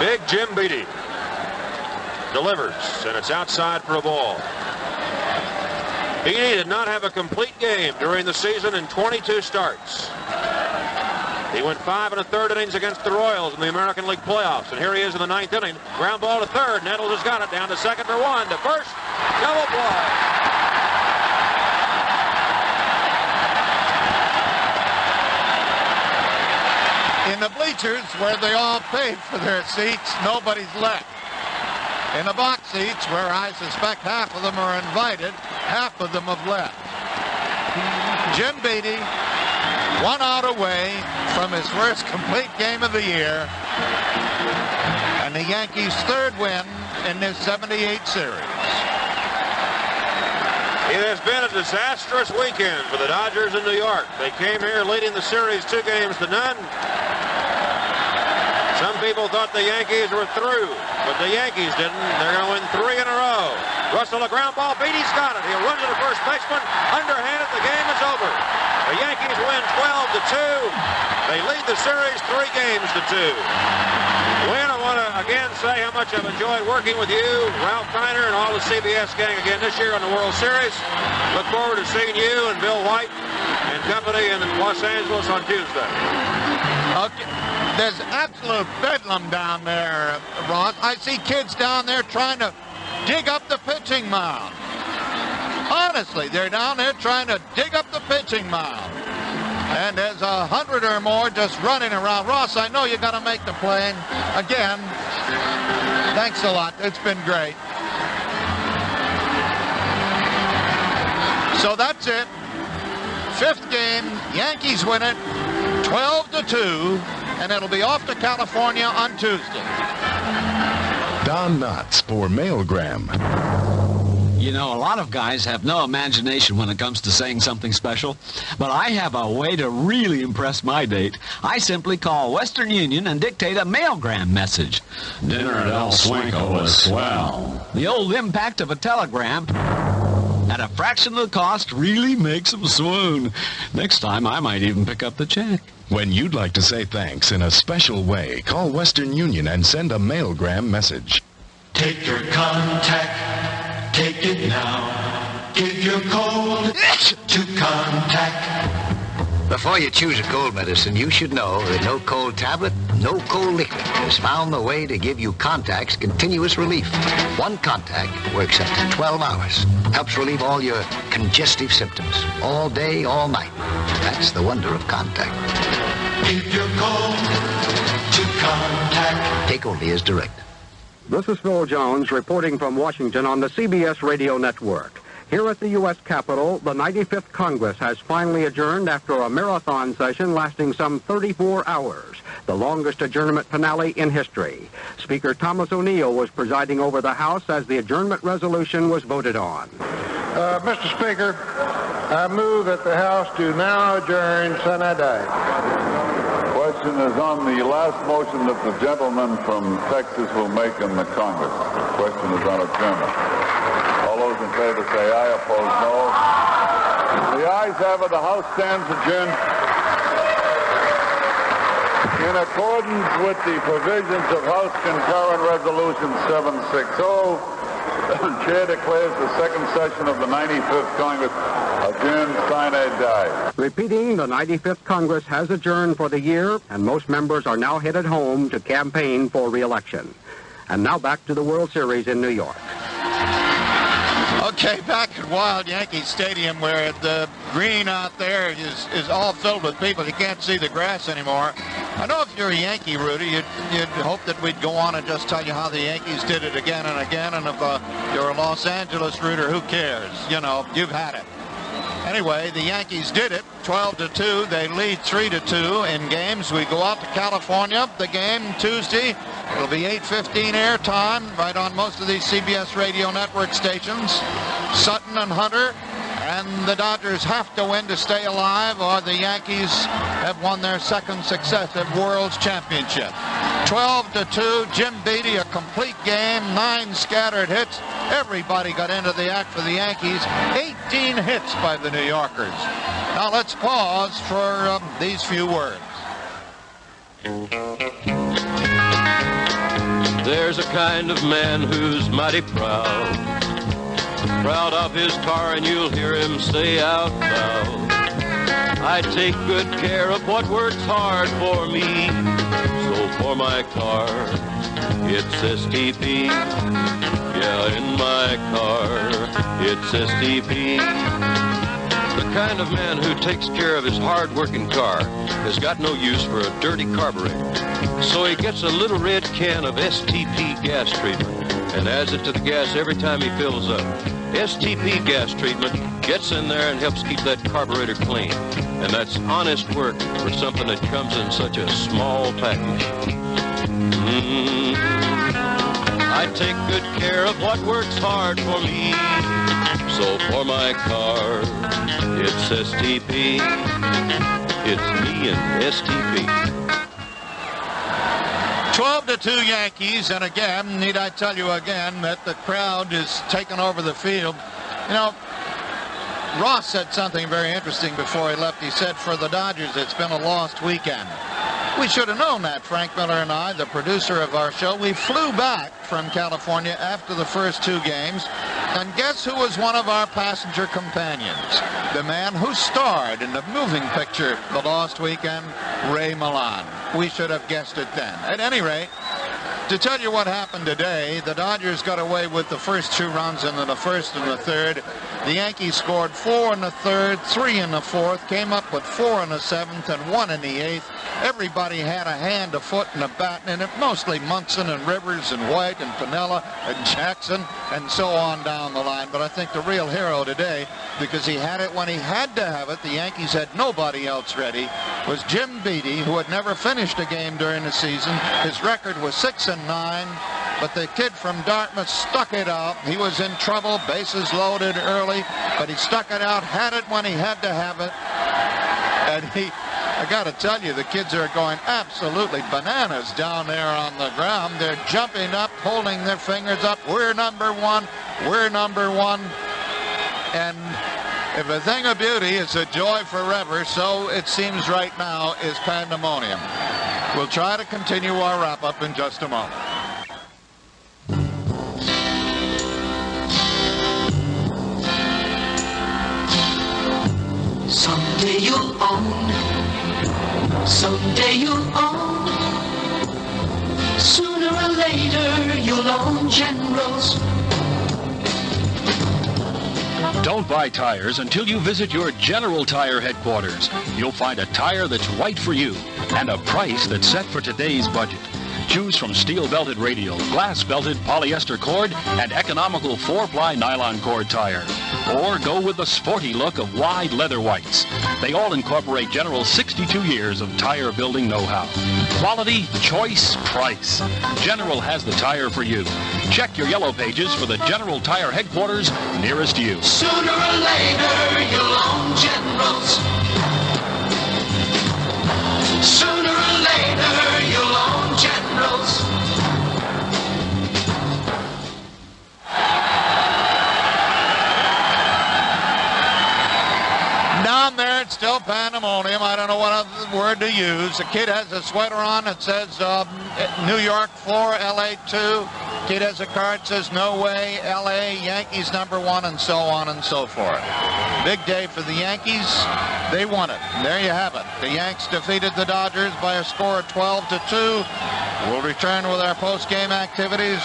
Big Jim Beattie delivers, and it's outside for a ball. Beattie did not have a complete game during the season in 22 starts. He went 5 1/3 innings against the Royals in the American League playoffs. And here he is in the 9th inning. Ground ball to third. Nettles has got it down to second for 1. To first. Double play. In the bleachers where they all paid for their seats, nobody's left. In the box seats where I suspect half of them are invited, half of them have left. Jim Beattie, 1 out away from his first complete game of the year, and the Yankees' 3rd win in this 78 series. It has been a disastrous weekend for the Dodgers in New York. They came here leading the series 2-0. Some people thought the Yankees were through, but the Yankees didn't. They're going to win 3 in a row. Russell, a ground ball. Beattie's got it. He'll run to the first baseman. Underhanded, the game is over. The Yankees win 12-2. They lead the series 3-2. Win, I want to again say how much I've enjoyed working with you, Ralph Kiner, and all the CBS gang again this year on the World Series. Look forward to seeing you and Bill White and company in Los Angeles on Tuesday. Okay. There's absolute bedlam down there, Ross. I see kids down there trying to dig up the pitching mound. Honestly, they're down there trying to dig up the pitching mound. And there's 100 or more just running around. Ross, I know you got to make the play. Again, thanks a lot. It's been great. So that's it. 5th game. Yankees win it 12-2. And it'll be off to California on Tuesday. Don Knotts for Mailgram. You know, a lot of guys have no imagination when it comes to saying something special, but I have a way to really impress my date. I simply call Western Union and dictate a mailgram message. Dinner at El Swanko was swell. The old impact of a telegram at a fraction of the cost really makes them swoon. Next time, I might even pick up the check. When you'd like to say thanks in a special way, call Western Union and send a mailgram message. Take your contact, take it now. Give your cold to contact. Before you choose a cold medicine, you should know that no cold tablet, no cold liquid has found the way to give you Contact's continuous relief. One Contact works up to 12 hours. Helps relieve all your congestive symptoms, all day, all night. That's the wonder of Contact. Give your cold to Contact. Take only as directed. This is Phil Jones reporting from Washington on the CBS Radio Network. Here at the U.S. Capitol, the 95th Congress has finally adjourned after a marathon session lasting some 34 hours, the longest adjournment finale in history. Speaker Thomas O'Neill was presiding over the House as the adjournment resolution was voted on. Mr. Speaker, I move that the House do now adjourn sine die. Question is on the last motion that the gentleman from Texas will make in the Congress. Question is on adjournment. All those in favor say aye, opposed no. The ayes have it. The House stands adjourned. In accordance with the provisions of House Concurrent Resolution 760, the Chair declares the second session of the 95th Congress adjourned sine die. Repeating, the 95th Congress has adjourned for the year, and most members are now headed home to campaign for re-election. And now back to the World Series in New York. Okay, back at Wild Yankee Stadium, where the green out there is all filled with people. You can't see the grass anymore. I know if you're a Yankee, Rudy, you'd hope that we'd go on and just tell you how the Yankees did it again and again. And if you're a Los Angeles rooter, who cares? You know, you've had it. Anyway, the Yankees did it, 12-2. They lead 3-2 in games. We go out to California. The game Tuesday. It'll be 8:15 airtime right on most of these CBS Radio Network stations. Sutton and Hunter, and the Dodgers have to win to stay alive, or the Yankees have won their second successive World's Championship. 12-2, Jim Beattie, a complete game, 9 scattered hits. Everybody got into the act for the Yankees. 18 hits by the New Yorkers. Now let's pause for these few words. There's a kind of man who's mighty proud. Proud of his car, and you'll hear him say out loud, I take good care of what works hard for me. So for my car, it's STP. Yeah, in my car, it's STP. The kind of man who takes care of his hard-working car has got no use for a dirty carburetor. So he gets a little red can of STP gas treatment and adds it to the gas every time he fills up. STP gas treatment gets in there and helps keep that carburetor clean. And that's honest work for something that comes in such a small package. I take good care of what works hard for me. So for my car, it's STP. It's me and STP. 12-2 Yankees, and again, need I tell you again that the crowd is taking over the field. You know, Ross said something very interesting before he left. He said, for the Dodgers, it's been a lost weekend. We should have known that, Frank Miller and I, the producer of our show. We flew back from California after the first 2 games, and guess who was one of our passenger companions? The man who starred in the moving picture The Lost Weekend, Ray Milland. We should have guessed it then. At any rate, to tell you what happened today, the Dodgers got away with the first 2 runs and then the first and the third. The Yankees scored 4 in the third, 3 in the fourth, came up with 4 in the seventh and 1 in the eighth. Everybody had a hand, a foot, and a bat in it, mostly Munson and Rivers and White and Piniella and Jackson and so on down the line. But I think the real hero today, because he had it when he had to have it, the Yankees had nobody else ready, was Jim Beattie, who had never finished a game during the season. His record was 6-9, but the kid from Dartmouth stuck it out. He was in trouble, bases loaded early, but he stuck it out, had it when he had to have it, and I got to tell you, the kids are going absolutely bananas down there on the ground. They're jumping up, holding their fingers up. We're number one. We're number one. And if a thing of beauty is a joy forever, so it seems right now is pandemonium. We'll try to continue our wrap-up in just a moment. Someday you'll own. Someday you'll own. Sooner or later you'll own Generals. Don't buy tires until you visit your General Tire headquarters. You'll find a tire that's right for you and a price that's set for today's budget. Choose from steel-belted radial, glass-belted polyester cord, and economical 4-ply nylon cord tire. Or go with the sporty look of wide leather whites. They all incorporate General's 62 years of tire building know-how. Quality, choice, price. General has the tire for you. Check your yellow pages for the General Tire headquarters nearest you. Sooner or later you'll own Generals. Sooner or later you'll own Generals. Down there, it's still pandemonium. I don't know what other word to use. The kid has a sweater on that says New York 4, LA 2. Kid has a card that says no way, LA, Yankees #1, and so on and so forth. Big day for the Yankees. They won it. And there you have it. The Yanks defeated the Dodgers by a score of 12-2. We'll return with our post-game activities.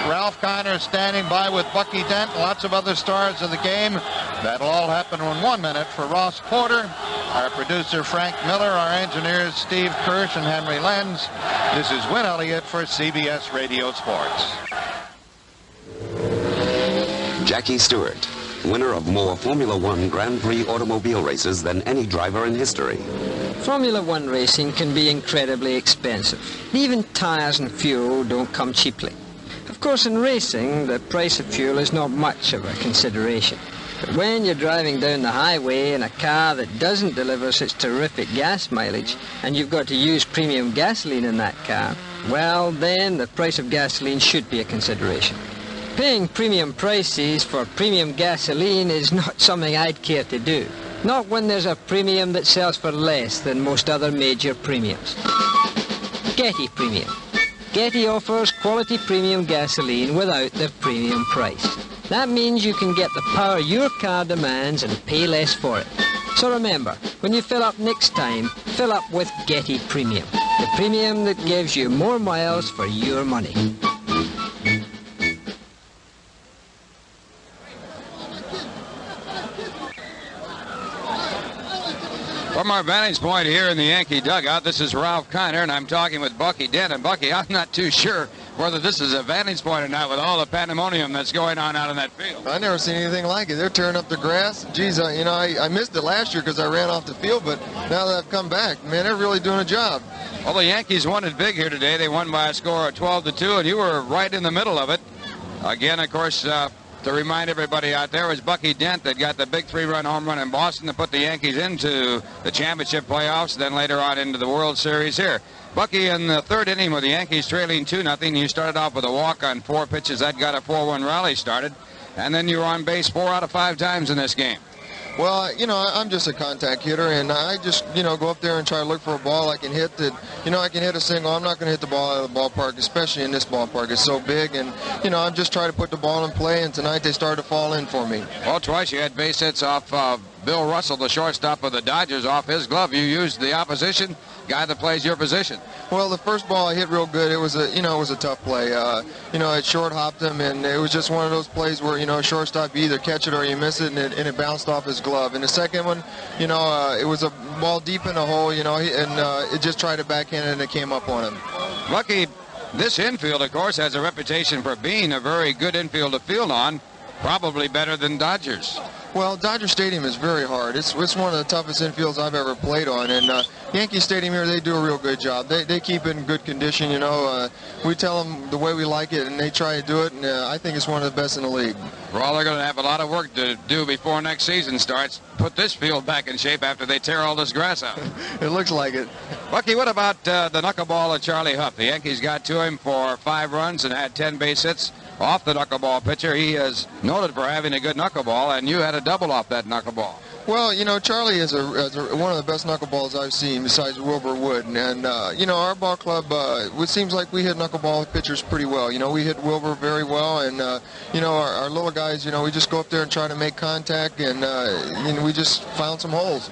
Ralph Kiner standing by with Bucky Dent, lots of other stars of the game. That'll all happen in 1 minute. For Ross Porter, our producer Frank Miller, our engineers Steve Kirsch and Henry Lenz, this is Win Elliot for CBS Radio Sports. Jackie Stewart, winner of more Formula One Grand Prix automobile races than any driver in history. Formula One racing can be incredibly expensive. Even tires and fuel don't come cheaply. Of course, in racing, the price of fuel is not much of a consideration. But when you're driving down the highway in a car that doesn't deliver such terrific gas mileage, and you've got to use premium gasoline in that car, well, then the price of gasoline should be a consideration. Paying premium prices for premium gasoline is not something I'd care to do. Not when there's a premium that sells for less than most other major premiums. Getty Premium. Getty offers quality premium gasoline without the premium price. That means you can get the power your car demands and pay less for it. So remember, when you fill up next time, fill up with Getty Premium. The premium that gives you more miles for your money. From our vantage point here in the Yankee dugout, this is Ralph Kiner, and I'm talking with Bucky Dent. And Bucky, I'm not too sure whether this is a vantage point or not with all the pandemonium that's going on out in that field. I've never seen anything like it. They're tearing up the grass. Geez, I missed it last year because I ran off the field, but now that I've come back, man, they're really doing a job. Well, the Yankees won it big here today. They won by a score of 12-2, and you were right in the middle of it. Again, of course, to remind everybody out there, was Bucky Dent that got the big 3-run home run in Boston to put the Yankees into the championship playoffs, then later on into the World Series here. Bucky, in the third inning with the Yankees trailing 2-0, you started off with a walk on 4 pitches. That got a 4-1 rally started, and then you were on base 4 out of 5 times in this game. Well, I'm just a contact hitter, and I just, go up there and try to look for a ball I can hit that, I can hit a single. I'm not going to hit the ball out of the ballpark, especially in this ballpark. It's so big, and, I'm just trying to put the ball in play, and tonight they started to fall in for me. Well, twice you had base hits off Bill Russell, the shortstop of the Dodgers, off his glove. You used the opposition guy that plays your position. Well, the first ball I hit real good. It was a tough play. It short hopped him, and it was just one of those plays where, shortstop, you either catch it or you miss it, and it bounced off his glove. And the second one, it was a ball deep in the hole, and it just tried to backhand it, and it came up on him. Lucky, this infield, of course, has a reputation for being a very good infield to field on, probably better than Dodgers. Well, Dodger Stadium is very hard. It's one of the toughest infields I've ever played on, and Yankee Stadium here, they do a real good job. They keep it in good condition, We tell them the way we like it, and they try to do it, and I think it's one of the best in the league. Well, they're going to have a lot of work to do before next season starts. Put this field back in shape after they tear all this grass out. It looks like it. Bucky, what about the knuckleball of Charlie Huff? The Yankees got to him for 5 runs and had 10 base hits. off the knuckleball pitcher. He is noted for having a good knuckleball, and you had a double off that knuckleball. Well, you know, Charlie is one of the best knuckleballs I've seen besides Wilbur Wood. And you know, our ball club, it seems like we hit knuckleball pitchers pretty well. You know, we hit Wilbur very well. And, you know, our little guys, you know, we just go up there and try to make contact. And, you know, we just found some holes.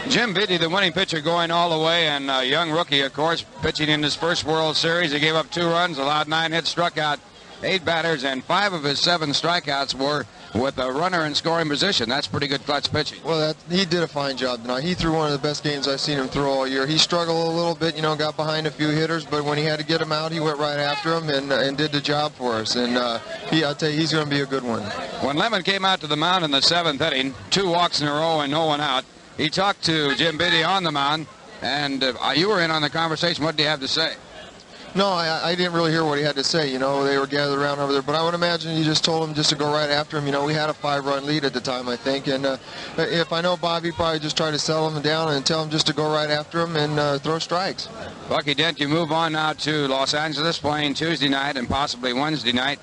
Jim Beattie, the winning pitcher, going all the way. And a young rookie, of course, pitching in his first World Series. He gave up 2 runs, allowed 9 hits, struck out 8 batters, and 5 of his 7 strikeouts were with a runner in scoring position. That's pretty good clutch pitching. Well, he did a fine job tonight. He threw one of the best games I've seen him throw all year. He struggled a little bit, you know, got behind a few hitters, but when he had to get him out, he went right after him and did the job for us. And I'll tell you, he's going to be a good one. When Lemon came out to the mound in the 7th inning, 2 walks in a row and no one out, he talked to Jim Beattie on the mound, and you were in on the conversation. What did he have to say? No, I didn't really hear what he had to say. You know, they were gathered around over there. But I would imagine he just told him just to go right after him. You know, we had a 5-run lead at the time, I think. And if I know Bob, he probably just tried to settle him down and tell him just to go right after him and throw strikes. Bucky Dent, you move on now to Los Angeles, playing Tuesday night and possibly Wednesday night.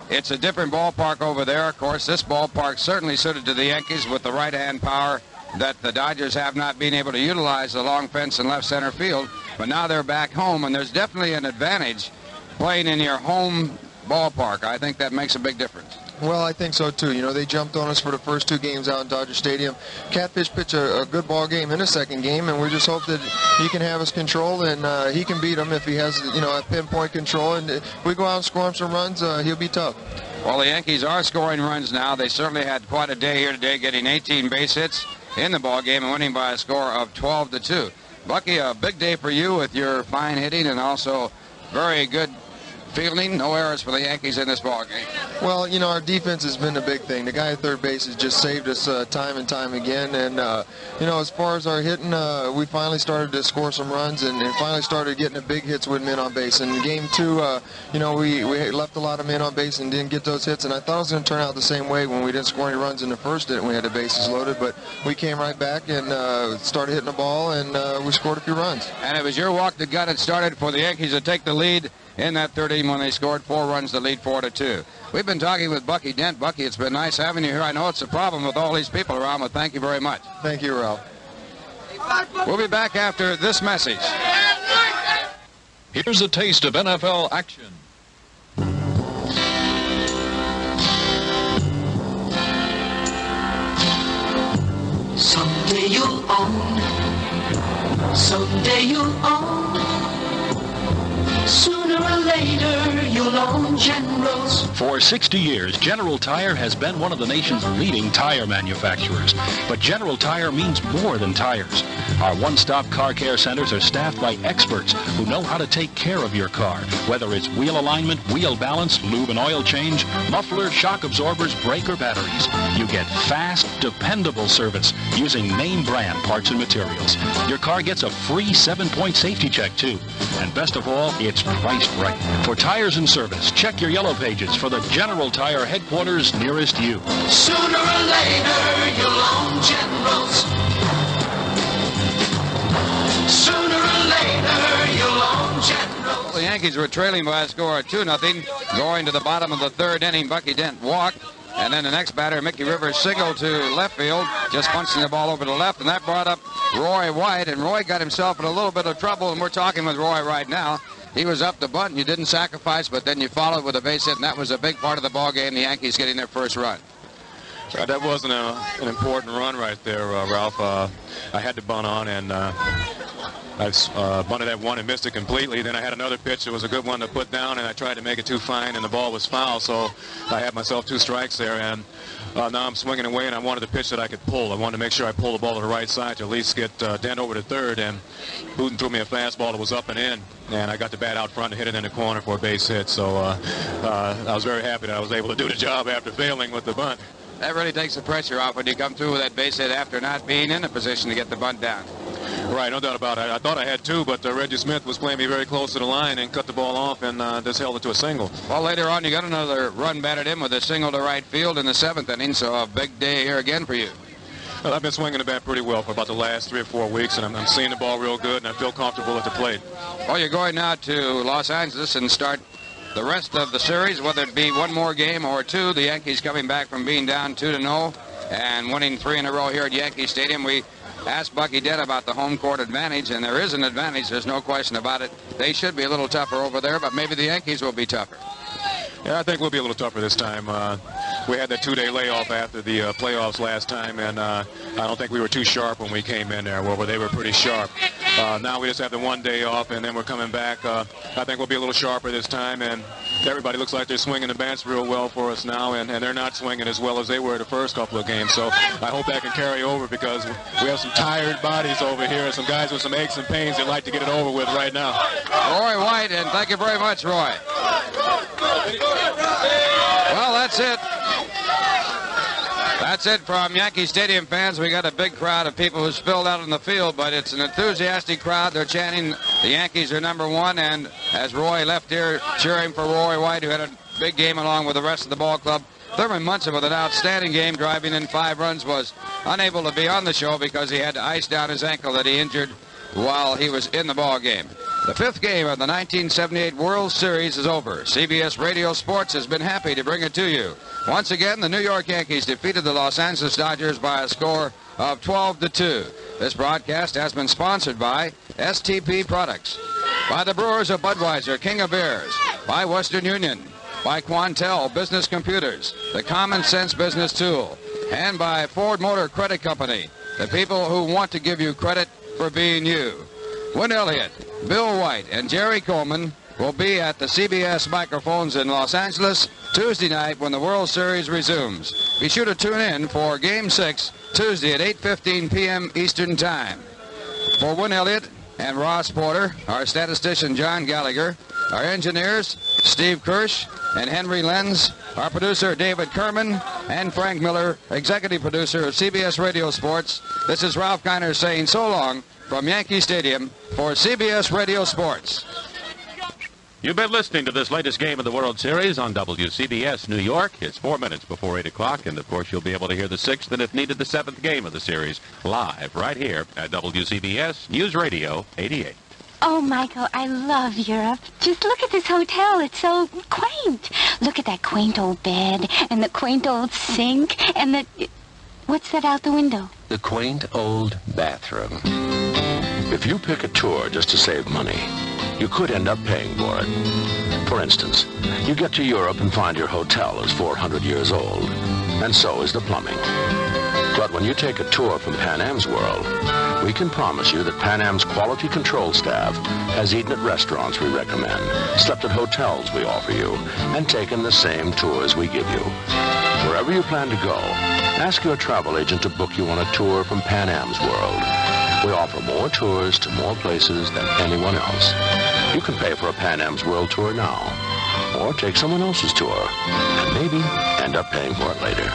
It's a different ballpark over there. Of course, this ballpark certainly suited to the Yankees with the right-hand power that the Dodgers have not been able to utilize the long fence in left center field. But now they're back home, and there's definitely an advantage playing in your home ballpark. I think that makes a big difference. Well, I think so, too. You know, they jumped on us for the first 2 games out in Dodger Stadium. Catfish pitched a good ball game in the second game, and we just hope that he can have us controlled, and he can beat him if he has, you know, a pinpoint control. And if we go out and score him some runs, he'll be tough. Well, the Yankees are scoring runs now. They certainly had quite a day here today, getting 18 base hits in the ball game and winning by a score of 12-2. Bucky, a big day for you with your fine hitting and also very good fielding. No errors for the Yankees in this ball game. Well, you know, our defense has been the big thing. The guy at third base has just saved us time and time again. And, you know, as far as our hitting, we finally started to score some runs and finally started getting the big hits with men on base. And in game 2, you know, we left a lot of men on base and didn't get those hits. And I thought it was going to turn out the same way when we didn't score any runs in the first inning. We had the bases loaded, but we came right back and started hitting the ball, and we scored a few runs. And it was your walk that got it started for the Yankees to take the lead in that third inning when they scored 4 runs to lead 4-2. We've been talking with Bucky Dent. Bucky, it's been nice having you here. I know it's a problem with all these people around, but thank you very much. Thank you, Ralph. We'll be back after this message. Here's a taste of NFL action. Someday you'll own. Someday you'll own. Sooner or later, you'll own General's. For 60 years, General Tire has been one of the nation's leading tire manufacturers. But General Tire means more than tires. Our one-stop car care centers are staffed by experts who know how to take care of your car, whether it's wheel alignment, wheel balance, lube and oil change, muffler, shock absorbers, brake, or batteries. You get fast, dependable service using name brand parts and materials. Your car gets a free 7-point safety check, too. And best of all, it's priced right. For tires and service, check your yellow pages for the General Tire headquarters nearest you. Sooner or later, you'll own General's. Sooner or later, you'll own General's. The Yankees were trailing by a score of 2-0. Going to the bottom of the third inning, Bucky Dent walked. And then the next batter, Mickey Rivers, singled to left field, just punching the ball over to left, and that brought up Roy White, and Roy got himself in a little bit of trouble, and we're talking with Roy right now. He was up to bunt, and you didn't sacrifice, but then you followed with a base hit, and that was a big part of the ball game, the Yankees getting their first run. That wasn't an important run right there, Ralph. I had to bunt on, and I bunted that one and missed it completely. Then I had another pitch that was a good one to put down, and I tried to make it too fine, and the ball was foul, so I had myself 2 strikes there. And now I'm swinging away, and I wanted a pitch that I could pull. I wanted to make sure I pulled the ball to the right side to at least get Dent over to third, and Booten threw me a fastball that was up and in, and I got the bat out front and hit it in the corner for a base hit. So I was very happy that I was able to do the job after failing with the bunt. That really takes the pressure off when you come through with that base hit after not being in a position to get the bunt down. Right, no doubt about it. I thought I had 2, but Reggie Smith was playing me very close to the line and cut the ball off and just held it to a single. Well, later on, you got another run batted in with a single to right field in the 7th inning, so a big day here again for you. Well, I've been swinging the bat pretty well for about the last 3 or 4 weeks, and I'm seeing the ball real good, and I feel comfortable at the plate. Well, you're going now to Los Angeles and start the rest of the series, whether it be one more game or two. The Yankees coming back from being down 2-0 and winning 3 in a row here at Yankee Stadium. We asked Bucky Dent about the home court advantage, and there is an advantage. There's no question about it. They should be a little tougher over there, but maybe the Yankees will be tougher. Yeah, I think we'll be a little tougher this time. We had that 2-day layoff after the playoffs last time, and I don't think we were too sharp when we came in there. Well, they were pretty sharp. Now we just have the 1 day off, and then we're coming back. I think we'll be a little sharper this time, and everybody looks like they're swinging the bats real well for us now, and they're not swinging as well as they were the first couple of games. So I hope that can carry over, because we have some tired bodies over here and some guys with some aches and pains that like to get it over with right now. Roy White, and thank you very much, Roy. Well, that's it. That's it from Yankee Stadium fans. We got a big crowd of people who spilled out on the field, but it's an enthusiastic crowd. They're chanting the Yankees are #1, and as Roy left here cheering for Roy White, who had a big game along with the rest of the ball club. Thurman Munson, with an outstanding game, driving in 5 runs, was unable to be on the show because he had to ice down his ankle that he injured while he was in the ball game. The 5th game of the 1978 World Series is over. CBS Radio Sports has been happy to bring it to you. Once again, the New York Yankees defeated the Los Angeles Dodgers by a score of 12-2. This broadcast has been sponsored by STP Products, by the Brewers of Budweiser, King of Beers, by Western Union, by Quantel Business Computers, the Common Sense Business Tool, and by Ford Motor Credit Company, the people who want to give you credit for being you. Win Elliot, Bill White, and Jerry Coleman will be at the CBS microphones in Los Angeles Tuesday night when the World Series resumes. Be sure to tune in for Game 6 Tuesday at 8:15 p.m. Eastern Time. For Win Elliot and Ross Porter, our statistician John Gallagher, our engineers Steve Kirsch and Henry Lenz, our producer David Kerman, and Frank Miller, executive producer of CBS Radio Sports. This is Ralph Kiner saying so long from Yankee Stadium for CBS Radio Sports. You've been listening to this latest game of the World Series on WCBS New York. It's 4 minutes before 8 o'clock, and of course you'll be able to hear the 6th and, if needed, the 7th game of the series live right here at WCBS Newsradio 88. Oh, Michael, I love Europe. Just look at this hotel. It's so quaint. Look at that quaint old bed and the quaint old sink and the... What's that out the window? The quaint old bathroom. If you pick a tour just to save money, you could end up paying for it. For instance, you get to Europe and find your hotel is 400 years old, and so is the plumbing. But when you take a tour from Pan Am's world, we can promise you that Pan Am's quality control staff has eaten at restaurants we recommend, slept at hotels we offer you, and taken the same tours we give you. Wherever you plan to go, ask your travel agent to book you on a tour from Pan Am's world. We offer more tours to more places than anyone else. You can pay for a Pan Am's World Tour now, or take someone else's tour, and maybe end up paying for it later.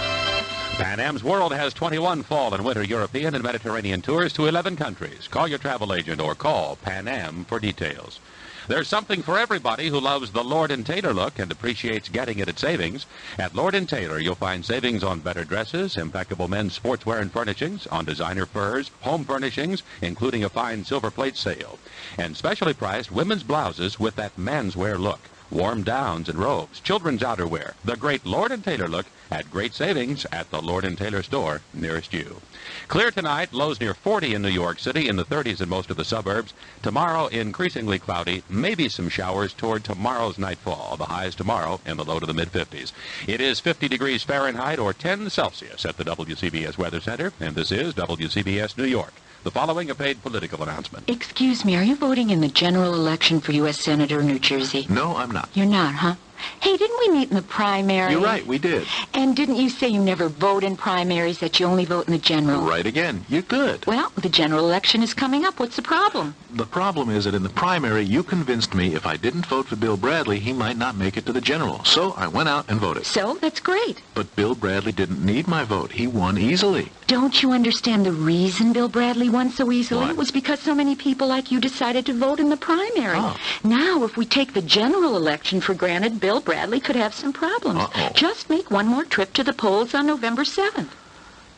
Pan Am's World has 21 fall and winter European and Mediterranean tours to 11 countries. Call your travel agent or call Pan Am for details. There's something for everybody who loves the Lord & Taylor look and appreciates getting it at savings. At Lord & Taylor, you'll find savings on better dresses, impeccable men's sportswear and furnishings, on designer furs, home furnishings, including a fine silver plate sale, and specially priced women's blouses with that menswear look. Warm downs and robes, children's outerwear, the great Lord & Taylor look at great savings at the Lord & Taylor store nearest you. Clear tonight, lows near 40 in New York City, in the 30s in most of the suburbs. Tomorrow, increasingly cloudy, maybe some showers toward tomorrow's nightfall. The highs tomorrow in the low to the mid-50s. It is 50 degrees Fahrenheit or 10 Celsius at the WCBS Weather Center, and this is WCBS New York. The following a paid political announcement. Excuse me, are you voting in the general election for U.S. Senator New Jersey? No, I'm not. You're not, huh? Hey, didn't we meet in the primary? You're right, we did. And didn't you say you never vote in primaries, that you only vote in the general? Right again. You're good. Well, the general election is coming up. What's the problem? The problem is that in the primary, you convinced me if I didn't vote for Bill Bradley, he might not make it to the general. So I went out and voted. So? That's great. But Bill Bradley didn't need my vote. He won easily. Don't you understand the reason Bill Bradley won so easily? What? It was because so many people like you decided to vote in the primary. Oh. Now, if we take the general election for granted, Bill Bradley could have some problems. Uh-oh. Just make one more trip to the polls on November 7th.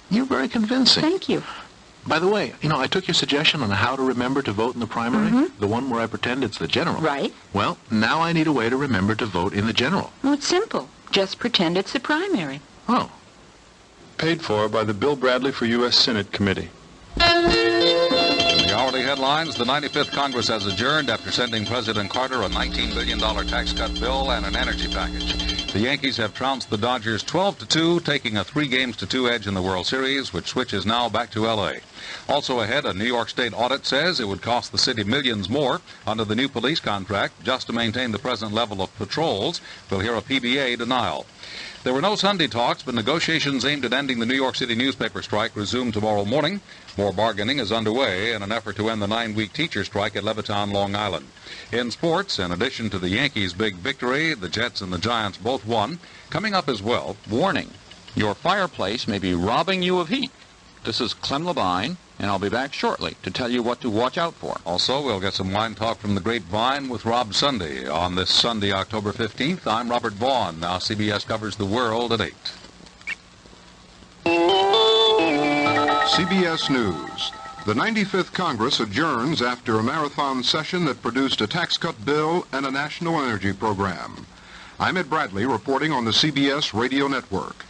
You're very convincing. Thank you. By the way, you know, I took your suggestion on how to remember to vote in the primary, the one where I pretend it's the general. Right. Well, now I need a way to remember to vote in the general. Well, it's simple. Just pretend it's the primary. Oh. Paid for by the Bill Bradley for U.S. Senate Committee. In the hourly headlines, the 95th Congress has adjourned after sending President Carter a $19 billion tax cut bill and an energy package. The Yankees have trounced the Dodgers 12-2, taking a 3-2 edge in the World Series, which switches now back to L.A. Also ahead, a New York State audit says it would cost the city millions more under the new police contract just to maintain the present level of patrols. We'll hear a PBA denial. There were no Sunday talks, but negotiations aimed at ending the New York City newspaper strike resume tomorrow morning. More bargaining is underway in an effort to end the 9-week teacher strike at Levittown, Long Island. In sports, in addition to the Yankees' big victory, the Jets and the Giants both won. Coming up as well, warning, your fireplace may be robbing you of heat. This is Clem Labine, and I'll be back shortly to tell you what to watch out for. Also, we'll get some wine talk from the Grapevine with Rob Sunday. On this Sunday, October 15th, I'm Robert Vaughn. Now CBS covers the world at 8. CBS News. The 95th Congress adjourns after a marathon session that produced a tax cut bill and a national energy program. I'm Ed Bradley reporting on the CBS Radio Network.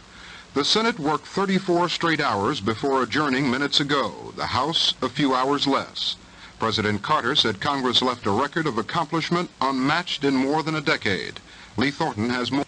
The Senate worked 34 straight hours before adjourning minutes ago. The House, a few hours less. President Carter said Congress left a record of accomplishment unmatched in more than a decade. Lee Thornton has more.